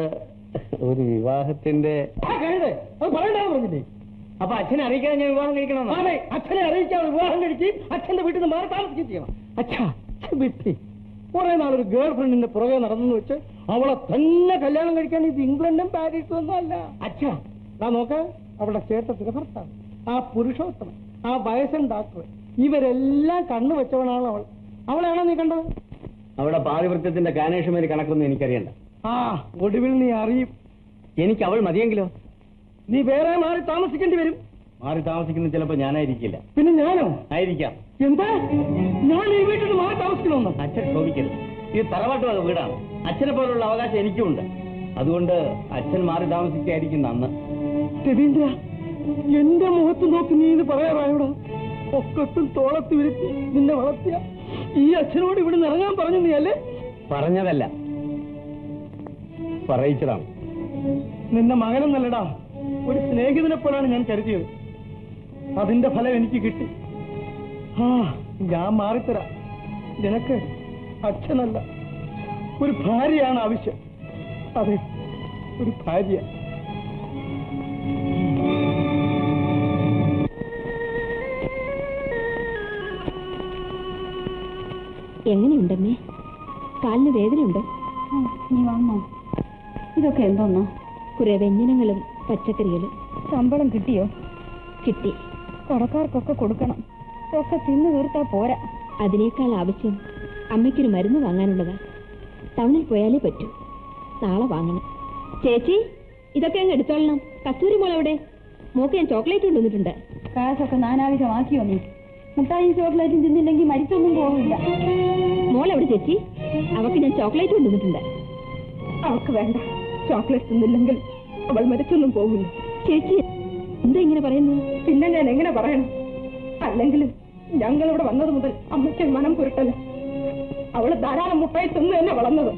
[SPEAKER 6] ഒരു വിവാഹത്തിന്റെ.
[SPEAKER 3] അത് പറയണ്ടെന്ന് പറഞ്ഞില്ലേ?
[SPEAKER 6] അപ്പൊ അച്ഛനെ അറിയിക്കാതെ ഞാൻ വിവാഹം കഴിക്കണം.
[SPEAKER 3] അതെ, അച്ഛനെ അറിയിക്കാതെ വിവാഹം കഴിക്കുകയും അച്ഛന്റെ വീട്ടിൽ നിന്ന് മാറി താമസിക്കുകയും ചെയ്യണം. അച്ഛാ വിട്ടി കുറെ നാളൊരു ഗേൾ ഫ്രണ്ടിന്റെ പുറകെ നടന്നു വെച്ച് അവളെ തന്നെ കല്യാണം കഴിക്കാൻ ഇത് ഇംഗ്ലണ്ടും പാരീസും ഒന്നും അല്ല. അച്ഛാ ഞാൻ നോക്ക, അവളുടെ ചേട്ടത്തിന്റെ ഭർത്താവ്, ആ പുരുഷോത്തമൻ, ആ വയസ്സൻ ഡോക്ടർ, ഇവരെല്ലാം കണ്ണു വെച്ചവനാണ് അവൾ. അവളെയാണോ നീ കണ്ടത്?
[SPEAKER 6] അവിടെ പാതിവൃത്യത്തിന്റെ കാനേഷുമേരി കണക്കൊന്നും എനിക്കറിയണ്ട.
[SPEAKER 3] ആ ഒടുവിൽ നീ അറിയും.
[SPEAKER 6] എനിക്ക് അവൾ മതിയെങ്കിലോ?
[SPEAKER 3] നീ വേറെ മാറി താമസിക്കേണ്ടി വരും.
[SPEAKER 6] മാറി താമസിക്കുന്നത് ചിലപ്പോ ഞാനായിരിക്കില്ല.
[SPEAKER 3] പിന്നെ ഞാനോ?
[SPEAKER 6] ആയിരിക്കാം.
[SPEAKER 3] എന്താ? ഞാൻ ഈ വീട്ടിൽ നിന്ന് മാറി താമസിക്കണമെന്നോ?
[SPEAKER 6] അച്ഛൻ ചോദിക്കരുത്. ഇത് തറവാട്ട് വീടാണ്. അച്ഛനെ പോലുള്ള അവകാശം എനിക്കുമുണ്ട്. അതുകൊണ്ട് അച്ഛൻ മാറി താമസിക്കായിരിക്കും നന്ന്.
[SPEAKER 3] രവീന്ദ്ര, എന്റെ മുഖത്ത് നോക്കി നീ ഇത് പറയാറായോടോ? ഒക്കത്തും തോളത്ത് വിരുത്തി നിന്നെ വളർത്തിയ ഈ അച്ഛനോട് ഇവിടെ നിന്ന് ഇറങ്ങാൻ പറഞ്ഞു നീ അല്ലേ?
[SPEAKER 6] പറഞ്ഞതല്ല, പറയിച്ചതാണ്.
[SPEAKER 3] നിന്റെ മകനെന്നല്ലടാ, ഒരു സ്നേഹിതനെ പോലാണ് ഞാൻ കരുതിയത്. അതിന്റെ ഫലം എനിക്ക് കിട്ടി. ആ ഞാൻ മാറിത്തരാം. നിനക്ക് അച്ഛനല്ല, ഒരു ഭാര്യയാണ് ആവശ്യം. അതെ, ഒരു ഭാര്യ.
[SPEAKER 2] എങ്ങനെയുണ്ടമ്മേ? കാലിന് വേദനയുണ്ട്? നീ വന്നോ? ഇതൊക്കെ എന്തോന്നോ? കുറെ വ്യഞ്ജനങ്ങളും പച്ചക്കറികളും. ശമ്പളം കിട്ടിയോ? കിട്ടി. കടക്കാർക്കൊക്കെ കൊടുക്കണം. ഒക്കെ തിന്നു തീർത്താ പോരാ. അതിനേക്കാൾ ആവശ്യം അമ്മയ്ക്കൊരു മരുന്ന് വാങ്ങാനുള്ളതാ. ടൗണിൽ പോയാലേ പറ്റൂ. നാളെ വാങ്ങണം. ചേച്ചി, ഇതൊക്കെ അങ്ങ് എടുത്തോളണം. കസ്തൂരി മോളെവിടെ? മോക്ക് ഞാൻ ചോക്ലേറ്റ് കൊണ്ടുവന്നിട്ടുണ്ട്. കാശൊക്കെ നാനാവിധമാക്കിയോ നീ? മുട്ടായും ചോക്ലേറ്റും തിന്നില്ലെങ്കിൽ മരിച്ചൊന്നും പോകില്ല. മോളെവിടെ ചേച്ചി? അവക്ക് ഞാൻ ചോക്ലേറ്റ് കൊണ്ടുവന്നിട്ടുണ്ട്. അവക്ക് വേണ്ട. ചോക്ലേറ്റ് തിന്നില്ലെങ്കിൽ അവൾ മരിച്ചൊന്നും പോകില്ല. ചേച്ചി എന്താ ഇങ്ങനെ പറയുന്നത്? പിന്നെ ഞാൻ എങ്ങനെ പറയണം? അല്ലെങ്കിലും ഞങ്ങളിവിടെ വന്നത് മുതൽ അമ്മയ്ക്ക് മനം പുരട്ടല്ല. അവള് ധാരാളം മുട്ടായി തിന്ന് തന്നെ വളർന്നത്.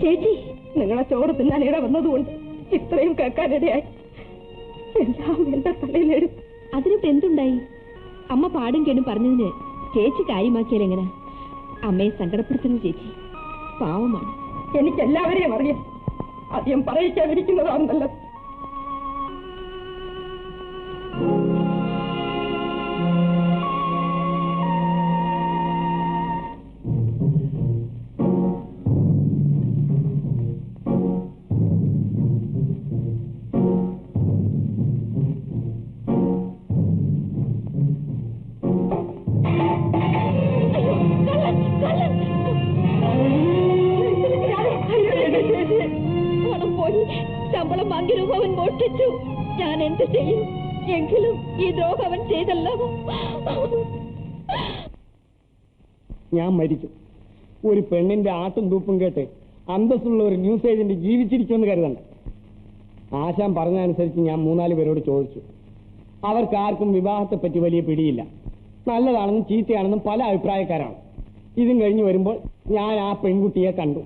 [SPEAKER 2] ചേച്ചി, നിങ്ങളെ ചോറ് തിന്നാൻ ഇട വന്നതുകൊണ്ട് ഇത്രയും കേൾക്കാനിടയായി. എല്ലാം എന്റെ തലയിലെടുത്ത്. അതിനിട്ട് എന്തുണ്ടായി? അമ്മ പാടും കേടും പറഞ്ഞതിന് ചേച്ചി കാര്യമാക്കിയാൽ എങ്ങനെ? അമ്മയെ സങ്കടപ്പെടുത്തുന്നു ചേച്ചി. പാവമാണ്. എനിക്കെല്ലാവരെയും അറിയാം. ആദ്യം പറയിക്കാതിരിക്കുന്നതാണ് നല്ലത്. ശമ്പളം വാങ്ങി രൂപ അവൻ മോഷ്ടിച്ചു. ഞാൻ എന്ത് ചെയ്യും? എങ്കിലും ഈ ദ്രോഹം അവൻ ചെയ്തല്ലോ.
[SPEAKER 1] ഞാൻ മരിക്കും. ഒരു പെണ്ണിന്റെ ആട്ടും തൂപ്പും കേട്ട് അന്തസ്സുള്ള ഒരു ന്യൂസ് ഏജന്റ് ജീവിച്ചിരിക്കുമെന്ന് കരുതണ്ട. ആശാൻ പറഞ്ഞതനുസരിച്ച് ഞാൻ 3-4 പേരോട് ചോദിച്ചു. അവർക്കാർക്കും വിവാഹത്തെപ്പറ്റി വലിയ പിടിയില്ല. നല്ലതാണെന്നും ചീത്തയാണെന്നും പല അഭിപ്രായക്കാരാണ്. ഇതും കഴിഞ്ഞ് വരുമ്പോൾ ഞാൻ ആ പെൺകുട്ടിയെ കണ്ടു.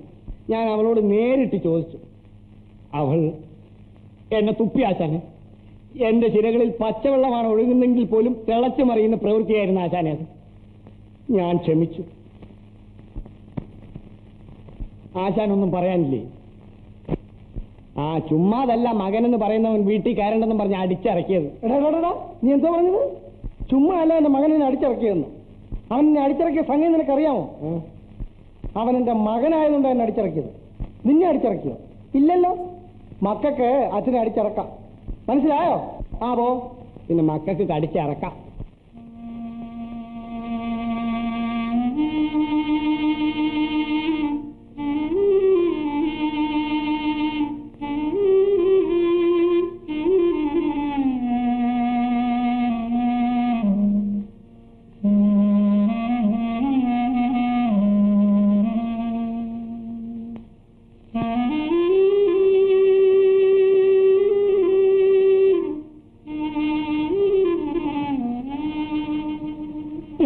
[SPEAKER 1] ഞാൻ അവളോട് നേരിട്ട് ചോദിച്ചു. അവൾ എന്നെ തുപ്പി. ആശാനെ, എന്റെ ശിരകളിൽ പച്ചവെള്ളമാണ് ഒഴുകുന്നെങ്കിൽ പോലും തിളച്ചു മറിയുന്ന പ്രവൃത്തിയായിരുന്നു ആശാനെ. അത് ഞാൻ ക്ഷമിച്ചു. ആശാനൊന്നും പറയാനില്ലേ? ചുമ്മാതല്ല മകനെന്ന് പറയുന്നവൻ വീട്ടിൽ കയറണ്ടെന്നും പറഞ്ഞ് അടിച്ചിറക്കിയത്.
[SPEAKER 3] എടാ, നീ എന്തോ പറഞ്ഞത്? ചുമ്മാ അല്ല എന്റെ മകനെ അടിച്ചിറക്കിയെന്ന്. അവൻ എന്നെ അടിച്ചിറക്കിയ സംഗതി നിനക്കറിയാമോ? അവൻ എന്റെ മകനായതുകൊണ്ട് എന്നെ അടിച്ചിറക്കിയത്. നിന്നെ അടിച്ചിറക്കിയോ? ഇല്ലല്ലോ. മക്കൾക്ക് അച്ഛനെ അടിച്ചിറക്കാം. മനസ്സിലായോ? പോ.
[SPEAKER 1] പിന്നെ മക്കൾക്ക് കടിച്ചിറക്കാം.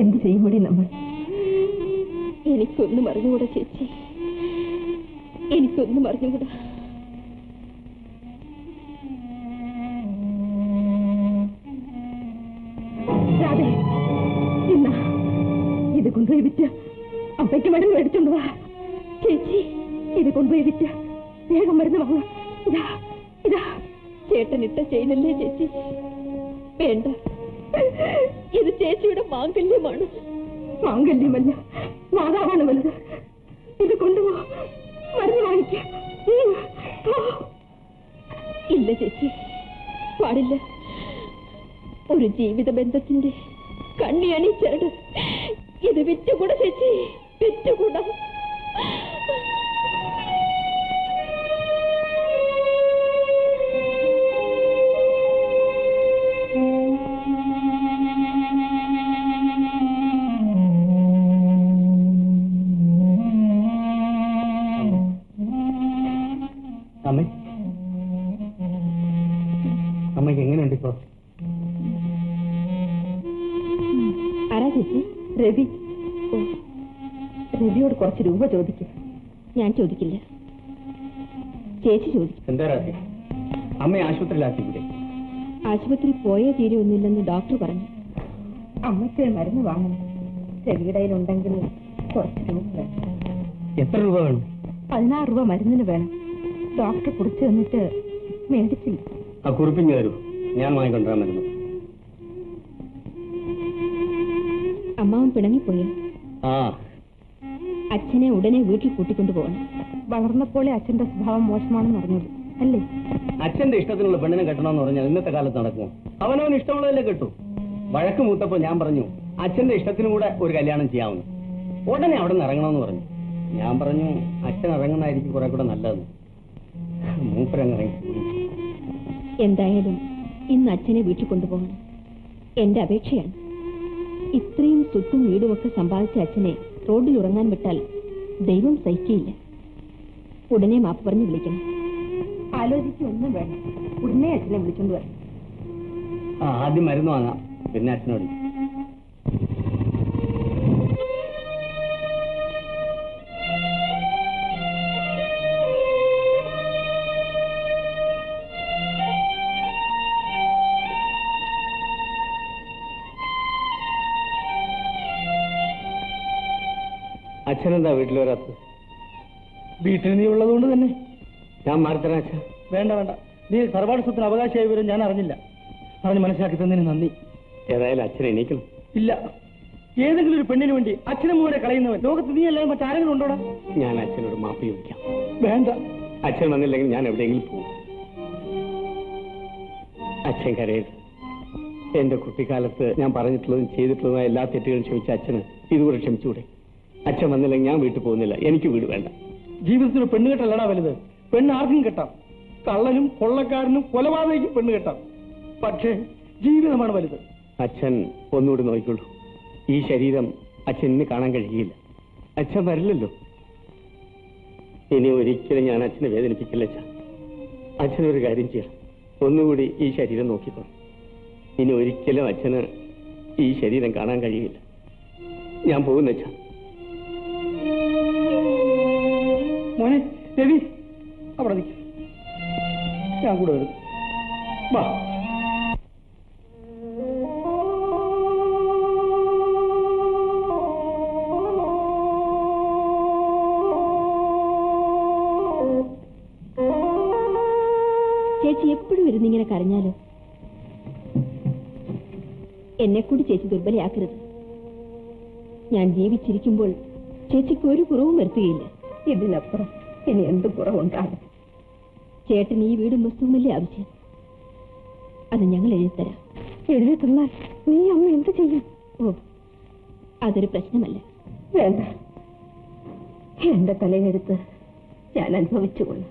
[SPEAKER 2] എന്ത് ചെയ്യുമടി നമ്മൾ? എനിക്കൊന്നും അറിഞ്ഞുകൂടാ ചേച്ചി, എനിക്കൊന്നും അറിഞ്ഞുകൂടാ. എന്നാ ഇത് കൊണ്ടുപോയി വിറ്റ് അമ്മയ്ക്ക് മരുന്ന് മേടിച്ചോണ്ട് വാ. ചേച്ചി, ഇത് കൊണ്ടുപോയി വിറ്റ് വേഗം മരുന്ന് വാങ്ങാം. ഇതാ ചേട്ടനിട്ട ചെയ്യുന്നല്ലേ ചേച്ചി? വേണ്ട, ഇത് ചേച്ചിയുടെ മാംഗല്യമാണ്. മാംഗല്യമല്ല, മാതാവാണ് വലുത്. ഇത് കൊണ്ടുപോ, മരുന്ന് വാങ്ങിക്കാം. ഇല്ല ചേച്ചി, പാടില്ല. ഒരു ജീവിത ബന്ധത്തിന്റെ കണ്ണി അണിച്ചാട് ഇത് വിറ്റുകൂടാ ചേച്ചി, വിറ്റുകൂടാ.
[SPEAKER 6] അമ്മയ്ക്ക് എങ്ങനെയുണ്ട് ഇപ്പോ?
[SPEAKER 2] ആരാ ചേച്ചി? രവി. രവിയോട് കുറച്ച് രൂപ ചോദിക്കും. ഞാൻ ചോദിക്കില്ല, ചേച്ചി ചോദിക്കും.
[SPEAKER 6] എന്താ രാത്രി അമ്മയെ ആശുപത്രിയിലാക്കിക്കൂടെ?
[SPEAKER 2] ആശുപത്രി പോയേ തീരെയൊന്നുമില്ലെന്ന് ഡോക്ടർ പറഞ്ഞു. അമ്മയ്ക്ക് മരുന്ന് വാങ്ങണം. രവിയുടെയിലുണ്ടെങ്കിൽ കുറച്ച് രൂപ വേണം.
[SPEAKER 6] എത്ര രൂപ വേണം?
[SPEAKER 2] 16 രൂപ മരുന്നിന് വേണം. ഡോക്ടർ കുറിച്ച് തന്നിട്ട് മേടിച്ചില്ല.
[SPEAKER 6] ആ കുറിപ്പിഞ്ഞു തരൂ, ഞാൻ വാങ്ങിക്കൊണ്ടിരാൻ മരുന്ന്.
[SPEAKER 2] അമ്മാവൻ പിണങ്ങിപ്പോയോ?
[SPEAKER 6] ആ,
[SPEAKER 2] അച്ഛനെ ഉടനെ വീട്ടിൽ കൂട്ടിക്കൊണ്ടു പോകണം. വളർന്നപ്പോഴേ അച്ഛന്റെ സ്വഭാവം മോശമാണെന്ന് അറിഞ്ഞത് അല്ലേ?
[SPEAKER 6] അച്ഛന്റെ ഇഷ്ടത്തിനുള്ള പെണ്ണിനെ കെട്ടണമെന്ന് പറഞ്ഞാൽ ഇന്നത്തെ കാലത്ത് നടക്കുമോ? അവനവന് ഇഷ്ടമുള്ളതല്ലേ കെട്ടു. വഴക്ക് മൂത്തപ്പോ ഞാൻ പറഞ്ഞു അച്ഛന്റെ ഇഷ്ടത്തിനും കൂടെ ഒരു കല്യാണം ചെയ്യാമെന്ന്. ഉടനെ അവിടെ നിന്ന് ഇറങ്ങണമെന്ന് പറഞ്ഞു. ഞാൻ പറഞ്ഞു അച്ഛൻ ഇറങ്ങുന്നതായിരിക്കും കുറെ കൂടെ നല്ലതെന്ന്. മൂപ്പരങ്ങിറങ്ങി.
[SPEAKER 2] എന്തായാലും ഇന്ന് അച്ഛനെ വീട്ടിൽ കൊണ്ടുപോകണം. എന്റെ അപേക്ഷയാണ്. ഇത്രയും സ്വത്തും വീടുമൊക്കെ സമ്പാദിച്ച അച്ഛനെ റോഡിൽ ഉറങ്ങാൻ വിട്ടാൽ ദൈവം സഹിക്കയില്ല. ഉടനെ മാപ്പ് പറഞ്ഞ് വിളിക്കണം. ആലോചിക്കൊന്നും വേണം, ഉടനെ അച്ഛനെ വിളിച്ചോണ്ട് വരണം.
[SPEAKER 6] ആദ്യം മരുന്ന് വാങ്ങാം, പിന്നെ അച്ഛനോട്. അച്ഛനെന്താ വീട്ടിൽ വരാത്തത്?
[SPEAKER 3] വീട്ടിൽ നീ ഉള്ളതുകൊണ്ട് തന്നെ.
[SPEAKER 6] ഞാൻ മാറിത്തരാം അച്ഛൻ.
[SPEAKER 3] വേണ്ട വേണ്ട, നീ സർവാട് സ്വത്തിന് അവകാശമായി വരും ഞാൻ അറിഞ്ഞില്ല. പറഞ്ഞ് മനസ്സിലാക്കി തന്നതിന് നന്ദി.
[SPEAKER 6] ഏതായാലും അച്ഛനെ എണീക്കണം.
[SPEAKER 3] ഇല്ല, ഏതെങ്കിലും ഒരു പെണ്ണിന് വേണ്ടി അച്ഛനും മൂടെ കളയുന്നവൻ ലോകത്ത് നീ അല്ലാതെ മറ്റാരെങ്കിലും ഉണ്ടോടാ?
[SPEAKER 6] ഞാൻ അച്ഛനോട് മാപ്പ് ചോദിക്കാം.
[SPEAKER 3] വേണ്ട,
[SPEAKER 6] അച്ഛൻ വന്നില്ലെങ്കിൽ ഞാൻ എവിടെയെങ്കിലും പോകും. അച്ഛൻ കരയരുത്. എന്റെ കുട്ടിക്കാലത്ത് ഞാൻ പറഞ്ഞിട്ടുള്ളതും ചെയ്തിട്ടുള്ളതുമായ എല്ലാ തെറ്റുകളും ക്ഷമിച്ച അച്ഛന് ഇതുകൂടെ ക്ഷമിച്ചുകൂടെ? അച്ഛൻ വന്നില്ലെങ്കിൽ ഞാൻ വീട്ടിൽ പോകുന്നില്ല. എനിക്ക് വീട് വേണ്ട.
[SPEAKER 3] ജീവിതത്തിൽ പെണ്ണ് കെട്ടല്ലടാ വലുത്. പെണ്ണ് ആർക്കും കെട്ടാം. കള്ളനും കൊള്ളക്കാരനും കൊലപാതകയ്ക്കും പെണ്ണ് കെട്ടാം. പക്ഷേ ജീവിതമാണ് വലുത്.
[SPEAKER 6] അച്ഛൻ ഒന്നുകൂടി നോക്കിക്കൊള്ളൂ. ഈ ശരീരം അച്ഛൻ ഇന്ന് കാണാൻ കഴിയില്ല. അച്ഛൻ വരില്ലല്ലോ. ഇനി ഒരിക്കലും ഞാൻ അച്ഛനെ വേദനിപ്പിക്കില്ല. അച്ഛനൊരു കാര്യം ചെയ്യാം. ഒന്നുകൂടി ഈ ശരീരം നോക്കിക്കോളൂ. ഇനി ഒരിക്കലും അച്ഛന് ഈ ശരീരം കാണാൻ കഴിയില്ല. ഞാൻ പോകുന്ന അച്ഛൻ.
[SPEAKER 3] മോനെ രവി, അവിടെ നിൽക്കും, ഞാൻ കൂടെ വരും. വാ.
[SPEAKER 2] ചേച്ചി എപ്പോഴും ഇരുന്നിങ്ങനെ കരഞ്ഞാലോ? എന്നെ കൂടി ചേച്ചി ദുർബലയാക്കരുത്. ഞാൻ ജീവിച്ചിരിക്കുമ്പോൾ ചേച്ചിക്ക് ഒരു കുറവും വരുത്തുകയില്ല. ഇതിനപ്പുറം ഇനി എന്ത് കുറവുണ്ടാകും? ചേട്ടൻ ഈ വീടും വസ്തുവുമല്ലേ ആവശ്യം? അത് ഞങ്ങൾ എഴുതിത്തരാം. എഴുതി തന്നാൽ നീ അമ്മ എന്ത് ചെയ്യും? ഓ, അതൊരു പ്രശ്നമല്ല. വേണ്ട, എന്റെ തലയെടുത്ത് ഞാൻ അനുഭവിച്ചുകൊള്ളാം.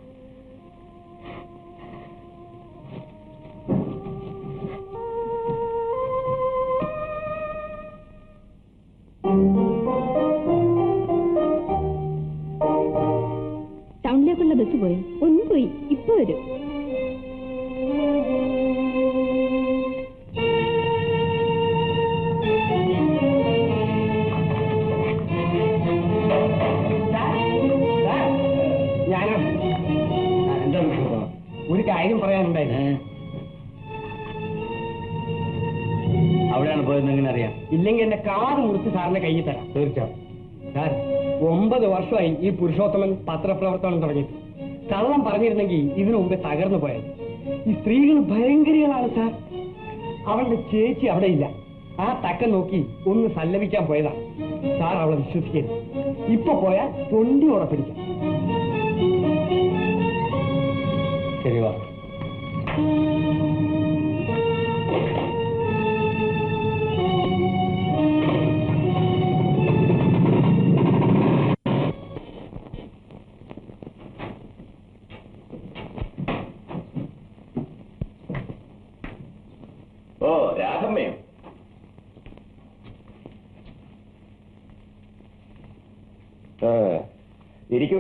[SPEAKER 2] ടൗണിലേക്കുള്ള ബസ് പോയി? ഒന്നും പോയി, ഇപ്പൊ വരും.
[SPEAKER 6] ഒരു കാര്യം പറയാനുണ്ടായിരുന്നു. അവിടെയാണ് പോയതെന്ന് എങ്ങനെ അറിയാം?
[SPEAKER 3] ഇല്ലെങ്കിൽ എന്റെ കാത് മുറിച്ച് സാറിന്റെ കയ്യിൽ തരാം.
[SPEAKER 6] തീർച്ചയായും.
[SPEAKER 3] സാർ, 9 വർഷമായി ഈ പുരുഷോത്തമൻ പത്രപ്രവർത്തനം തുടങ്ങിയിട്ട്. കള്ളം പറഞ്ഞിരുന്നെങ്കിൽ ഇതിനു മുമ്പേ തകർന്നു പോയത്. ഈ സ്ത്രീകൾ ഭയങ്കരികളാണ് സാർ. അവളുടെ ചേച്ചി അവിടെ ഇല്ല. ആ തക്കം നോക്കി ഒന്ന് സല്ലപിക്കാൻ പോയതാ. സാർ അവളെ വിശ്വസിക്കരുത്. ഇപ്പൊ പോയാൽ തൊണ്ടിയോടെ പിടിക്കാം.
[SPEAKER 6] ശരി, വാ.
[SPEAKER 4] ഓ, രാധമ്മയോ? ഇരിക്കൂ.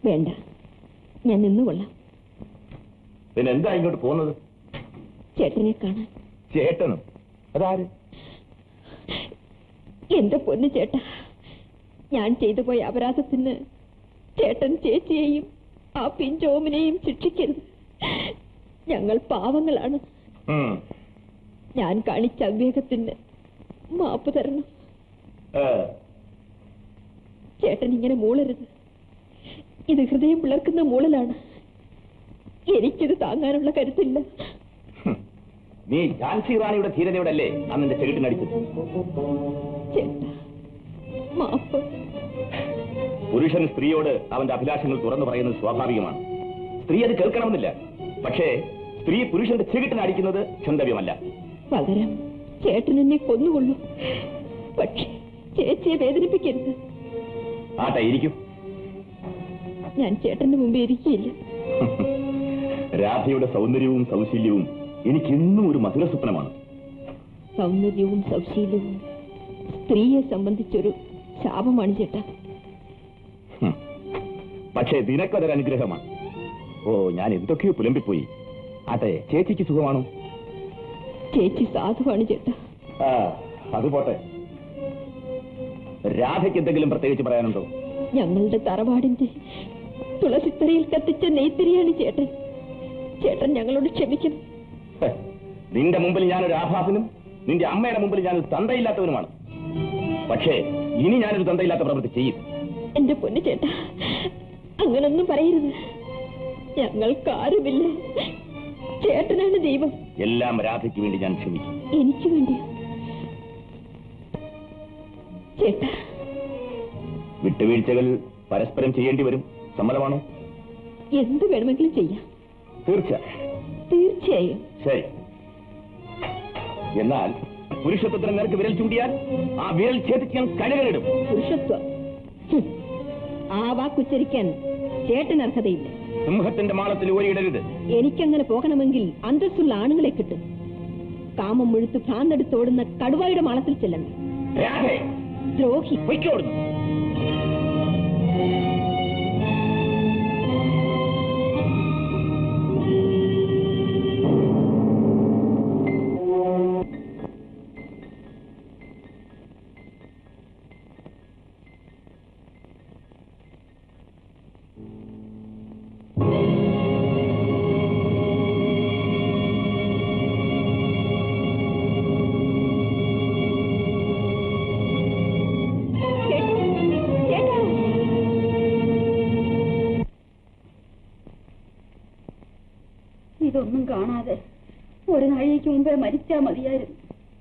[SPEAKER 2] വേണ്ട, ഞാൻ നിന്നുകൊള്ളാം.
[SPEAKER 4] പിന്നെ എന്താ ഇങ്ങോട്ട് പോകുന്നത്?
[SPEAKER 2] ചേട്ടനെ കാണാൻ.
[SPEAKER 4] ചേട്ടനും? അതാര്?
[SPEAKER 2] എന്റെ പൊന്നു ചേട്ടാ, ഞാൻ ചെയ്തു പോയ അപരാധത്തിന് ചേട്ടൻ ചേച്ചിയെയും ആ പിഞ്ചോമിനെയും ശിക്ഷിക്കരുത്. ഞങ്ങൾ പാവങ്ങളാണ്. ഞാൻ കാണിച്ച അവിവേകത്തിന് മാപ്പ് തരണം. ചേട്ടൻ ഇങ്ങനെ മൂളരുത്. ഇത് ഹൃദയം പിളർക്കുന്ന മൂളലാണ്. എനിക്കിത് താങ്ങാനുള്ള കരുത്തില്ല.
[SPEAKER 4] നീ ഝാൻസി റാണിയുടെ ധീരതയോടല്ലേ അന്നെ ചെകിട്ടിനടിച്ചത്?
[SPEAKER 2] ചേട്ടാ, മാപ്പ്.
[SPEAKER 4] പുരുഷൻ സ്ത്രീയോട് അവന്റെ അഭിലാഷങ്ങൾ തുറന്നു പറയുന്നത് സ്വാഭാവികമാണ്. സ്ത്രീ അത് കേൾക്കണമെന്നില്ല. പക്ഷേ സ്ത്രീ പുരുഷന്റെ ചെകിട്ടിനടിക്കുന്നത് ക്ഷന്തവ്യമല്ല.
[SPEAKER 2] പകരം ചേട്ടൻ എന്നെ കൊന്നുകൊള്ളു. പക്ഷേ ചേച്ചിയെ വേദനിപ്പിക്കരുത്.
[SPEAKER 4] ആട്ടെ, ഇരിക്കും.
[SPEAKER 2] ഞാൻ ചേട്ടന്റെ മുമ്പേ ഇരിക്കില്ല.
[SPEAKER 4] രാധയുടെ സൗന്ദര്യവും സൗശീല്യവും എനിക്കെന്നും ഒരു മധുര സ്വപ്നമാണ്.
[SPEAKER 2] സൗന്ദര്യവും സൗശീല്യവും സ്ത്രീയെ സംബന്ധിച്ചൊരു ശാപമാണ് ചേട്ടാ.
[SPEAKER 4] പക്ഷേ നിനക്കതൊരു അനുഗ്രഹമാണ്. ഓ, ഞാൻ എന്തൊക്കെയോ പുലമ്പിപ്പോയി. ആട്ടെ, ചേച്ചിക്ക് സുഖമാണോ?
[SPEAKER 2] ചേച്ചി സാധുവാണ് ചേട്ടാ.
[SPEAKER 4] അത് പോട്ടെ. രാധയ്ക്ക് എന്തെങ്കിലും പ്രത്യേകിച്ച് പറയാനുണ്ടോ?
[SPEAKER 2] ഞങ്ങളുടെ തറവാടിന്റെ തുളസിത്തറയിൽ കത്തിച്ച നെയ്ത്തിരിയാണ് ചേട്ടൻ. ചേട്ടൻ ഞങ്ങളോട് ക്ഷമിക്കണം.
[SPEAKER 4] നിന്റെ മുമ്പിൽ ഞാനൊരു ആഭാസനും നിന്റെ അമ്മയുടെ മുമ്പിൽ ഞാനൊരു തന്തയില്ലാത്തവനുമാണ്. പക്ഷേ ഇനി ഞാനൊരു തന്തയില്ലാത്ത പ്രവൃത്തി ചെയ്യും.
[SPEAKER 2] എന്റെ പൊന്നു ചേട്ടാ, അങ്ങനൊന്നും പറയരുത്. ഞങ്ങൾക്കാരുമില്ല. ചേട്ടനാണ് ദൈവം.
[SPEAKER 4] എല്ലാം രാധയ്ക്ക് വേണ്ടി ഞാൻ ക്ഷമിക്കും.
[SPEAKER 2] എനിക്ക് വേണ്ടിയോ ചേട്ടാ?
[SPEAKER 4] വിട്ടുവീഴ്ചകൾ പരസ്പരം ചെയ്യേണ്ടി വരും. സമ്മതമാണോ?
[SPEAKER 2] എന്ത് വേണമെങ്കിലും ചെയ്യാം. തീർച്ചയായും.
[SPEAKER 4] ശരി. എന്നാൽ പുരുഷത്വത്തിന് നേർക്ക് വിരൽ ചൂണ്ടിയാൽ ആ വിരൽ ഛേദിച്ച് ഞാൻ കഴുകലിടും.
[SPEAKER 2] പുരുഷത്വം? ആ വാക്കുച്ചരിക്കാൻ ചേട്ടൻ അർഹതയില്ല.
[SPEAKER 4] സിംഹത്തിന്റെ മാളത്തിൽ ഓരിയിടരുത്.
[SPEAKER 2] എനിക്കങ്ങനെ പോകണമെങ്കിൽ അന്തസ്സുള്ള ആണുങ്ങളെ കിട്ടും. കാമം മുഴുത്ത് ഭ്രാന്തെടുത്തോടുന്ന കടുവായുടെ മാളത്തിൽ ചെല്ലണം. ദ്രോഹി. ഇതൊന്നും കാണാതെ ഒരു നാഴികയ്ക്ക് മുമ്പേ മരിച്ചാ മതിയായിരുന്നു.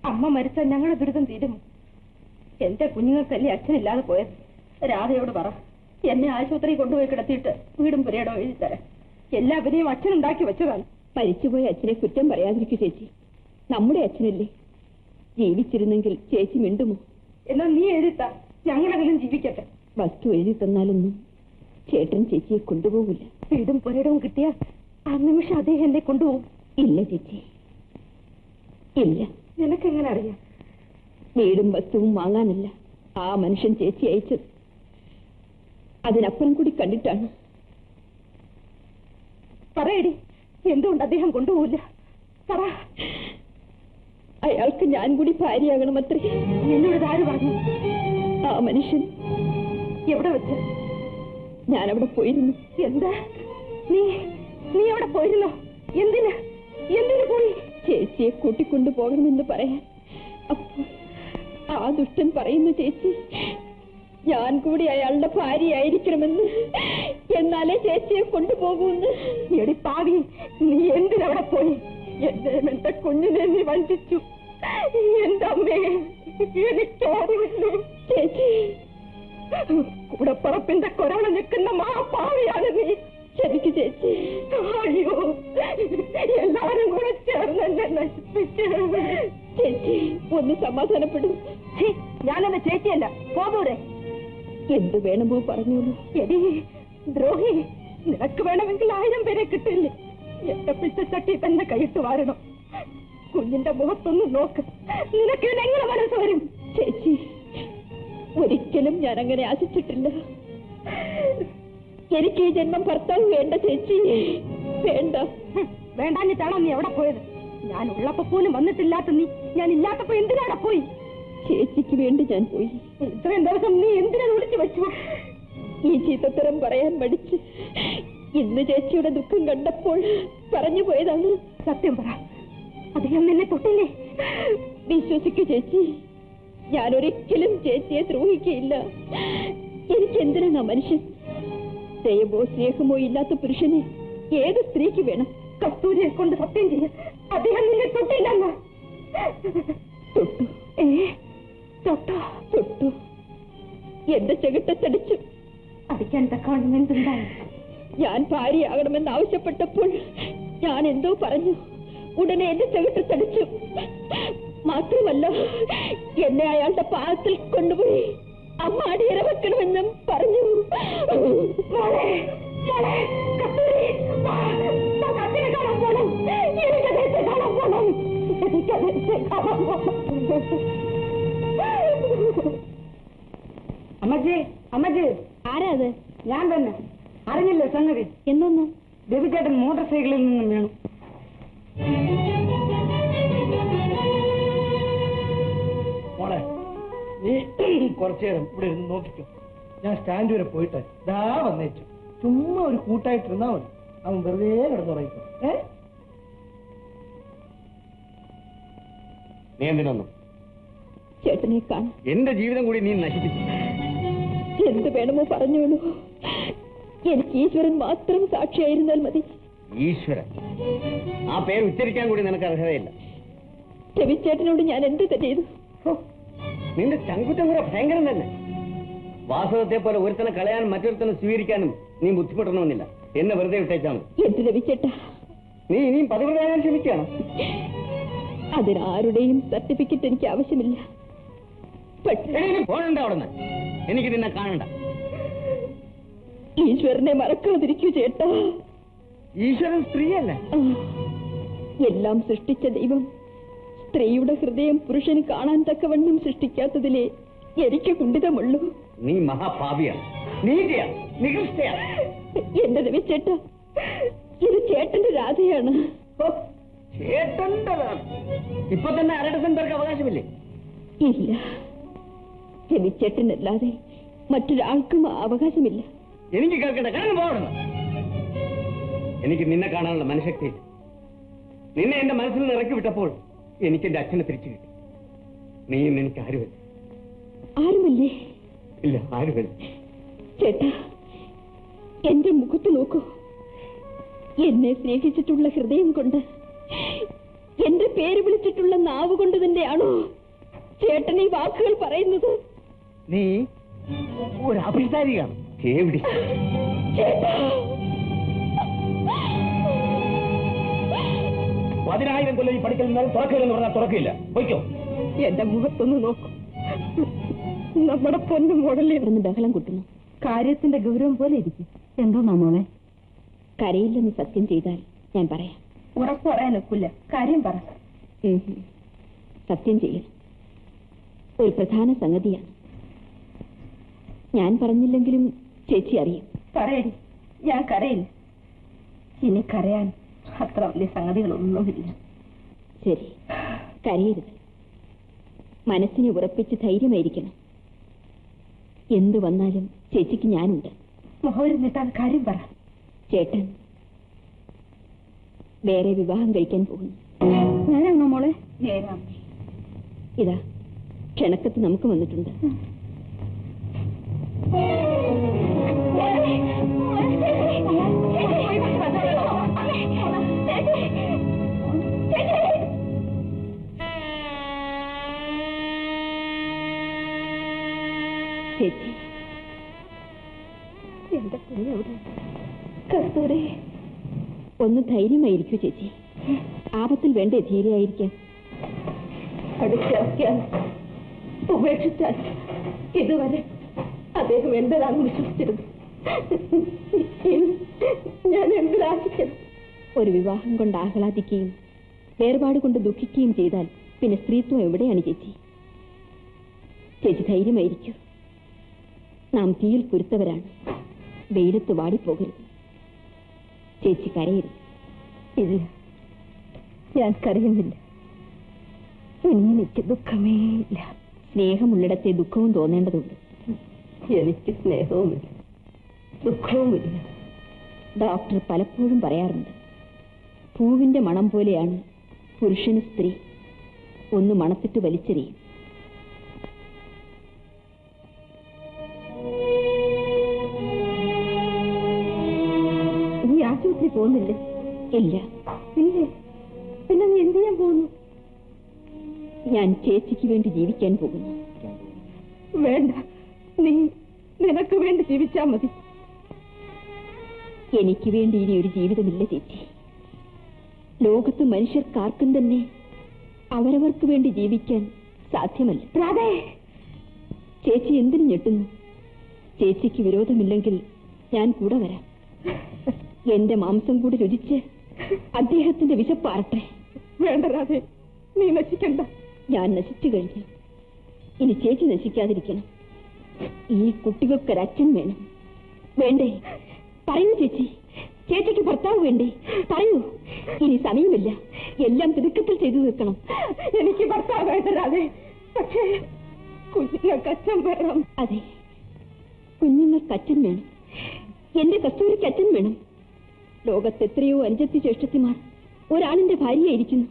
[SPEAKER 2] അമ്മ മരിച്ചാൽ ഞങ്ങളുടെ ദുരിതം തീരും. എന്റെ കുഞ്ഞുങ്ങൾക്കല്ലേ അച്ഛനില്ലാതെ പോയത്. രാധയോട് പറ, എന്നെ ആശുപത്രി കൊണ്ടുപോയി കിടത്തിയിട്ട് വീടും പുരയിടം എഴുതി തരാം. എല്ലാവരെയും അച്ഛനുണ്ടാക്കി വെച്ചതാണ്. മരിച്ചുപോയ അച്ഛനെ കുറ്റം പറയാതിരിക്കൂ ചേച്ചി. നമ്മുടെ അച്ഛനല്ലേ. ജീവിച്ചിരുന്നെങ്കിൽ ചേച്ചി മിണ്ടുമോ? എന്നാൽ നീ എഴുതിത്താ, ഞങ്ങളെങ്കിലും ജീവിക്കട്ടെ. വസ്തു എഴുതി തന്നാലൊന്നും ചേട്ടൻ ചേച്ചിയെ കൊണ്ടുപോകില്ല. വീടും പുരയിടവും കിട്ടിയാൽ ആ നിമിഷം അദ്ദേഹം എന്നെ കൊണ്ടുപോകും. ഇല്ല ചേച്ചി, ഇല്ല. നിനക്കെങ്ങനെ അറിയാം? വീടും വസ്തുവും വാങ്ങാനല്ല ആ മനുഷ്യൻ ചേച്ചി അയച്ചത്. അതിനപ്പുറം കൂടി കണ്ടിട്ടാണ്. പറയടി, എന്തുകൊണ്ട് അദ്ദേഹം കൊണ്ടുപോകില്ല? പറ. അയാൾക്ക് ഞാൻ കൂടി ഭാര്യയാകണം അത്രേ. എന്നോട് ആര് പറഞ്ഞു? ആ മനുഷ്യൻ. എവിടെ വെച്ച്? ഞാനവിടെ പോയിരുന്നു. എന്താ? നീ അവിടെ പോയിരുന്നോ? എന്തിനു പോയി? ചേച്ചിയെ കൂട്ടിക്കൊണ്ടു പോകണമെന്ന് പറയാൻ. അപ്പോൾ ആ ദുഷ്ടൻ പറയുന്നു ചേച്ചി ഞാൻ കൂടി അയാളുടെ ഭാര്യയായിരിക്കണമെന്ന്. എന്നാലേ ചേച്ചിയെ കൊണ്ടുപോകൂന്ന്. എടി പാവി, നീ എന്തിനവിടെ പോയി? എന്റെ കുഞ്ഞിനെ നീ വഞ്ചിച്ചു. എന്റെ അമ്മയെ എനിക്കോർമ്മ. ചേച്ചി, കൂടപ്പുറപ്പിന്റെ കൊറോണ നിൽക്കുന്ന മഹാപാവിയാണ് നീ. ശരിക്ക് ചേച്ചി. അയ്യോ, എല്ലാരും കൂടെ ചേർന്ന് എന്നെ നശിപ്പിച്ചു. ചേച്ചി ഒന്ന് സമാധാനപ്പെടും. ഞാനെന്റെ ചേച്ചിയല്ല, പോകൂടെ. എന്ത് വേണമോ പറഞ്ഞോളൂ. എടി ദ്രോഹി, നിനക്ക് വേണമെങ്കിൽ 1000 പേരെ കിട്ടില്ലേ? എന്റെ പിച്ചച്ചട്ടി തന്നെ കൈയിട്ട് വാരണം. കുഞ്ഞിന്റെ മുഖത്തൊന്ന് നോക്ക്. നിനക്ക് എങ്ങനെ മനസ്സ് വരും? ചേച്ചി, ഒരിക്കലും ഞാൻ അങ്ങനെ ആശിച്ചിട്ടില്ല. എനിക്ക് ഈ ജന്മം ഭർത്താവ് വേണ്ട ചേച്ചി, വേണ്ട. വേണ്ടാഞ്ഞിട്ടാണോ നീ എവിടെ പോയത്? ഞാൻ ഉള്ളപ്പോ പോലും വന്നിട്ടില്ലാത്ത നീ ഞാൻ ഇല്ലാത്തപ്പോ എന്തിനാടെ പോയി? ചേച്ചിക്ക് വേണ്ടി ഞാൻ പോയി. ഇത്രയും ദിവസം നീ എന്തിനാ വിളിച്ചു വെച്ചു? ഈ ചീത്തത്തരം പറയാൻ മടിച്ച് ഇന്ന് ചേച്ചിയുടെ ദുഃഖം കണ്ടപ്പോൾ പറഞ്ഞു പോയതാണ്. സത്യം പറ, അദ്ദേഹം നിന്നെ തൊട്ടില്ലേ? വിശ്വസിക്കൂ ചേച്ചി, ഞാൻ ഒരിക്കലും ചേച്ചിയെ ദ്രോഹിക്കയില്ല. എനിക്ക് എന്തിനാണ് ആ മനുഷ്യൻ? ദയമോ സ്നേഹമോ ഇല്ലാത്ത പുരുഷനെ ഏത് സ്ത്രീക്ക് വേണം? കസ്തൂരിയെ കൊണ്ട് സത്യം ചെയ്യാൻ അദ്ദേഹം നിന്നെ തൊട്ടില്ലെന്ന്. തൊട്ടു. തൊട്ടു. എന്റെ ചെകിട്ടത്തടിച്ചു. അടിക്കാൻ തക്കവണ്ണം എന്തുണ്ടായി? ഞാൻ ഭാര്യയാകണമെന്ന് ആവശ്യപ്പെട്ടപ്പോൾ ഞാൻ എന്തോ പറഞ്ഞു. ഉടനെ എന്റെ ചെകിട്ടത്തടിച്ചു. മാത്രമല്ല എന്നെ അയാളുടെ പാദത്തിൽ കൊണ്ടുപോയി അമ്മ അടിയറ വെക്കണമെന്നും പറഞ്ഞു.
[SPEAKER 3] അമ്മച്ചി, അമ്മച്ചി,
[SPEAKER 2] ആരാ അത്?
[SPEAKER 3] ഞാൻ തന്നെ. അറിഞ്ഞില്ലേ സംഗതി?
[SPEAKER 2] എന്നൊന്ന്?
[SPEAKER 3] ബേബിച്ചേട്ടൻ മോട്ടോർ സൈക്കിളിൽ നിന്നും വീണു. മോളെ, നീ കുറച്ചു നേരം ഇവിടെ ഇരുന്ന് നോക്കിക്കോ. ഞാൻ സ്റ്റാൻഡ് വരെ പോയിട്ട് ദാ വന്നേച്ചു. ചുമ്മാ ഒരു കൂട്ടായിട്ടിരുന്നാ മതി. അവൻ വെറുതെ കിടന്നുറങ്ങിക്കോ.
[SPEAKER 6] നീ എന്തിനൊന്നും
[SPEAKER 2] ചേട്ടനെ കാണാൻ
[SPEAKER 6] എന്റെ ജീവിതം കൂടി നീ നശിപ്പിച്ചു.
[SPEAKER 2] എന്ത് വേണമോ പറഞ്ഞോളൂ. എനിക്ക് ഈശ്വരൻ മാത്രം സാക്ഷിയായിരുന്നാൽ മതി.
[SPEAKER 6] ഈശ്വരൻ, ആ പേര് ഉച്ചരിക്കാൻ കൂടി നിനക്ക് അർഹതയില്ല.
[SPEAKER 2] രവിച്ചേട്ടനോട് ഞാൻ എന്ത് ചെയ്തു?
[SPEAKER 6] നിന്റെ ചങ്കുറ്റം കൂടെ ഭയങ്കരം തന്നെ. വാസവത്തെ പോലെ ഒരുത്തനെ കളയാനും മറ്റൊരുത്തനെ സ്വീകരിക്കാനും നീ ബുദ്ധിമുട്ടണമെന്നില്ല. എന്നെ വെറുതെ വിട്ടേച്ചാൽ മതി.
[SPEAKER 2] എന്ത് രവിച്ചേട്ട,
[SPEAKER 6] നീ ഇനിയും പതിവൃതയാകാൻ ശ്രമിക്കുകയാണ്.
[SPEAKER 2] അതിനാരുടെയും സർട്ടിഫിക്കറ്റ് എനിക്ക് ആവശ്യമില്ല.
[SPEAKER 6] പോകണ്ട അവിടുന്ന്. എനിക്ക് നിന്നെ കാണണ്ട.
[SPEAKER 2] ഈശ്വരനെ മറക്കാതിരിക്കൂ ചേട്ടാ.
[SPEAKER 6] ഈശ്വരൻ സ്ത്രീയല്ല.
[SPEAKER 2] എല്ലാം സൃഷ്ടിച്ച ദൈവം സ്ത്രീയുടെ ഹൃദയം പുരുഷന് കാണാൻ തക്കവണ്ണം സൃഷ്ടിക്കാത്തതിലേ എനിക്ക് കുണ്ഠിതമുള്ളൂ.
[SPEAKER 6] നീ മഹാപാപിയാണ്, നീതിയാണ്, നികൃഷ്ടയാണ്.
[SPEAKER 2] എന്റെ രവിച്ചേട്ട, ഇത് ചേട്ടന്റെ രാധയാണ്.
[SPEAKER 6] ചേട്ടന്റെ ഇപ്പൊ തന്നെ 1 ഡസൻ പേർക്ക് അവകാശമില്ലേ?
[SPEAKER 2] ഇല്ല, രവിച്ചേട്ടനല്ലാതെ മറ്റൊരാൾക്കും അവകാശമില്ല.
[SPEAKER 6] എനിക്ക് കേൾക്കണ്ട, കാരണം പോകണം. എനിക്ക് നിന്നെ കാണാനുള്ള മനഃശക്തി. നിന്നെ എന്റെ മനസ്സിൽ നിന്ന് ഇറക്കി വിട്ടപ്പോൾ എനിക്ക് എന്റെ അച്ഛനെ തിരിച്ചു കിട്ടി. നീയും എനിക്ക് ആരുമല്ല.
[SPEAKER 2] ആരുമല്ലേ?
[SPEAKER 6] ഇല്ല, ആരുമല്ല.
[SPEAKER 2] ചേട്ടാ, എന്റെ മുഖത്ത് നോക്കൂ. എന്നെ സ്നേഹിച്ചിട്ടുള്ള ഹൃദയം കൊണ്ട്, എന്റെ പേര് വിളിച്ചിട്ടുള്ള നാവ് കൊണ്ട് തന്നെയാണോ ചേട്ടൻ ഈ വാക്കുകൾ പറയുന്നത്?
[SPEAKER 6] നീ ഒരു അഭിസാരിയാണ്.
[SPEAKER 2] ചേട്ടാ,
[SPEAKER 4] 10,000 കൊല്ലം ഈ പഠിക്കൽ നിന്നാലും തുറക്കില്ലെന്ന് പറഞ്ഞാൽ തുറക്കില്ല. പോയിക്കോ.
[SPEAKER 2] എന്റെ മുഖത്തൊന്ന് നോക്കൂ. നമ്മുടെ പൊന്നു മോഡലിൽ ഇരുന്ന് ബഹളം കൂട്ടുന്നു. കാര്യത്തിന്റെ ഗൗരവം പോലെ ഇരിക്കും. എന്തോ നമ്മളെ കരയില്ലെന്ന് സത്യം ചെയ്താൽ ഞാൻ പറയാം. ഉറപ്പ് പറയാൻ ഒക്കില്ല. കാര്യം പറ. സത്യം ചെയ്യണം. ഒരു പ്രധാന സംഗതിയാണ്. ഞാൻ പറഞ്ഞില്ലെങ്കിലും ചേച്ചി അറിയും. പറയടി, ഞാൻ കരയില്ല. ഇനി കരയാൻ അത്ര വലിയ സംഗതികളൊന്നുമില്ല. ശരി, കരയരുത്. മനസ്സിനെ ഉറപ്പിച്ച് ധൈര്യമായിരിക്കണം. എന്തു വന്നാലും ചേച്ചിക്ക് ഞാനുണ്ട്. മുഖവരി നീട്ടാൻ കാര്യം പറ. ചേട്ടൻ വേറെ വിവാഹം കഴിക്കാൻ പോകുന്നു. ഞാനാണോ മോളെ? ഇതാ ക്ഷണക്കത്ത് നമുക്ക് വന്നിട്ടുണ്ട്. ചേച്ചി, എന്റെ കുഞ്ഞവിടെ കസ്തൂരി, ഒന്ന് ധൈര്യമായിരിക്കൂ ചേച്ചി. ആപത്തിൽ വേണ്ടേ ധീരയായിരിക്കാൻ? അടുത്തിറക്കിയാൽ ഉപേക്ഷിച്ചാൽ ഇതുവരെ അദ്ദേഹം എന്തിനാണെന്ന് വിശ്വസിച്ചിരുന്നു. ഞാൻ എന്തിനാശിക്കണം? ഒരു വിവാഹം കൊണ്ട് ആഹ്ലാദിക്കുകയും വേർപാട് കൊണ്ട് ദുഃഖിക്കുകയും ചെയ്താൽ പിന്നെ സ്ത്രീത്വം എവിടെയാണ് ചേച്ചി? ചേച്ചി ധൈര്യമായിരിക്കൂ. നാം തീയിൽ കുരുത്തവരാണ്. വെയിലത്ത് വാടിപ്പോകരുത്. ചേച്ചി കരയരുത്. ഇല്ല, ഞാൻ കരയുന്നില്ല. ഇനി എനിക്ക് ദുഃഖമേ ഇല്ല. സ്നേഹമുള്ളിടത്തെ ദുഃഖവും തോന്നേണ്ടതുണ്ട്. എനിക്ക് സ്നേഹവുമില്ല, ദുഃഖവുമില്ല. ഡോക്ടർ പലപ്പോഴും പറയാറുണ്ട്, പൂവിന്റെ മണം പോലെയാണ് പുരുഷന് സ്ത്രീ. ഒന്ന് മണത്തിട്ട് വലിച്ചെറിയും. നീ ആശുപത്രി പോകുന്നില്ലേ? ഇല്ല. ഇല്ലേ? പിന്നെ നീ എന്ത് ചെയ്യാൻ പോകുന്നു? ഞാൻ ചേച്ചിക്ക് വേണ്ടി ജീവിക്കാൻ പോകുന്നു. വേണ്ട, നീ നിനക്ക് വേണ്ടി ജീവിച്ചാൽ മതി. എനിക്ക് വേണ്ടി ഇനി ഒരു ജീവിതമില്ല ചേച്ചി. ലോകത്ത് മനുഷ്യർക്കാർക്കും തന്നെ അവരവർക്ക് വേണ്ടി ജീവിക്കാൻ സാധ്യമല്ല. രാധേ, ചേച്ചി എന്തിനു ഞെട്ടുന്നു? ചേച്ചിക്ക് വിരോധമില്ലെങ്കിൽ ഞാൻ കൂടെ വരാം. എന്റെ മാംസം കൂടി രുചിച്ച് അദ്ദേഹത്തിന്റെ വിശപ്പാറട്ടെ.
[SPEAKER 1] വേണ്ട രാധേ, നീ നശിക്കണ്ട.
[SPEAKER 2] ഞാൻ നശിച്ചു കഴിഞ്ഞു. ഇനി ചേച്ചി നശിക്കാതിരിക്കണം. ഈ കുട്ടികൾക്കൊരച്ഛൻ വേണം. വേണ്ടേ? പറയൂ ചേച്ചി. ചേച്ചിക്ക് ഭർത്താവ് വേണ്ടേ? പറയൂ. ഇനി സമയമില്ല. എല്ലാം തിടുക്കത്തിൽ ചെയ്തു തീർക്കണം.
[SPEAKER 1] എനിക്ക് ഭർത്താവ് വേണ്ട രാധേ, പക്ഷേ കുഞ്ഞുങ്ങൾക്ക് അച്ഛൻ വേണം.
[SPEAKER 2] അതെ, കുഞ്ഞുങ്ങൾക്ക് അച്ഛൻ വേണം. എന്റെ കസ്തൂരിക്ക് അച്ഛൻ വേണം. ലോകത്തെത്രയോ അനുജത്തി ചേഷ്ടത്തിമാർ ഒരാളിന്റെ ഭാര്യയായിരിക്കുന്നു.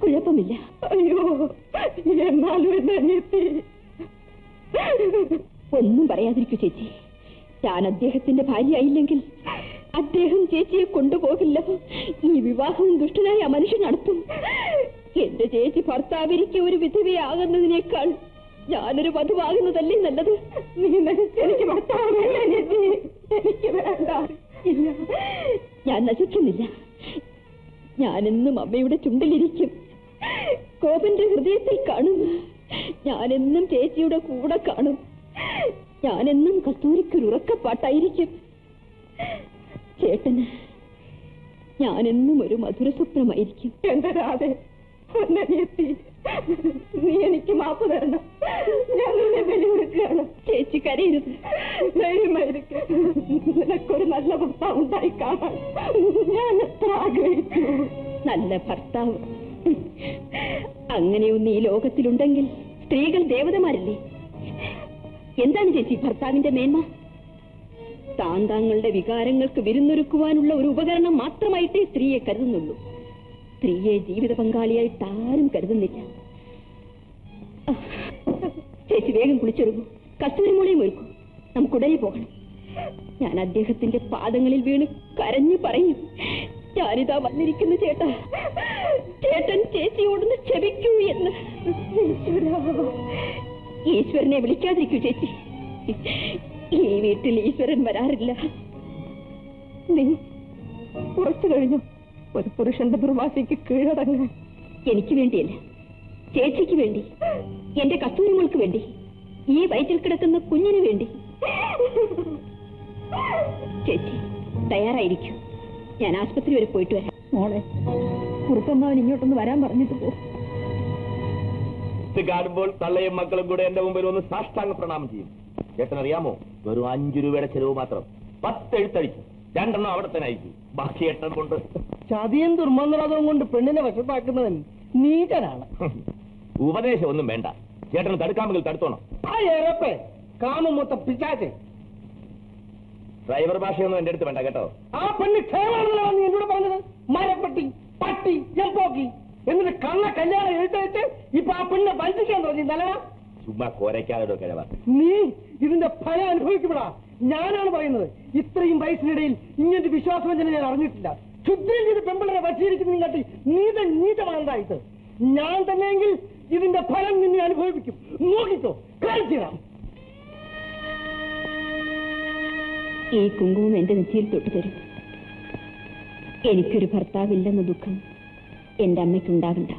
[SPEAKER 2] കുഴപ്പമില്ല.
[SPEAKER 1] അയ്യോ, എന്നാലും എന്നെ അനിയത്തി.
[SPEAKER 2] ഒന്നും പറയാതിരിക്കൂ ചേച്ചി. ഞാൻ അദ്ദേഹത്തിന്റെ ഭാര്യയായില്ലെങ്കിൽ അദ്ദേഹം ചേച്ചിയെ കൊണ്ടുപോകില്ല. ഈ വിവാഹവും ദുഷ്ടനായ ആ മനുഷ്യൻ നടത്തും. എന്റെ ചേച്ചി ഭർത്താവിരിക്കെ ഒരു വിധവയാകുന്നതിനേക്കാൾ ഞാനൊരു വധുവാകുന്നതല്ലേ നല്ലത്.
[SPEAKER 1] നീ നശിച്ച് എനിക്ക് ഭർത്താവ് വേണ്ട അനിയത്തി. എനിക്ക് വേണ്ട.
[SPEAKER 2] ഇല്ല, ഞാൻ നശിക്കുന്നില്ല. ഞാനെന്നും അമ്മയുടെ ചുണ്ടിലിരിക്കും. കോപന്റെ ഹൃദയത്തിൽ കാണും. ഞാനെന്നും ചേച്ചിയുടെ കൂടെ കാണും. ഞാനെന്നും കസ്തൂരിക്കൊരു ഉറക്കപ്പാട്ടായിരിക്കും. ചേട്ടന് ഞാനെന്നും ഒരു മധുര സ്വപ്നമായിരിക്കും.
[SPEAKER 1] എന്റെ രാധേ, അനിയത്തി, നീ എനിക്ക് മാപ്പ് തരണം. ഞാൻ നിന്നെ വെല്ലുവിളിക്കുകയാണ്.
[SPEAKER 2] ചേച്ചി കരയരുത്.
[SPEAKER 1] ധൈര്യമായിരിക്കും. നിനക്കൊരു നല്ല ഭർത്താവ് ഉണ്ടായി കാണാൻ ഞാൻ എത്ര ആഗ്രഹിച്ചു.
[SPEAKER 2] നല്ല ഭർത്താവ് അങ്ങനെയൊന്ന് ഈ ലോകത്തിലുണ്ടെങ്കിൽ സ്ത്രീകൾ ദേവതമാരല്ലേ? എന്താണ് ചേച്ചി ഭർത്താവിന്റെ മേന്മ? താങ്കളുടെ വികാരങ്ങൾക്ക് വിരുന്നൊരുക്കുവാനുള്ള ഒരു ഉപകരണം മാത്രമായിട്ടേ സ്ത്രീയെ കരുതുന്നുള്ളൂ. സ്ത്രീയെ ജീവിത പങ്കാളിയായിട്ട് ആരും കരുതുന്നില്ല. ചേച്ചി വേഗം കുളിച്ചൊരുങ്ങും. കസ്തൂരിമോളെയും ഒരുക്കും. നമുക്കുടനെ പോകണം. ഞാൻ അദ്ദേഹത്തിന്റെ പാദങ്ങളിൽ വീണ് കരഞ്ഞു പറയും, ഞാനിതാ വന്നിരിക്കുന്നു ചേട്ടാ. ചേട്ടൻ ചേച്ചിയോടൊന്ന് ക്ഷമിക്കൂ എന്ന്. ഈശ്വരനെ വിളിക്കാതിരിക്കൂ ചേച്ചി. ഈ വീട്ടിൽ ഈശ്വരൻ വരാറില്ല.
[SPEAKER 1] നീ കുറച്ചു കഴിഞ്ഞു ഒരു പുരുഷന്റെ ദുർവാശയ്ക്ക് കീഴടങ്ങാൻ.
[SPEAKER 2] എനിക്ക് വേണ്ടിയല്ല, ചേച്ചിക്ക് വേണ്ടി, എന്റെ കസ്തൂരിമോൾക്ക് വേണ്ടി, ഈ വയറ്റിൽ കിടക്കുന്ന കുഞ്ഞിന് വേണ്ടി. ചേച്ചി തയ്യാറായിരിക്കും. ഞാൻ ആശുപത്രി വരെ പോയിട്ട് വരാം.
[SPEAKER 1] മോളെ, കുറുപ്പമ്മാവൻ ഇങ്ങോട്ടൊന്ന് വരാൻ പറഞ്ഞിട്ട് പോ.
[SPEAKER 4] ഇത് കാണുമ്പോൾ തള്ളയും മക്കളും കൂടെ എന്റെ മുമ്പിൽ ഒന്ന് സാഷ്ടാംഗ പ്രണാമം ചെയ്യും. ചേട്ടനറിയാമോ, വെറും 5 രൂപയുടെ ചെലവ് മാത്രം 10 എഴുത്തടിക്കും. 2 അവിടെ തന്നെ അയക്കും. ബാക്കി 8 കൊണ്ട്
[SPEAKER 3] ചതിയും ദുർമന്ത്രവും കൊണ്ട് പെണ്ണിനെ വശത്താക്കുന്നവൻ നീചനാണ്.
[SPEAKER 4] ഉപദേശം ഒന്നും വേണ്ട. ചേട്ടന് തടുക്കാമെങ്കിൽ തടുത്തോണം.
[SPEAKER 3] ആ ഏറപ്പേ കാമം മൊത്തം പിശാച്.
[SPEAKER 4] ഡ്രൈവർ ഭാഷയൊന്നും എന്റെ അടുത്ത് വേണ്ട കേട്ടോ.
[SPEAKER 3] ആ പെണ്ണ് ക്ഷേമാണെന്നോ നീ എന്നോട് പറഞ്ഞത്? മരപ്പട്ടി, പട്ടി, എംപോക്കി എന്നിട്ട് കള്ള കല്യാണം എഴുത്തയച്ച് ഇപ്പൊ ആ പെണ്ണിനെ വഞ്ചിക്കാൻ തുടങ്ങി. നല്ലതാ?
[SPEAKER 4] ചുമ്മാ കോരയ്ക്കാതെ കിഴവ.
[SPEAKER 3] നീ ഇതിന്റെ ഫലം അനുഭവിക്കപ്പെടാ. ഞാനാണ് പറയുന്നത്. ഇത്രയും വയസ്സിനിടയിൽ ഇങ്ങനത്തെ വിശ്വാസവഞ്ചന ഞാൻ അറിഞ്ഞിട്ടില്ല. ക്ഷുദ്രം ചെയ്ത് പെമ്പിളരെ വശീകരിക്കുന്നതിനും കാട്ടി നീതമാണ്ടായിട്ട് ഞാൻ തന്നെയെങ്കിൽ ഇതിന്റെ ഫലം നിന്നെ അനുഭവിപ്പിക്കും. നോക്കിക്കോ, കാണിച്ചിടാം.
[SPEAKER 2] ഈ കുങ്കുമം എന്റെ നെറ്റിയിൽ തൊട്ടു തരും. എനിക്കൊരു ഭർത്താവില്ലെന്ന ദുഃഖം എന്റെ അമ്മയ്ക്കുണ്ടാകണ്ട.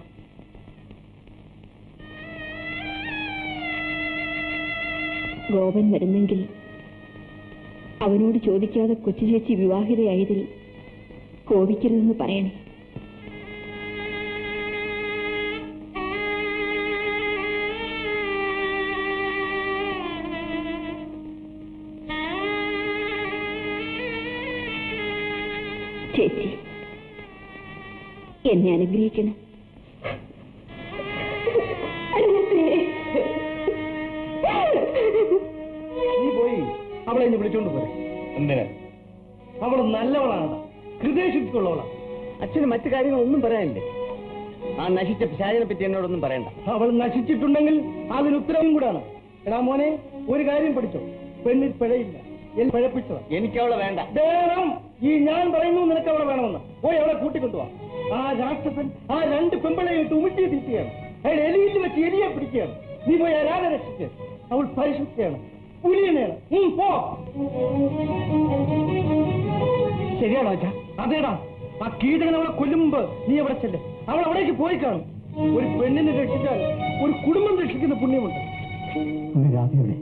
[SPEAKER 2] ഗോപൻ വരുന്നെങ്കിൽ അവനോട് ചോദിക്കാതെ കൊച്ചു ചേച്ചി വിവാഹിതയായതിൽ കോപിക്കരുതെന്ന് പറയണേ. ചേച്ചി എന്നെ അനുഗ്രഹിക്കണം.
[SPEAKER 3] നീ പോയി അവളെ ഇനി വിളിച്ചോണ്ട് പോരെ.
[SPEAKER 4] എന്തിന്?
[SPEAKER 3] അവള് നല്ലവളാണ്, ഹൃദയശുദ്ധിക്കുള്ളവളാണ്.
[SPEAKER 6] അച്ഛന് മറ്റു കാര്യങ്ങളൊന്നും പറയാനില്ലേ? ആ നശിച്ച പിശാചിനെ പറ്റി എന്നോടൊന്നും പറയണ്ട.
[SPEAKER 3] അവൾ നശിച്ചിട്ടുണ്ടെങ്കിൽ അതിന് ഉത്തരവും കൂടാണ്. എടാ മോനെ, ഒരു കാര്യം പഠിച്ചോ, പെണ്ണിൽ പിഴയില്ല, പിഴപ്പിച്ചോ.
[SPEAKER 6] എനിക്ക് അവളെ വേണ്ട.
[SPEAKER 3] വേണം. ഈ ഞാൻ പറയുന്നു നിനക്ക് അവളെ വേണമെന്ന്. പോയി അവളെ കൂട്ടിക്കൊണ്ടുപോവാ. ആ രാക്ഷസൻ ആ 2 പെമ്പിളെ ഇട്ട് ഉമിട്ടി തീറ്റുകയാണ്. അയാൾ എലിയിൽ വെച്ച് എലിയെ പിടിക്കുകയാണ്. നീ പോയി ആരാധന രക്ഷിച്ച്. അവൾ പരിശുദ്ധിയാണ്, പുലിയനെയാണ്. പോ. ശരിയാണോ അച്ഛാ? അതേടാ, ആ കീടകൻ അവളെ കൊല്ലും മുമ്പ് നീ എവിടെ ചെല്ല്. അവൾ അവിടേക്ക് പോയി കാണും. ഒരു പെണ്ണിനെ രക്ഷിച്ചാൽ ഒരു കുടുംബം രക്ഷിക്കുന്ന പുണ്യമുണ്ട്.
[SPEAKER 6] രാധയുടെ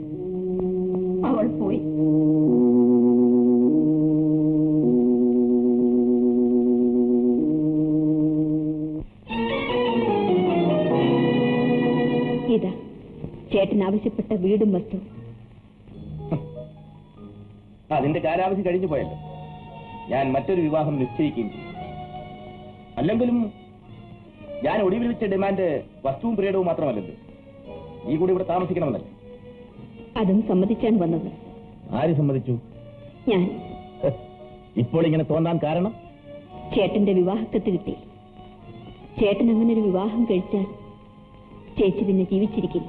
[SPEAKER 2] അവൾ പോയി. ഇതാ ചേട്ടൻ ആവശ്യപ്പെട്ട വീടും വസ്തു.
[SPEAKER 4] അതിന്റെ കാലാവധി കഴിഞ്ഞു പോയല്ലോ. ഞാൻ മറ്റൊരു വിവാഹം നിശ്ചയിക്കുകയും ചെയ്തു. അല്ലെങ്കിലും ഞാൻ ഒടുവിൽ വെച്ച ഡിമാൻഡ് വസ്തുവും പ്രിയടവും മാത്രമല്ലല്ലോ, ഈ കൂടി ഇവിടെ താമസിക്കണമെന്നല്ലേ.
[SPEAKER 2] അതും സമ്മതിച്ചാണ് വന്നത്.
[SPEAKER 4] ആര് സമ്മതിച്ചു?
[SPEAKER 2] ഞാൻ.
[SPEAKER 4] ഇപ്പോൾ ഇങ്ങനെ തോന്നാൻ കാരണം?
[SPEAKER 2] ചേട്ടന്റെ വിവാഹക്കത്ത് കിട്ടി. ചേട്ടൻ അങ്ങനെ ഒരു വിവാഹം കഴിച്ചാൽ ചേച്ചി പിന്നെ ജീവിച്ചിരിക്കില്ല.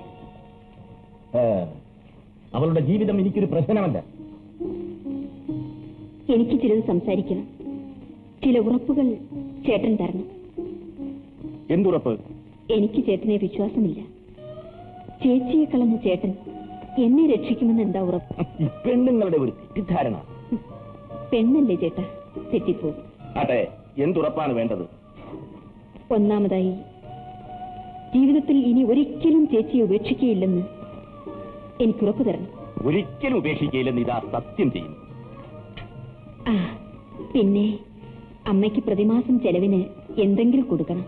[SPEAKER 4] അവളുടെ ജീവിതം എനിക്കൊരു പ്രശ്നമല്ല.
[SPEAKER 2] എനിക്ക് ചിലത് സംസാരിക്കണം. ചില ഉറപ്പുകൾ ചേട്ടൻ തരണം.
[SPEAKER 4] എന്തുറപ്പ്?
[SPEAKER 2] എനിക്ക് ചേട്ടനെ വിശ്വാസമില്ല. ചേച്ചിയെ കളഞ്ഞ ചേട്ടൻ എന്നെ രക്ഷിക്കുമെന്ന് എന്താ ഉറപ്പ്?
[SPEAKER 4] ഈ പെണ്ണുങ്ങളുടെ ഒരു തെറ്റിദ്ധാരണ.
[SPEAKER 2] പെണ്ണല്ലേ ചേട്ടാ, തെറ്റിപ്പോകും.
[SPEAKER 4] ആട്ടെ, എന്തുറപ്പാണ് വേണ്ടത്?
[SPEAKER 2] ഒന്നാമതായി, ജീവിതത്തിൽ ഇനി ഒരിക്കലും ചേച്ചിയെ ഉപേക്ഷിക്കുകയില്ലെന്ന് എനിക്കുറപ്പ് തരണം.
[SPEAKER 4] ഒരിക്കലും ഉപേക്ഷിക്കയില്ലെന്ന് ഇതാ സത്യം ചെയ്യുന്നു.
[SPEAKER 2] ആ, പിന്നെ അമ്മയ്ക്ക് പ്രതിമാസം ചെലവിന് എന്തെങ്കിലും കൊടുക്കണം.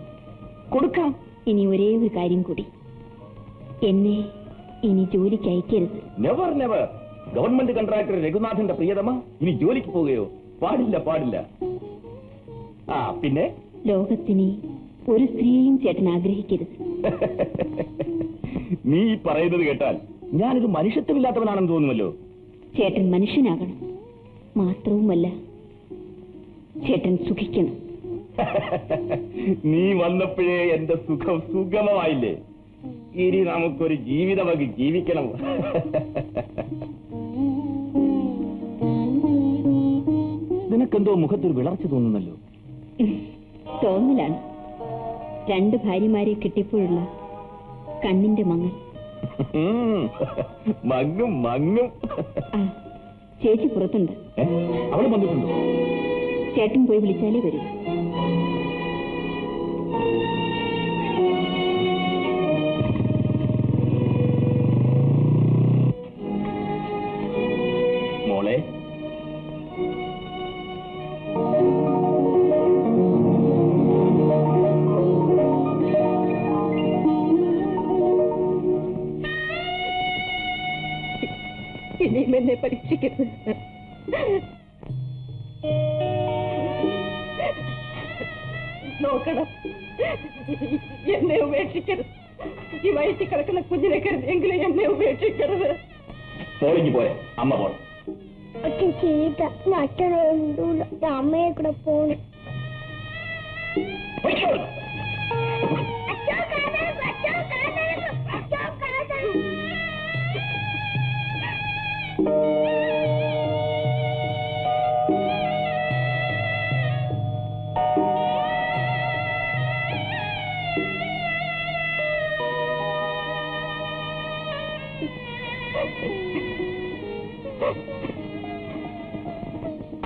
[SPEAKER 4] കൊടുക്കാം.
[SPEAKER 2] ഇനി ഒരേ ഒരു കാര്യം കൂടി, എന്നെ ഇനി ജോലിക്ക് അയക്കരുത്.
[SPEAKER 4] Never never. ഗവൺമെന്റ് കോൺട്രാക്ടർ രഘുനാഥന്റെ പ്രിയതമ ഇനി ജോലിക്ക് പോവുകയോ? പാടില്ല, പാടില്ല. ആ, പിന്നെ
[SPEAKER 2] ലോകത്തിനി ഒരു സ്ത്രീയെയും ചേട്ടൻ ആഗ്രഹിക്കരുത്.
[SPEAKER 4] നീ പറയുന്നത് കേട്ടാൽ ഞാനൊരു മനുഷ്യത്വമില്ലാത്തവനാണെന്ന് തോന്നുമല്ലോ.
[SPEAKER 2] ചേട്ടൻ മനുഷ്യനാകണം. മാത്രവുമല്ല, ചേട്ടൻ സുഖിക്കണം.
[SPEAKER 4] നീ വന്നപ്പോഴേ എന്റെ സുഖം സുഗമമായില്ലേ? ഇനി നമുക്കൊരു ജീവിതമൊക്കെ ജീവിക്കണം. നിനക്കെന്തോ മുഖത്തൊരു വിളർച്ച തോന്നുന്നല്ലോ.
[SPEAKER 2] തോന്നലാണ്. 2 ഭാര്യമാരെ കിട്ടിയപ്പോഴുള്ള കണ്ണിന്റെ മങ്ങൽ.
[SPEAKER 4] മങ്ങും മങ്ങും.
[SPEAKER 2] ആ, ചേച്ചി പുറത്തുണ്ട്.
[SPEAKER 4] അവള് വന്നിട്ടുണ്ടോ?
[SPEAKER 2] ചേട്ടൻ പോയി വിളിച്ചാലേ വരൂ.
[SPEAKER 4] മോളെ,
[SPEAKER 2] ഇനിയും എന്നെ പരീക്ഷിക്കരുത്. നോക്കണം, എന്നെ ഉപേക്ഷിക്കരുത്. ഈ വയറ്റിൽ കിടക്കുന്ന കുഞ്ഞിനെ കരുതെങ്കിലും എന്നെ ഉപേക്ഷിക്കരുത്.
[SPEAKER 4] പോളിക്ക് പോരെ, അമ്മ പോണം.
[SPEAKER 5] അച്ഛൻ ചീത്ത, അച്ഛനൊന്നും അമ്മയെ കൂടെ പോണം.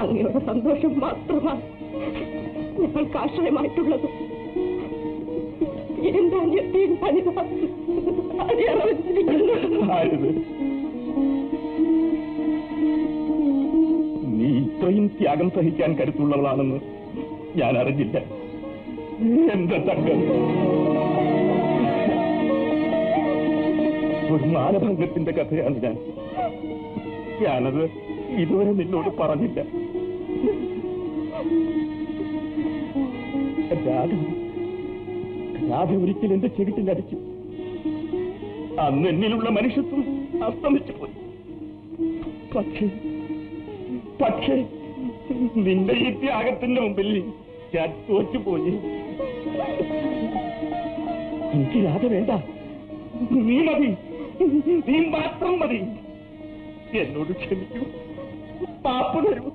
[SPEAKER 2] അങ്ങയുടെ സന്തോഷം മാത്രമാണ് ഞങ്ങൾക്ക് ആശ്രയമായിട്ടുള്ളത്. എന്താ
[SPEAKER 4] നീ ഇത്രയും ത്യാഗം സഹിക്കാൻ കരുത്തുള്ളവളാണെന്ന് ഞാൻ അറിഞ്ഞില്ല. എന്റെ തങ്കം, ഒരു മാനഭംഗത്തിന്റെ കഥയാണ് ഞാനത് ഇതുവരെ നിന്നോട് പറഞ്ഞില്ല. രാധ ഒരിക്കൽ എന്റെ ചെവിട്ടിലടിച്ചു. അന്ന് എന്നിലുള്ള മനുഷ്യത്വം അസ്തമിച്ചു പോയി. പക്ഷേ നിന്റെ ഈ ത്യാഗത്തിന്റെ മുമ്പിൽ ഞാൻ തോറ്റുപോയി. എനിക്ക് രാധ വേണ്ട, നീ മതി, നീ മാത്രം മതി. എന്നോട് ക്ഷമിക്കൂ, പാപ്പ് തരൂ.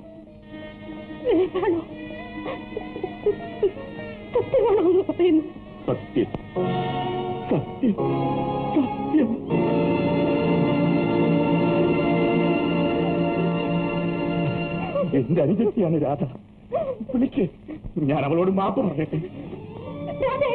[SPEAKER 2] സത്യമാണോ പറയുന്നത്?
[SPEAKER 4] സത്യം, സത്യം, സത്യം. എന്റെ അനുജത്തിയാണ് രാധ. വിളിക്ക്, ഞാൻ അവളോട് മാപ്പ് പറയട്ടെ.
[SPEAKER 2] രാധേ,